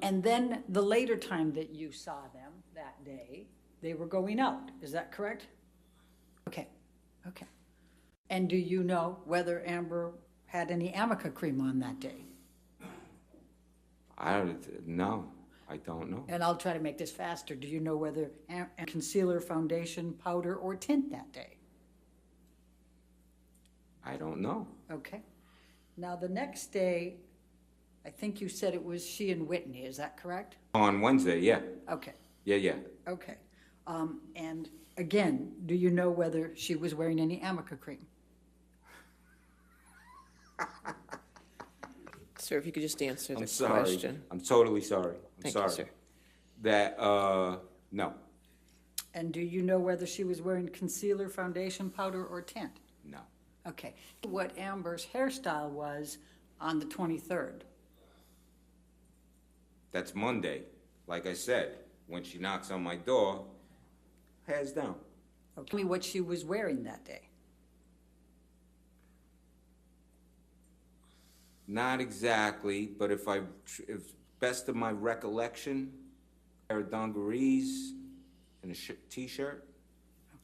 And then the later time that you saw them that day, they were going out, is that correct? Okay. And do you know whether Amber had any Amica cream on that day? No, I don't know. And I'll try to make this faster. Do you know whether concealer, foundation, powder, or tint that day? I don't know. Okay. Now, the next day, I think you said it was she and Whitney, is that correct? On Wednesday, yeah. Okay, Yeah. okay. And again, do you know whether she was wearing any Amica cream? Sir, if you could just answer the I'm sorry. question. I'm totally sorry. I'm Thank sorry. you, sir. That, no. And do you know whether she was wearing concealer, foundation, powder, or tint? No. Okay. What Amber's hairstyle was on the 23rd? That's Monday. Like I said, when she knocks on my door, hands down. Okay. Tell me what she was wearing that day. Not exactly, but if best of my recollection, a pair of dungarees and a t-shirt.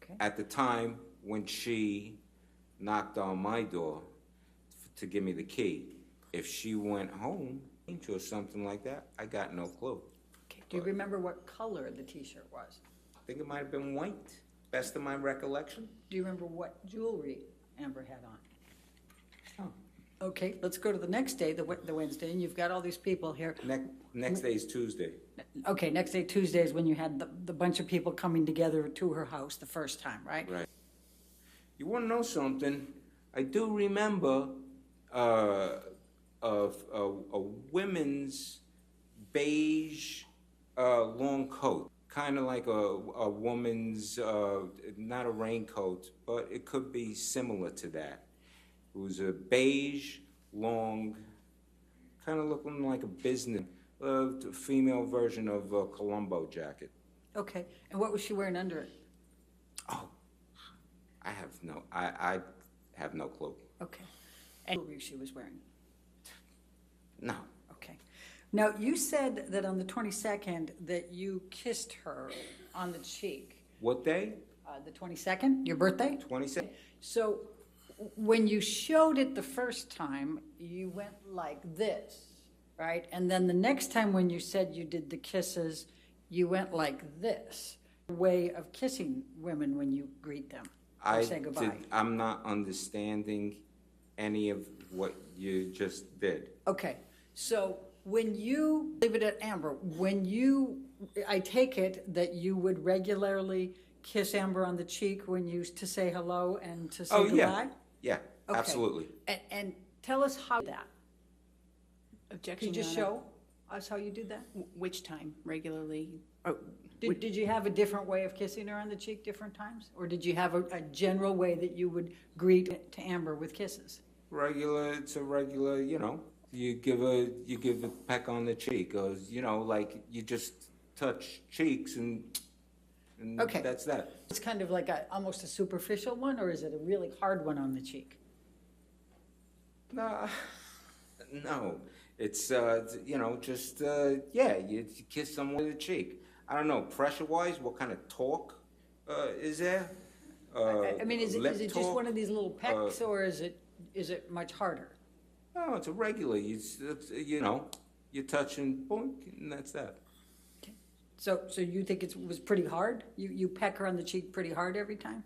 Okay. At the time when she knocked on my door to give me the key. If she went home or something like that, I got no clue. Okay. Do you remember what color the t-shirt was? I think it might have been white, best of my recollection. Do you remember what jewelry Amber had on? Oh. Okay, let's go to the next day, the Wednesday, and you've got all these people here. Next day is Tuesday. Okay, next day, Tuesday, is when you had the bunch of people coming together to her house the first time, right? Right. You want to know something? I do remember of a women's beige long coat, kind of like a woman's, not a raincoat, but it could be similar to that. It was a beige, long, kind of looking like a business, female version of a Columbo jacket. Okay, and what was she wearing under it? Oh, I have no clue. Okay. And jewelry she was wearing? No. Okay. Now, you said that on the 22nd that you kissed her on the cheek. What day? The 22nd, your birthday? 22nd. So when you showed it the first time, you went like this, right? And then the next time when you said you did the kisses, you went like this. Way of kissing women when you greet them or say goodbye. I'm not understanding any of what you just did. Okay, so when you, leave it at Amber, I take it that you would regularly kiss Amber on the cheek when you, to say hello and to say goodbye? Yeah, Okay. absolutely. And tell us how that. Objection, Could you just Your Honor. show us how you do that? Which time, regularly? Did you have a different way of kissing her on the cheek different times? Or did you have a general way that you would greet to Amber with kisses? It's a regular, you give a peck on the cheek, or, like you just touch cheeks and Okay. that's that. It's kind of like almost a superficial one, or is it a really hard one on the cheek? No, it's, you kiss someone with the cheek. I don't know, pressure-wise, what kind of talk is there? I mean, is lip it just talk. one of these little pecks, or is it much harder? No, it's a regular, it's, you know, you're touching, boink, and that's that. So you think it was pretty hard? You peck her on the cheek pretty hard every time?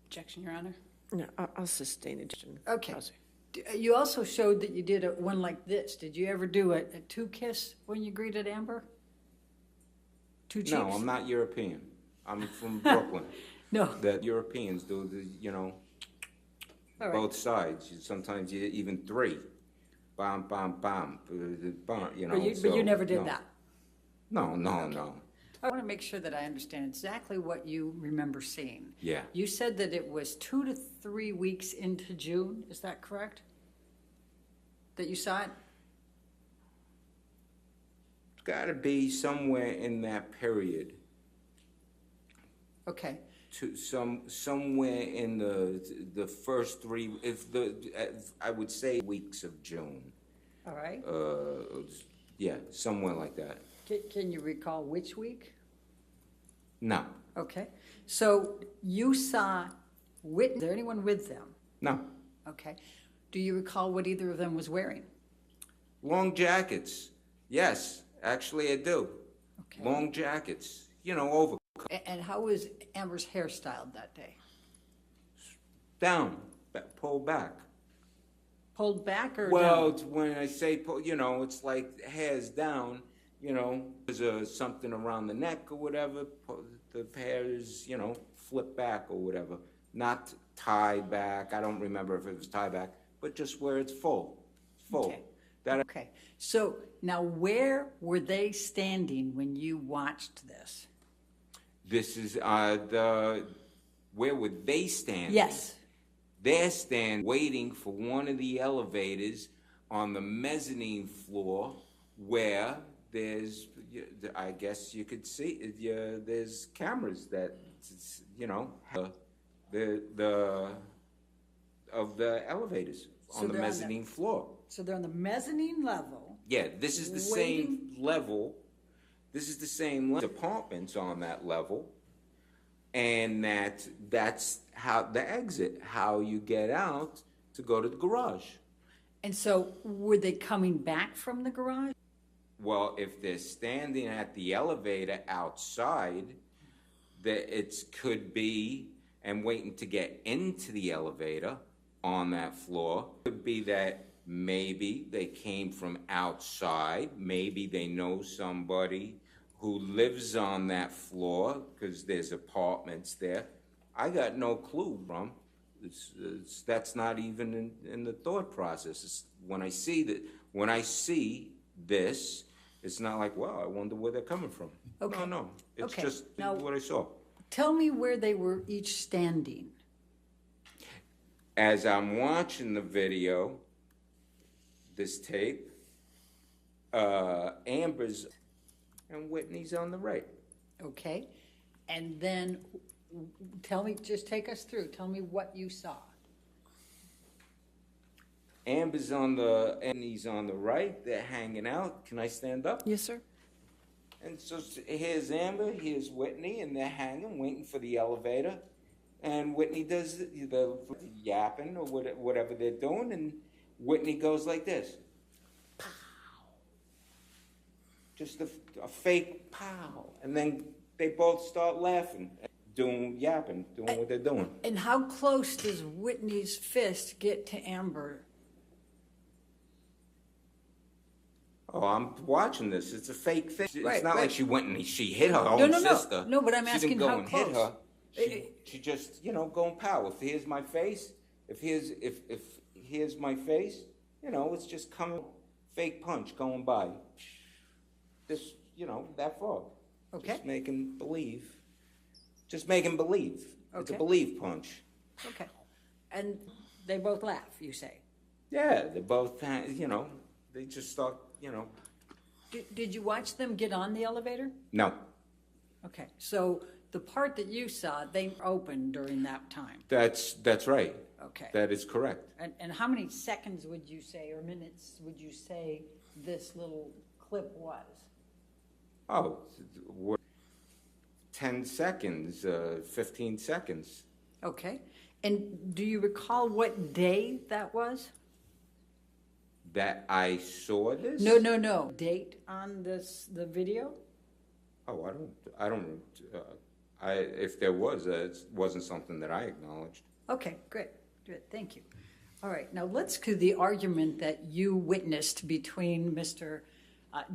Objection, Your Honor. No, I'll sustain it. Okay. You also showed that you did one like this. Did you ever do a two kiss when you greeted Amber? Two cheeks? No, I'm not European. I'm from Brooklyn. No. That Europeans do, you know, All right. both sides. Sometimes even three. Bam, bam, bam, bam, you know. But you so, never did no. that? No, no. I want to make sure that I understand exactly what you remember seeing. Yeah. You said that it was 2 to 3 weeks into June, is that correct? That you saw it? It's gotta be somewhere in that period. Okay. To somewhere in the first three, I would say weeks of June. All right. Yeah, somewhere like that. Can you recall which week? No, Okay. So you saw Whitney. Is there anyone with them? no. Okay. Do you recall what either of them was wearing? Long jackets. Yes, actually I do. Okay. Long jackets. You know, over. And how was Amber's hair styled that day? Down, pulled back. Pulled back or Well, down? it's when I say pull, you know, it's like hair's down, you know, there's something around the neck or whatever, the hair is, you know, flip back or whatever. Not tied back, I don't remember if it was tied back, but just where it's full. It's full. Okay. That, Okay. So now where were they standing when you watched this? this is where would they stand? Yes. They're standing waiting for one of the elevators on the mezzanine floor where there's, I guess you could see, there's cameras that, you know, of the elevators So on the they're on the- mezzanine floor. So they're on the mezzanine level. Yeah, this is the same level. This is the same apartments on that level. And that's how the exit, how you get out to go to the garage. And so were they coming back from the garage? Well, if they're standing at the elevator outside, it could be, and waiting to get into the elevator on that floor, could be that maybe they came from outside, maybe they know somebody who lives on that floor, because there's apartments there. I got no clue, Brum. That's not even in the thought process. When I see this, it's not like, well, I wonder where they're coming from. Okay. No, it's Okay. just Now- what I saw. Tell me where they were each standing. As I'm watching the video, this tape, Amber's and Whitney's on the right. Okay. And then just take us through. Tell me what you saw. Amber's on the, and he's on the right. They're hanging out. Can I stand up? Yes, sir. And so here's Amber, here's Whitney, and they're hanging, waiting for the elevator. And Whitney does the yapping or whatever they're doing, and Whitney goes like this. Pow. Just a fake pow. And then they both start laughing, yapping, doing what they're doing. And how close does Whitney's fist get to Amber? Oh, I'm watching this. It's a fake thing. Right, It's not right. like she went and she hit her own No, no, no. sister. No, but I'm She asking didn't go how and hit close. her. She just, going pow. If here's my face, if here's my face, it's just coming, fake punch going by. This, that far. Okay. Just making believe. Just making believe. It's a Okay. believe punch. Okay. And they both laugh, you say. Yeah, they both, they just start, Did you watch them get on the elevator? no. Okay. So the part that you saw, they opened during that time. That's right. Okay. That is correct. And how many seconds would you say, or minutes would you say this little clip was? Oh, 10 seconds, 15 seconds. Okay. And do you recall what day that was? That I saw this? No. Date on the video? Oh, if there was, it wasn't something that I acknowledged. Okay, great. Good, thank you. All right, now let's do the argument that you witnessed between Mr.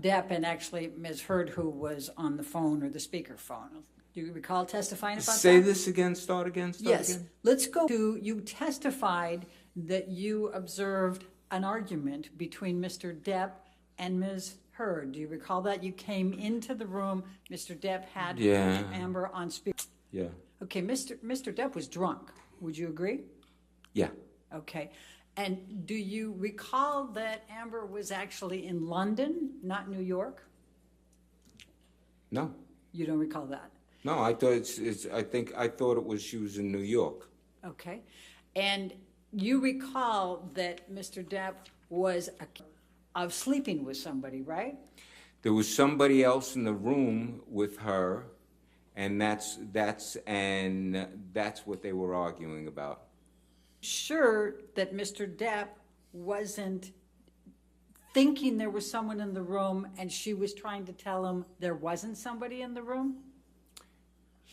Depp and actually Ms. Heard, who was on the phone or the speakerphone. Do you recall testifying about that? Say this again, start again. Yes, let's go to, you testified that you observed an argument between Mr. Depp and Ms. Heard. Do you recall that? You came into the room, Mr. Depp had Amber on speaker. Yeah. Okay, Mr. Depp was drunk. Would you agree? Yeah. Okay. And do you recall that Amber was actually in London, not New York? No. You don't recall that? No, I thought I thought it was she was in New York. Okay. And you recall that Mr. Depp was of sleeping with somebody, right? There was somebody else in the room with her, and that's what they were arguing about. Sure that Mr. Depp wasn't thinking there was someone in the room and she was trying to tell him there wasn't somebody in the room?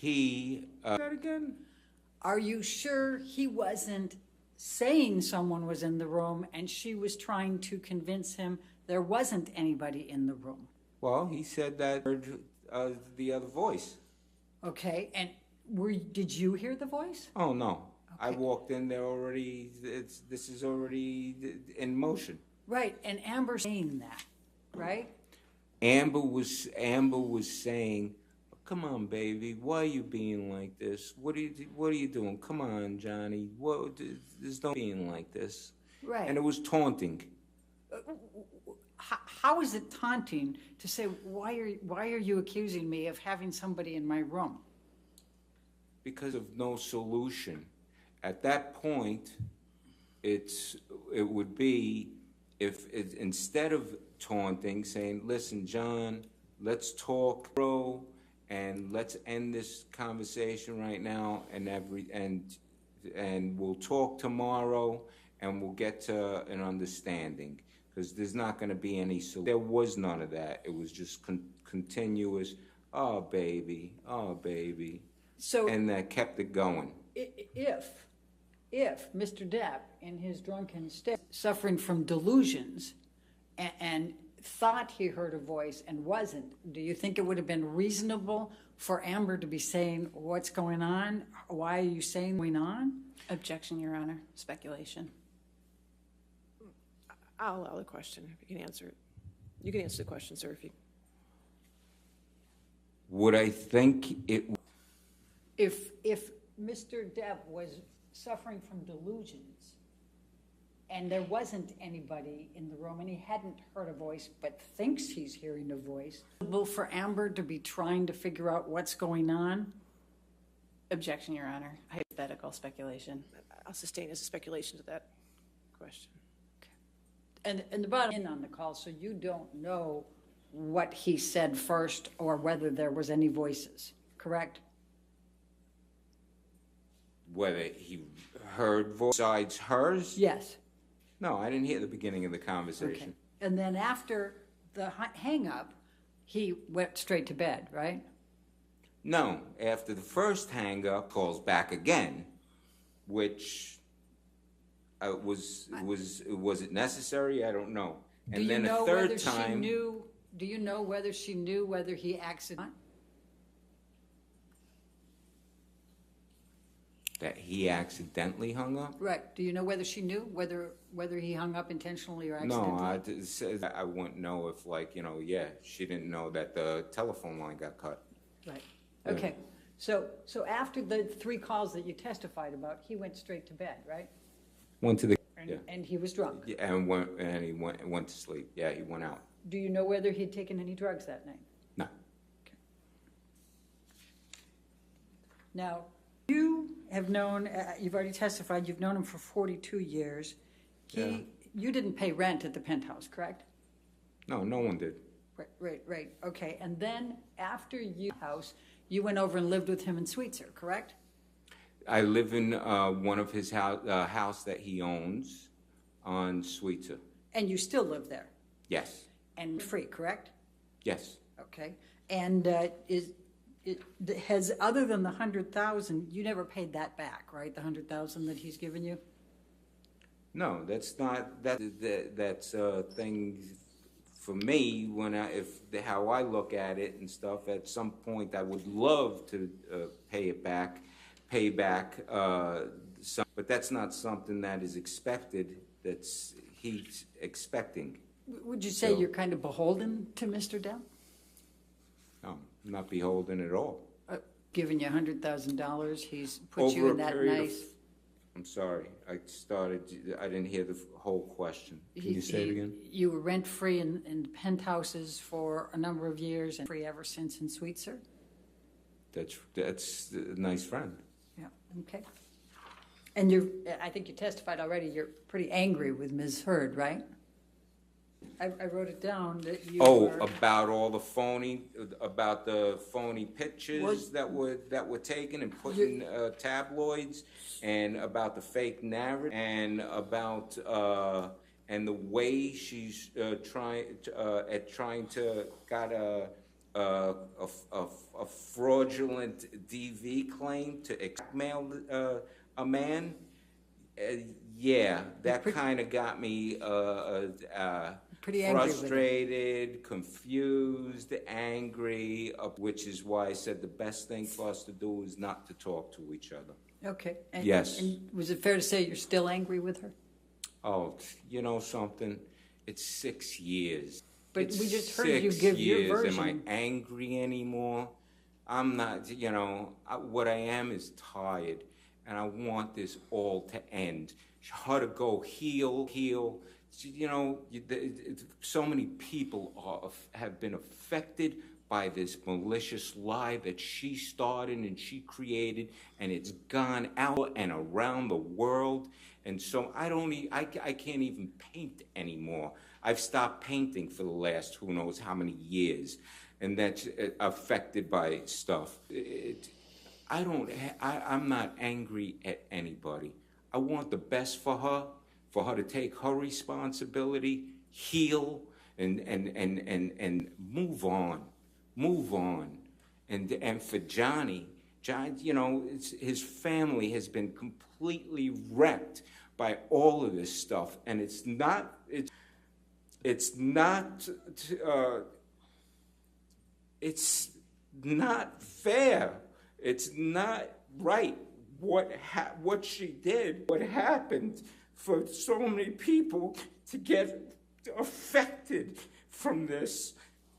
That again? Are you sure he wasn't saying someone was in the room and she was trying to convince him there wasn't anybody in the room? Well, he said that heard the other voice. Okay, and did you hear the voice? Oh, no. I Okay. walked in there already, this is already in motion. Right, and Amber saying that, right? Amber was saying, "Come on, baby, why are you being like this? What are you doing? Come on, Johnny. There's no being like this." Right. And it was taunting. How is it taunting to say, why are you accusing me of having somebody in my room? Because of no solution. At that point, it would be if instead of taunting, saying, "Listen, John, let's talk, bro, and let's end this conversation right now, and we'll talk tomorrow, and we'll get to an understanding." Because there's not going to be any solution. There was none of that. It was just continuous, "Oh, baby, oh, baby." So And that kept it going. If Mr. Depp, in his drunken state, suffering from delusions and thought he heard a voice and wasn't, do you think it would have been reasonable for Amber to be saying, "What's going on? Why are you saying going on?" Objection, Your Honor. Speculation. I'll allow the question if you can answer it. You can answer the question, sir, if you. Would I think it? If Mr. Depp was suffering from delusions and there wasn't anybody in the room and he hadn't heard a voice but thinks he's hearing a voice, for Amber to be trying to figure out what's going on? Objection, Your Honor. Hypothetical speculation. I'll sustain as a speculation to that question. And the bottom line on the call, so you don't know what he said first or whether there was any voices, correct? Whether he heard voice besides hers? Yes. No, I didn't hear the beginning of the conversation. Okay. And then after the hang-up, he went straight to bed, right? No, after the first hang-up, calls back again, which was it necessary? I don't know. And then a third time. Do you know whether she knew whether he accidentally? That he accidentally hung up? Right. Do you know whether she knew whether he hung up intentionally or accidentally? No, I wouldn't know if, she didn't know that the telephone line got cut. Right. Okay. So after the 3 calls that you testified about, he went straight to bed, right? Went to the And he was drunk. Yeah, and he went to sleep. Yeah, he went out. Do you know whether he'd taken any drugs that night? No. Okay. Now, you have known, you've already testified, you've known him for 42 years. You didn't pay rent at the penthouse, correct? No, no one did. Right. Okay, and then after you went over and lived with him in Sweetser, correct? I live in one of his house that he owns on Juicio. And you still live there? Yes, And free, correct? yes. Okay. And has, other than the 100,000, you never paid that back, right? The 100,000 that he's given you? No, that's not, that's a thing for me, how I look at it and stuff. At some point, I would love to pay back, but that's not something that is expected, he's expecting. Would you say So- you're kind of beholden to Mr. Depp? No, I'm not beholden at all. Giving you $100,000, he's put you Over in a that period of, nice... I'm sorry, I didn't hear the whole question. Can you say it again? You were rent-free in penthouses for a number of years and free ever since in Sweetser? That's a nice friend. Yeah, okay. And I think you testified already, you're pretty angry with Ms. Hurd, right? I wrote it down that you were... About the phony pictures that were taken and put in tabloids, and about the fake narrative, and about and the way she's trying to got a fraudulent DV claim to blackmail a man. Yeah, that kind of got me Pretty angry with it. frustrated, confused, angry, which is why I said the best thing for us to do is not to talk to each other. Okay. Yes. And was it fair to say you're still angry with her? Oh, you know something? It's 6 years. But It's we just heard you 6 give your years. version. Am I angry anymore? I'm not, what I am is tired, and I want this all to end. Her to go heal. So many people have been affected by this malicious lie that she started and she created, and it's gone out and around the world. And so I can't even paint anymore. I've stopped painting for the last who knows how many years, and that's affected by stuff. I'm not angry at anybody. I want the best for her to take her responsibility, heal, and move on. And for Johnny, his family has been completely wrecked by all of this stuff, and it's not fair. It's not right. What she did, what happened for so many people to get affected from this.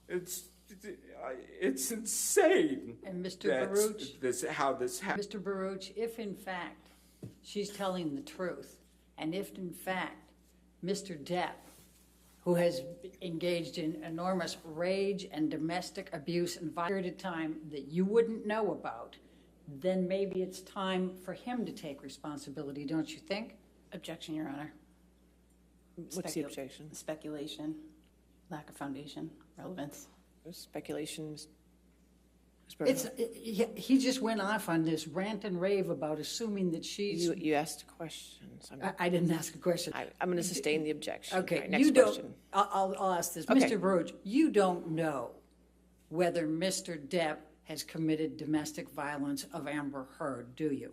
It's insane. And Mr. Baruch, How this happened. Mr. Baruch, if in fact she's telling the truth, and if in fact Mr. Depp, who has engaged in enormous rage and domestic abuse and violence period of time that you wouldn't know about, then maybe it's time for him to take responsibility, don't you think? Objection, Your Honor. What's the objection? Speculation, lack of foundation, relevance. Speculation. He just went off on this rant and rave about assuming that she's... You asked questions. I didn't ask a question. I'm going to sustain the objection. Okay, All right, next you don't, question. I'll ask this. Okay. Mr. Baruch, you don't know whether Mr. Depp has committed domestic violence of Amber Heard, do you?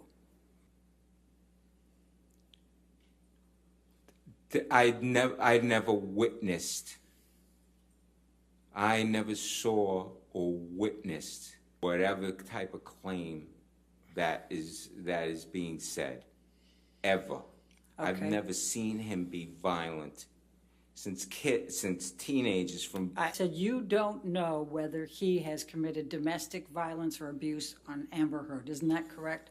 I never witnessed. I never saw or witnessed whatever type of claim that is being said, ever. I've Okay. never seen him be violent since teenagers from. I said you don't know whether he has committed domestic violence or abuse on Amber Heard. Isn't that correct?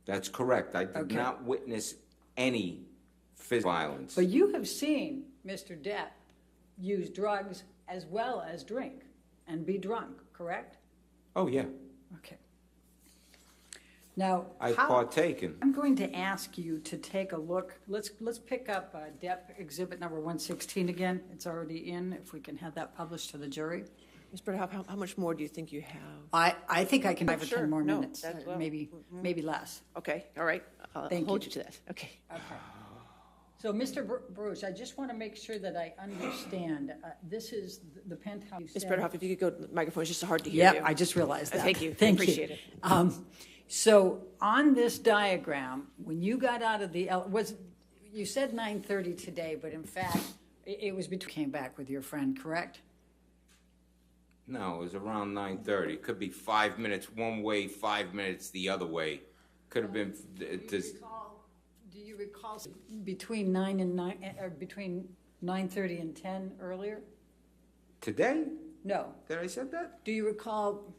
That's correct. I did Okay. not witness any physical violence. But you have seen Mr. Depp use drugs as well as drink and be drunk, correct? Oh, yeah. Okay. Now, I've partaken. I'm going to ask you to take a look. Let's pick up Depp Exhibit number 116 again. It's already in, if we can have that published to the jury. Ms. Braddock, how much more do you think you have? I think I can have Sure, 10 more no, minutes, that's well. maybe less. Okay, all right, I'll Thank hold you. you to that, okay. Okay. So, Mr. Bruce, I just want to make sure that I understand. This is the penthouse. Ms. Braddock, if you could go to the microphone, it's just hard to hear you. Yeah, I just realized that. Thank you, I Thank you. appreciate it. So on this diagram, when you got out of the, you said 9:30 today, but in fact, it was between, came back with your friend, correct? No, it was around 9:30. Could be 5 minutes one way, 5 minutes the other way. Could have been, Do you recall between 9 and 9, or between 9:30 and 10 earlier? today? No. Did I said that? Do you recall,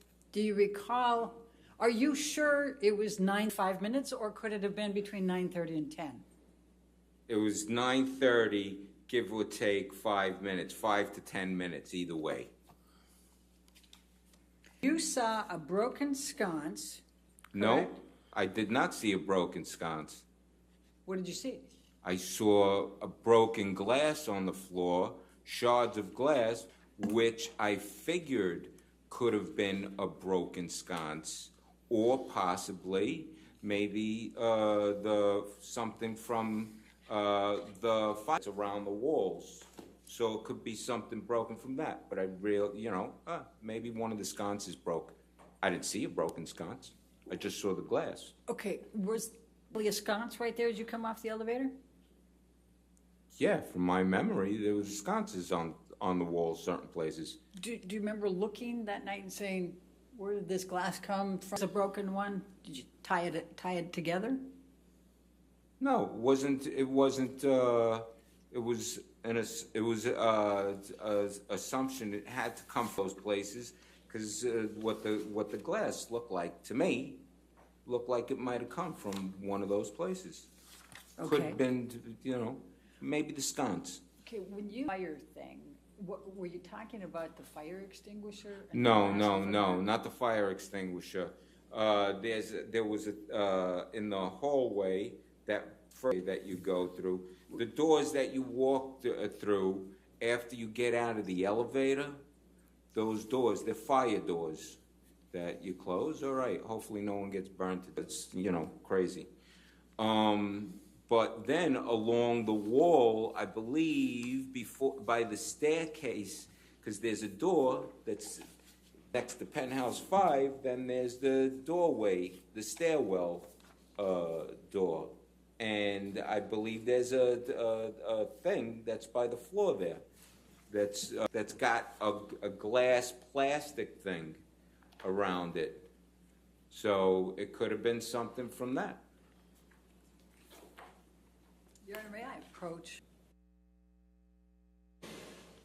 are you sure it was 5 minutes, or could it have been between 9:30 and 10? It was 9:30, give or take 5 minutes, 5 to 10 minutes either way. You saw a broken sconce. No, Correct. I did not see a broken sconce. What did you see? I saw a broken glass on the floor, shards of glass, which I figured could have been a broken sconce, or possibly maybe something from the fires around the walls. So it could be something broken from that. But maybe one of the sconces broke. I didn't see a broken sconce. I just saw the glass. Okay, was there a sconce right there as you come off the elevator? Yeah, from my memory, there was sconces on the walls, certain places. Do you remember looking that night and saying, where did this glass come from? It's a broken one. Did you tie it together? No, it wasn't. It was an assumption it had to come from those places because what the glass looked like to me looked like it might have come from one of those places. Could Okay. have been, maybe the sconce. Okay, when you fire thing, were you talking about the fire extinguisher? and No, the no, glass over no, there? not the fire extinguisher. There was in the hallway that you go through. The doors that you walk through after you get out of the elevator, those doors, they're fire doors that you close. All right, hopefully no one gets burned. It's, crazy. But then along the wall, I believe, by the staircase, because there's a door that's next to penthouse 5, then there's the doorway, the stairwell door. And I believe there's a thing that's by the floor there that's got a glass plastic thing around it. So it could have been something from that. Your Honor, may I approach?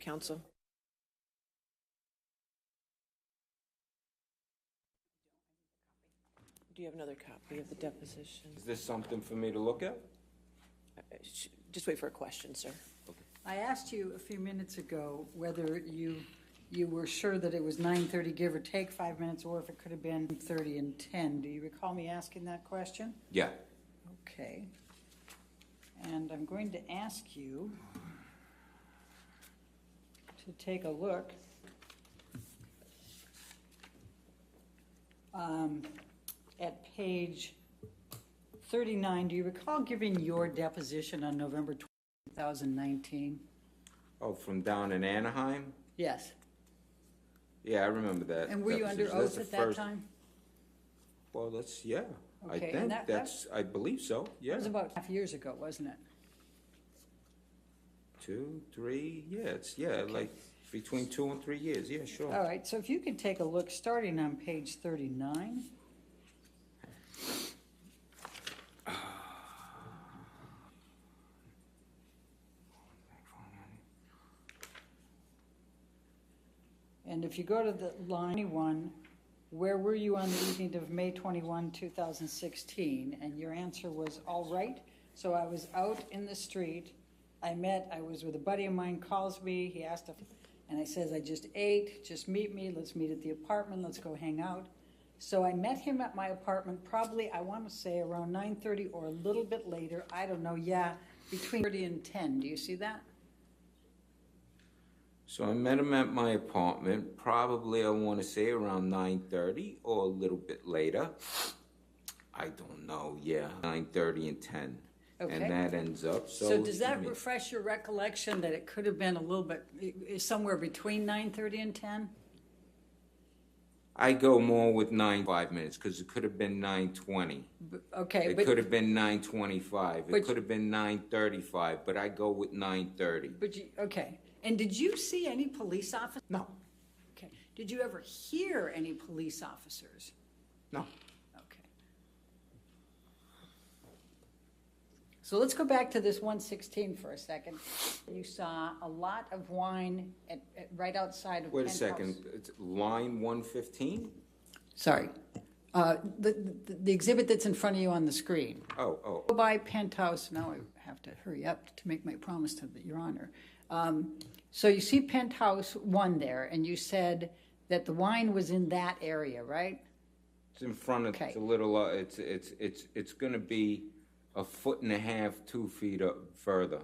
Counsel? Do you have another copy of the deposition? Is this something for me to look at? Just wait for a question, sir. I asked you a few minutes ago whether you were sure that it was 9:30, give or take 5 minutes, or if it could have been 30 and 10. Do you recall me asking that question? Yeah. Okay. And I'm going to ask you to take a look at page 39. Do you recall giving your deposition on November 2019? Oh, from down in Anaheim? Yes. Yeah, I remember that. And were you under Deposition. That's oath the at that first- time? Well, yeah. I Okay, and think that- that's, I believe so, It yeah. was about half years ago, wasn't it? 2, 3, like between 2 and 3 years, yeah, sure. All right, so if you could take a look, starting on page 39. And if you go to the line 1, where were you on the evening of May 21, 2016? And your answer was, all right. So I was out in the street. I was with a buddy of mine, calls me. He asked if, and I says, I just ate. Just meet me. Let's meet at the apartment. Let's go hang out. So I met him at my apartment probably, I want to say, around 9:30 or a little bit later. I don't know. Yeah, between 30 and 10. Do you see that? So I met him at my apartment, probably I want to say around 9:30 or a little bit later. I don't know, yeah, 9:30 and 10. Okay. And that ends up, So does that refresh your recollection that it could have been a little bit, somewhere between 9:30 and 10? I go more with 5 minutes, because it could have been 9:20. Okay, It but, could have been 9:25. But- It could have been 9:35, but I go with 9:30. okay. And did you see any police officers? No, Okay. Did you ever hear any police officers? no. Okay. So let's go back to this 116 for a second. You saw a lot of wine right outside of Wait a Penthouse. second, it's line 115? Sorry. The exhibit that's in front of you on the screen. Oh, Go by Penthouse, now I have to hurry up to make my promise to Your Honor. So you see Penthouse 1 there, and you said that the wine was in that area, right? it's in front of, Okay. it's a little, it's gonna be 1.5 feet, 2 feet up further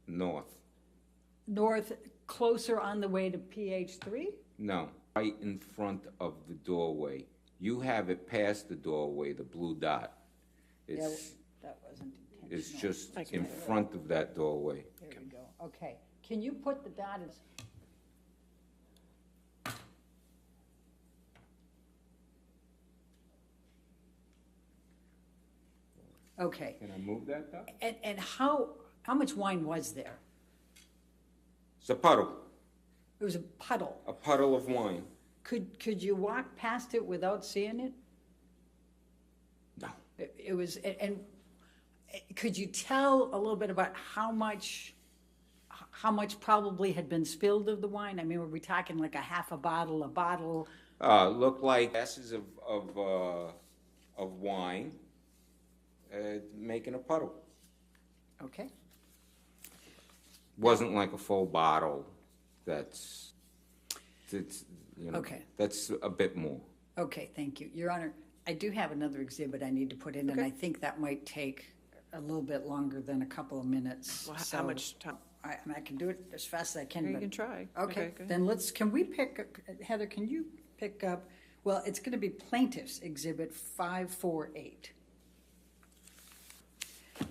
north. North, closer on the way to PH3? No, right in front of the doorway. You have it past the doorway, the blue dot. Yeah, It's, that wasn't intentional. it's just in front of that doorway. There we go, okay. Can you put the dot as? Okay, Can I move that dot? and how much wine was there? It's a puddle, It was a puddle. a puddle of wine. Could you walk past it without seeing it? No. It was, and could you tell a little bit about how much probably had been spilled of the wine? I mean, were we talking like a half a bottle, a bottle? Looked like glasses of wine, making a puddle. Okay, Wasn't like a full bottle. It's, you know, Okay. that's a bit more. okay, thank you. Your Honor, I do have another exhibit I need to put in, and I think that might take a little bit longer than a couple of minutes. Well, how So much time? I can do it as fast as I can, You but. can try. Okay, go then can we Heather, can you pick up, well, it's going to be Plaintiff's Exhibit 548.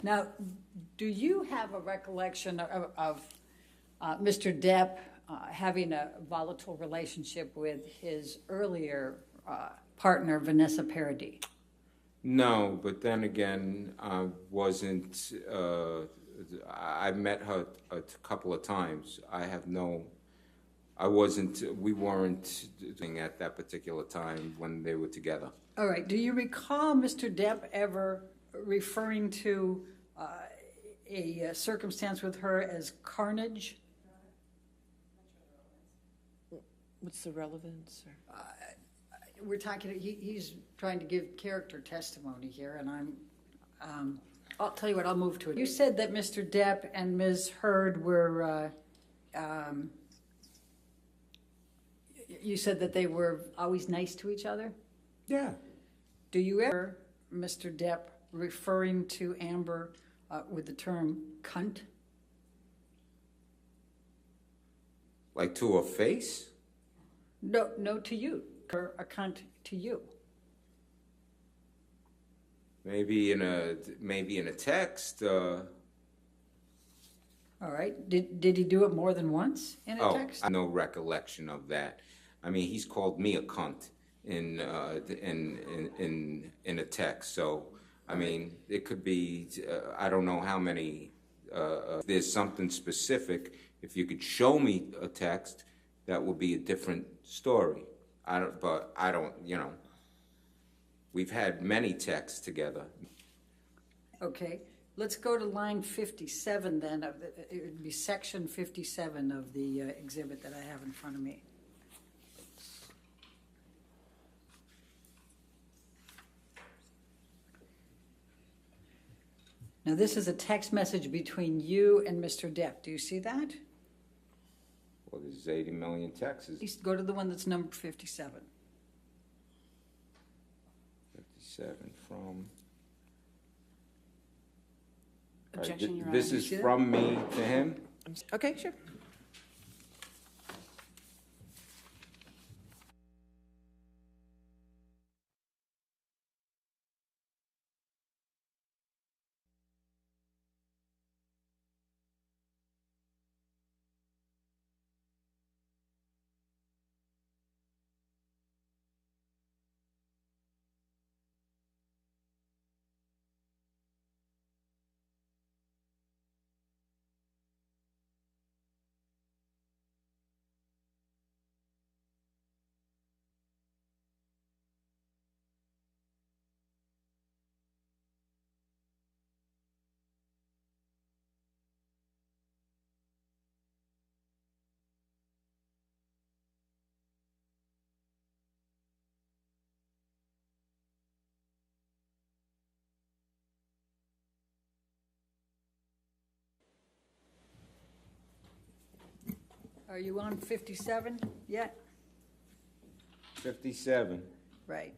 Now, do you have a recollection of Mr. Depp having a volatile relationship with his earlier partner, Vanessa Paradis? No, but then again, I wasn't, I met her a couple of times. We weren't doing at that particular time when they were together. All right, do you recall Mr. Depp ever referring to a circumstance with her as carnage? What's the relevance? We're talking, he's trying to give character testimony here, and I'll tell you what, I'll move to it. You said that Mr. Depp and Ms. Heard were, you said that they were always nice to each other? Yeah. Do you ever, Mr. Depp, referring to Amber with the term cunt? Like to her face? No, to you, or a cunt to you. Maybe in a text. All right, did he do it more than once in a text? I have no recollection of that. I mean, he's called me a cunt in a text. So, I mean, it could be. I don't know how many. If there's something specific. If you could show me a text, that would be a different story. But I don't. You know, we've had many texts together. Okay, let's go to line 57 then. It would be section 57 of the exhibit that I have in front of me. Now, this is a text message between you and Mr. Depp. Do you see that? Well, there's 80 million texts. Please go to the one that's numbered 57. 57 from. Objection, Your Honor. This is from me to him. Okay, sure. Are you on 57 yet? 57. Right.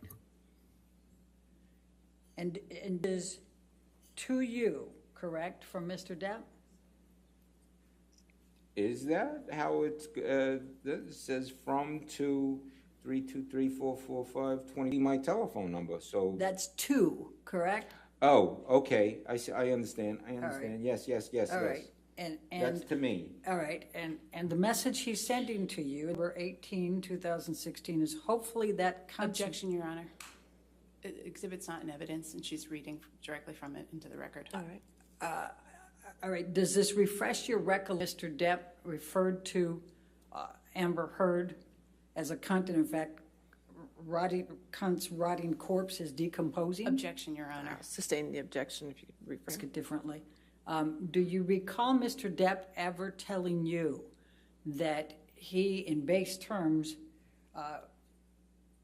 And is to you, correct, from Mr. Depp? Is that how it's, it says from to 323444520, my telephone number, so. That's to, correct? Oh, okay, I understand, right. yes. All right. And That's to me. all right, and the message he's sending to you, number 18, 2016, is hopefully that Objection, Your Honor. Exhibit's not in evidence, and she's reading directly from it into the record. All right. All right, does this refresh your recollection? Mr. Depp referred to Amber Heard as a cunt, and in fact, cunt's rotting corpse is decomposing? Objection, Your Honor. Sustain the objection if you could Ask reframe. it differently. Do you recall Mr. Depp ever telling you that he, in base terms,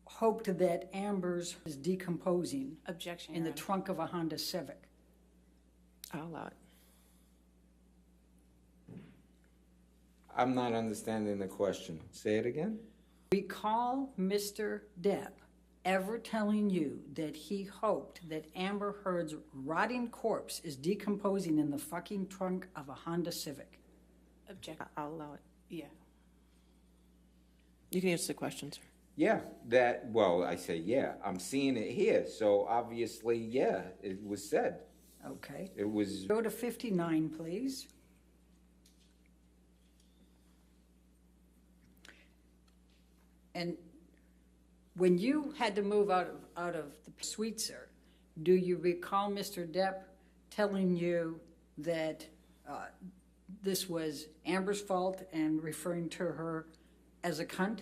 hoped that Amber's is decomposing Objection, in Your the Honor. trunk of a Honda Civic? I'll allow it. I'm not understanding the question. Say it again? Recall Mr. Depp ever telling you that he hoped that Amber Heard's rotting corpse is decomposing in the fucking trunk of a Honda Civic? Objection. I'll allow it. Yeah. You can answer the question, sir. Yeah, I say yeah. I'm seeing it here, so obviously, yeah, it was said. Okay. It was, Go to 59, please. And when you had to move out of the suite, sir, do you recall Mr. Depp telling you that this was Amber's fault and referring to her as a cunt?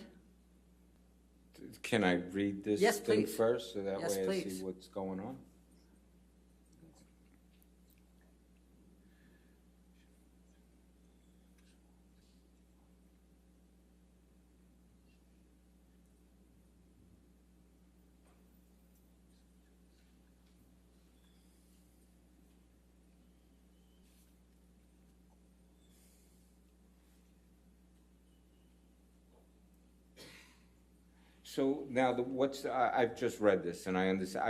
can I read this Yes, thing please. first, so that Yes, way I please. see what's going on? So now, I've just read this, and I understand. I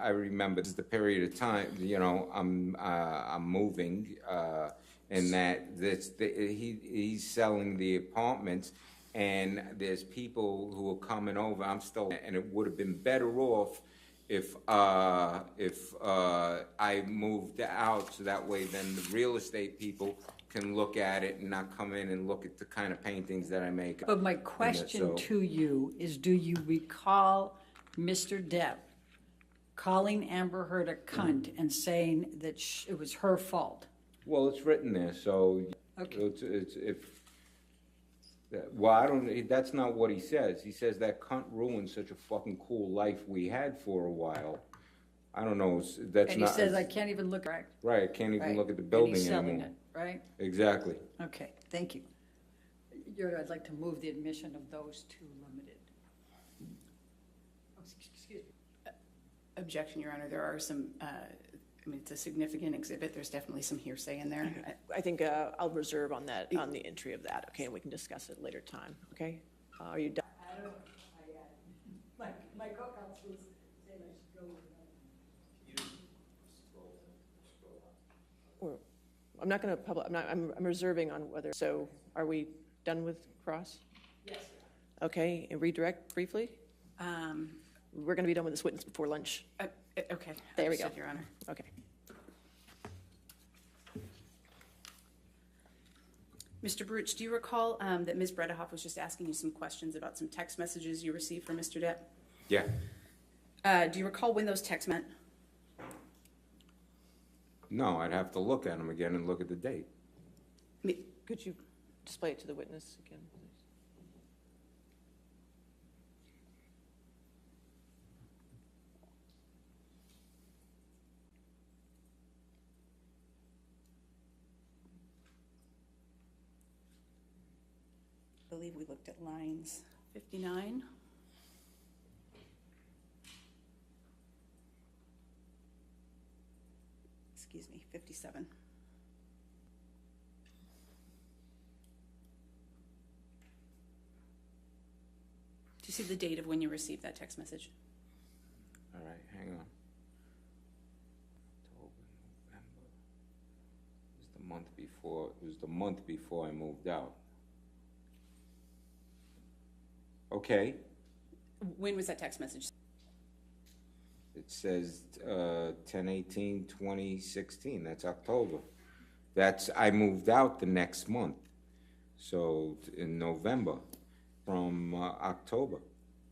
remember this is the period of time. You know, I'm moving, and that he's selling the apartments, and there's people who are coming over. I'm still, and it would have been better off if I moved out, so that way then the real estate people can look at it and not come in and look at the kind of paintings that I make. But my question so- to you is, do you recall Mr. Depp calling Amber Heard a cunt and saying that it was her fault? Well, it's written there, so Okay. it's if. Well, I don't. That's not what he says. He says that cunt ruined such a fucking cool life we had for a while. I don't know. That's And not. he says, I can't even look right. Right. I can't even Right. look at the And building he's selling anymore. it, right? Exactly. Okay, thank you. Your Honor, I'd like to move the admission of those two limited. Oh, excuse me. Objection, Your Honor. There are some, it's a significant exhibit. There's definitely some hearsay in there. I think I'll reserve on that, on the entry of that, okay, and we can discuss it later time, okay? Are you done? I don't, my co-counsel was saying I should go with Or- I'm not going to public, I'm reserving on whether, so are we done with cross? Yes. Okay, and redirect briefly? We're going to be done with this witness before lunch. Okay. There we go. Understood, Your Honor. Okay. Mr. Baruch, do you recall that Ms. Bredehoff was just asking you some questions about some text messages you received from Mr. Depp? Yeah. Do you recall when those texts meant? No, I'd have to look at them again and look at the date. Could you display it to the witness again, please? I believe we looked at lines 59. Excuse me, 57. you see the date of when you received that text message? All right, hang on. October, November. It was the month before, it was the month before I moved out. Okay, When was that text message? it says 10/18/2016, that's October. I moved out the next month, so in November from October.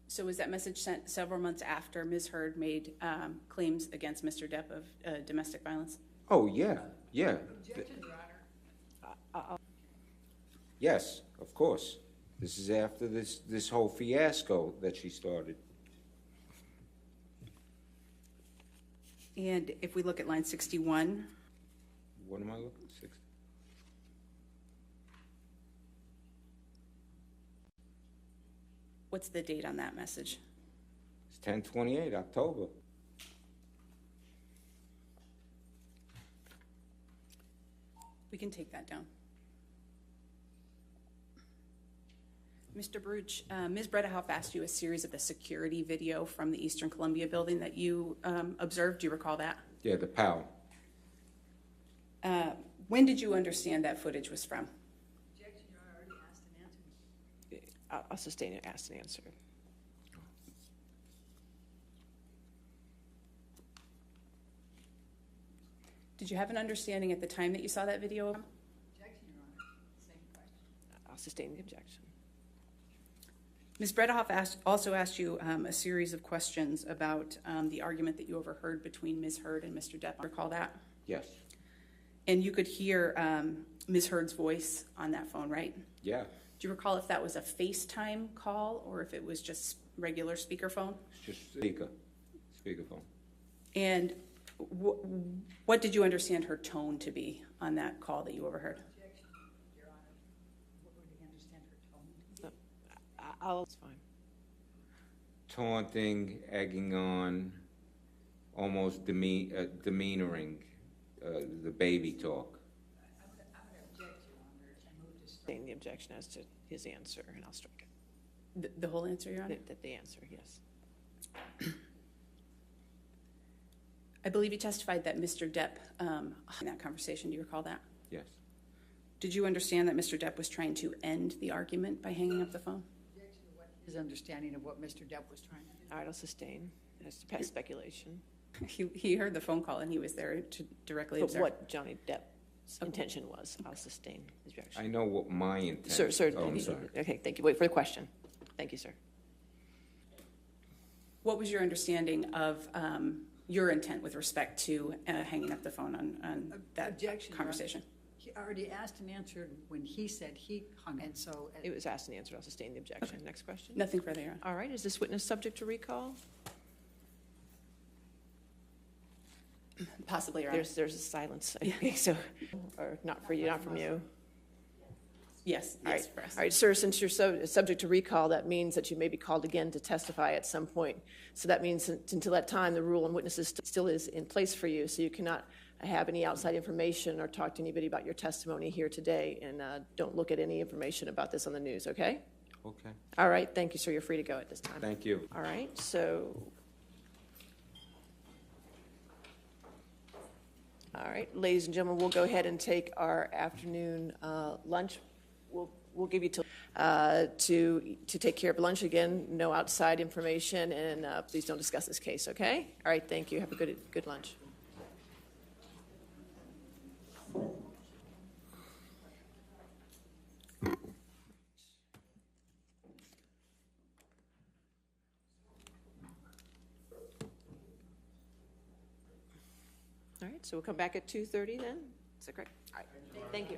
So was that message sent several months after Ms. Heard made claims against Mr. Depp of domestic violence? Oh, yeah, yeah. Yes, of course. This is after this whole fiasco that she started. And if we look at line 61, What am I looking, 60? what's the date on that message? It's 10/28, October. We can take that down. Mr. Baruch, Ms. Bredehoff asked you a series of the security video from the Eastern Columbia building that you observed. Do you recall that? Yeah, the PAL. When did you understand that footage was from? Objection, Your Honor, already asked and answered. I'll sustain it, asked and answered. Did you have an understanding at the time that you saw that video? Objection, Your Honor, same question. I'll sustain the objection. Ms. Bredehoff also asked you a series of questions about the argument that you overheard between Ms. Heard and Mr. Depp. Recall that? Yes. And you could hear Ms. Heard's voice on that phone, right? Yeah. Do you recall if that was a FaceTime call or if it was just regular speakerphone? It's just speakerphone. And what did you understand her tone to be on that call that you overheard? Objection, Your Honor. What would he understand her tone to be? It's fine. Taunting, egging on, almost demeanoring, the baby talk. I'm going to object, Your Honor, and move to strike. Sustain the objection as to his answer, and I'll strike it. The whole answer, Your Honor? The answer, yes. I believe you testified that Mr. Depp, in that conversation, do you recall that? Yes. Did you understand that Mr. Depp was trying to end the argument by hanging up the phone? Objection to what his understanding of what Mr. Depp was trying to do. All right, I'll sustain as to past speculation. He heard the phone call and he was there to directly But observe. what Johnny Depp's intention was, I'll sustain the objection. I know what my intent. Sir, Oh, I'm sorry. okay, thank you. Wait for the question. Thank you, sir. What was your understanding of your intent with respect to hanging up the phone on that Objection, Your Honor. conversation? He already asked and answered when he said he hung, and so. It was asked and answered. I'll sustain the objection. Next question. Nothing further, Your Honor. All right, is this witness subject to recall? Possibly, Your Honor. There's a silence. Okay, so, or not for you, not from you. Yes, All yes, right, for us. all right, sir, since you're subject to recall, that means that you may be called again to testify at some point. So that means that until that time, the rule on witnesses still is in place for you, so you cannot have any outside information or talk to anybody about your testimony here today, and don't look at any information about this on the news, okay? Okay. All right, thank you, sir, you're free to go at this time. Thank you. All right, so. All right, ladies and gentlemen, we'll go ahead and take our afternoon lunch. We'll give you till to take care of lunch again. No outside information, and please don't discuss this case. Okay? All right. Thank you. Have a good lunch. All right. So we'll come back at 2:30 then. Is that correct? All right. Thank you.